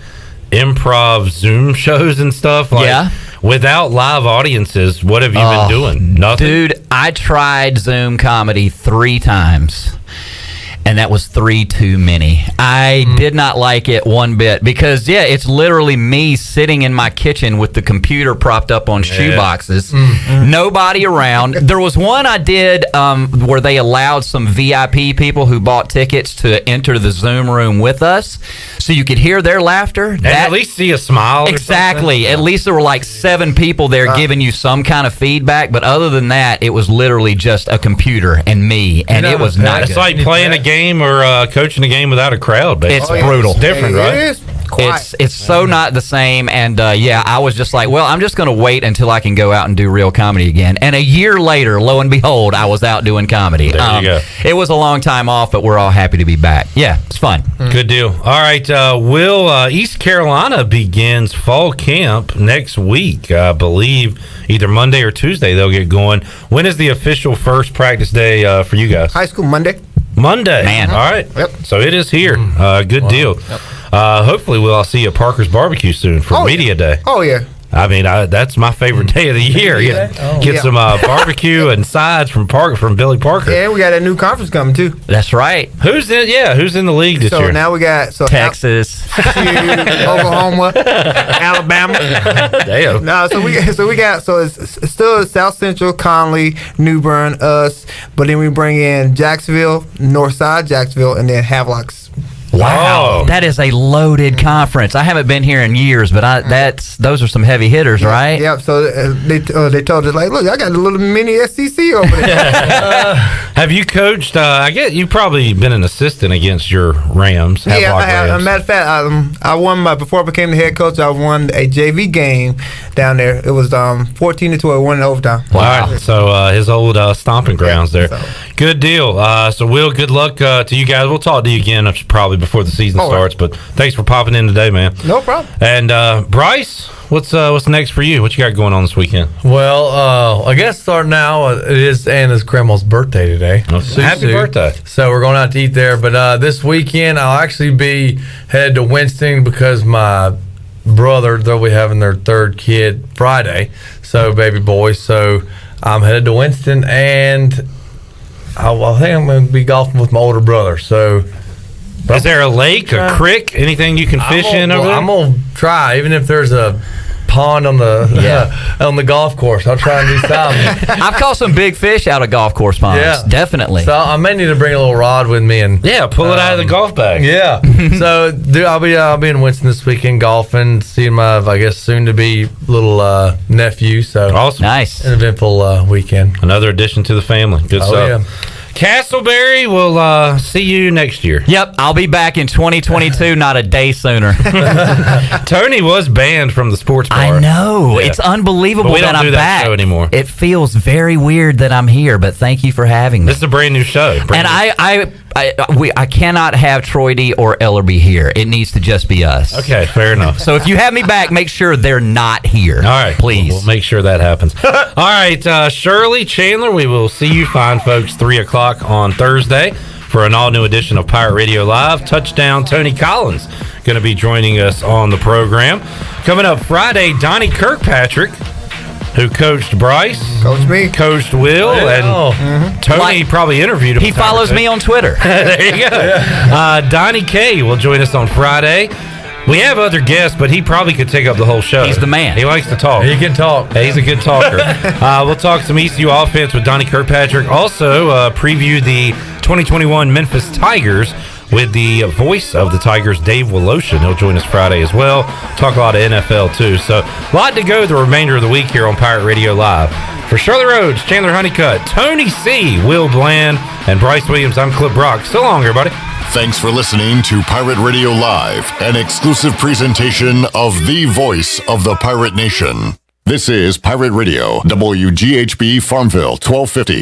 improv Zoom shows and stuff. Like, without live audiences, what have you been doing? Nothing? Dude, I tried Zoom comedy 3 times. And that was 3 too many. I did not like it one bit because, it's literally me sitting in my kitchen with the computer propped up on shoe boxes. Nobody around. There was one I did where they allowed some VIP people who bought tickets to enter the Zoom room with us so you could hear their laughter. And at least see a smile. Exactly. At least there were like 7 people there giving you some kind of feedback. But other than that, it was literally just a computer and me. And it was not good. It's like playing a game or coaching a game without a crowd. It's brutal. It's different, right? It is. It's so not the same, and I was just like, well, I'm just going to wait until I can go out and do real comedy again. And a year later, lo and behold, I was out doing comedy. There you go. It was a long time off, but we're all happy to be back. Yeah, it's fun. Good deal. All right, East Carolina begins fall camp next week. I believe either Monday or Tuesday they'll get going. When is the official first practice day for you guys? High school Monday. Man. All right. Yep. So it is here. Good deal. Yep. Hopefully we'll all see you at Parker's Barbecue soon for Media Day. Oh, yeah. I mean, that's my favorite day of the year. Get some barbecue and sides from Billy Parker. Yeah, we got a new conference coming too. That's right. Who's in the league this year? So now we got Texas, Oklahoma, Alabama. Damn. No, so it's still South Central, Conley, New Bern, us, but then we bring in Jacksonville, Northside Jacksonville, and then Havelock's. Wow, that is a loaded conference. I haven't been here in years, but those are some heavy hitters, right? Yeah. So they told us like, look, I got a little mini SEC over there. Have you coached? I guess you've probably been an assistant against your Rams. Yeah, I have. As a matter of fact, I won before I became the head coach. I won a JV game down there. It was 14-12, won in overtime. Wow. So his old stomping grounds there. So. Good deal. So Will, good luck to you guys. We'll talk to you again probably before the season starts. But thanks for popping in today, man. No problem. And Bryce, what's next for you? What you got going on this weekend? Well, I guess starting now, it is Anna's grandma's birthday today. Happy birthday. So we're going out to eat there. But this weekend, I'll actually be headed to Winston because my brother, they'll be having their 3rd kid Friday. So baby boy. So I'm headed to Winston, and I think I'm going to be golfing with my older brother. So, is there a lake, a creek, anything you can fish in over there? I'm going to try, even if there's a pond on the golf course. I'll try and do something. I've caught some big fish out of golf course ponds. Yeah, definitely. So I may need to bring a little rod with me and pull it out of the golf bag. Yeah. So I'll be in Winston this weekend golfing, seeing my soon to be little nephew. So awesome, nice, an eventful weekend. Another addition to the family. Good stuff. Yeah. Castleberry, we'll see you next year. Yep, I'll be back in 2022, not a day sooner. Tony was banned from the sports bar. I know. Yeah. It's unbelievable that I'm do back. That show anymore. It feels very weird that I'm here, but thank you for having me. This is a brand new show. I cannot have Troy D or Ellerby here. It needs to just be us. Okay, fair enough. So if you have me back, make sure they're not here. All right. Please. We'll make sure that happens. All right, Shirley Chandler, we will see you fine folks 3 o'clock on Thursday for an all-new edition of Pirate Radio Live. Touchdown Tony Collins going to be joining us on the program. Coming up Friday, Donnie Kirkpatrick, who coached Bryce, coached Will, and Tony probably interviewed him. He follows me on Twitter. There you go. Donnie K will join us on Friday. We have other guests, but he probably could take up the whole show. He's the man. He likes to talk. He can talk. He's a good talker. We'll talk some ECU offense with Donnie Kirkpatrick. Also, preview the 2021 Memphis Tigers with the voice of the Tigers, Dave Woloshin. He'll join us Friday as well. Talk a lot of NFL, too. So, a lot to go the remainder of the week here on Pirate Radio Live. For Shirley Rhodes, Chandler Honeycutt, Tony C., Will Bland, and Bryce Williams, I'm Clip Brock. So long, everybody. Thanks for listening to Pirate Radio Live, an exclusive presentation of the voice of the Pirate Nation. This is Pirate Radio, WGHB Farmville, 1250.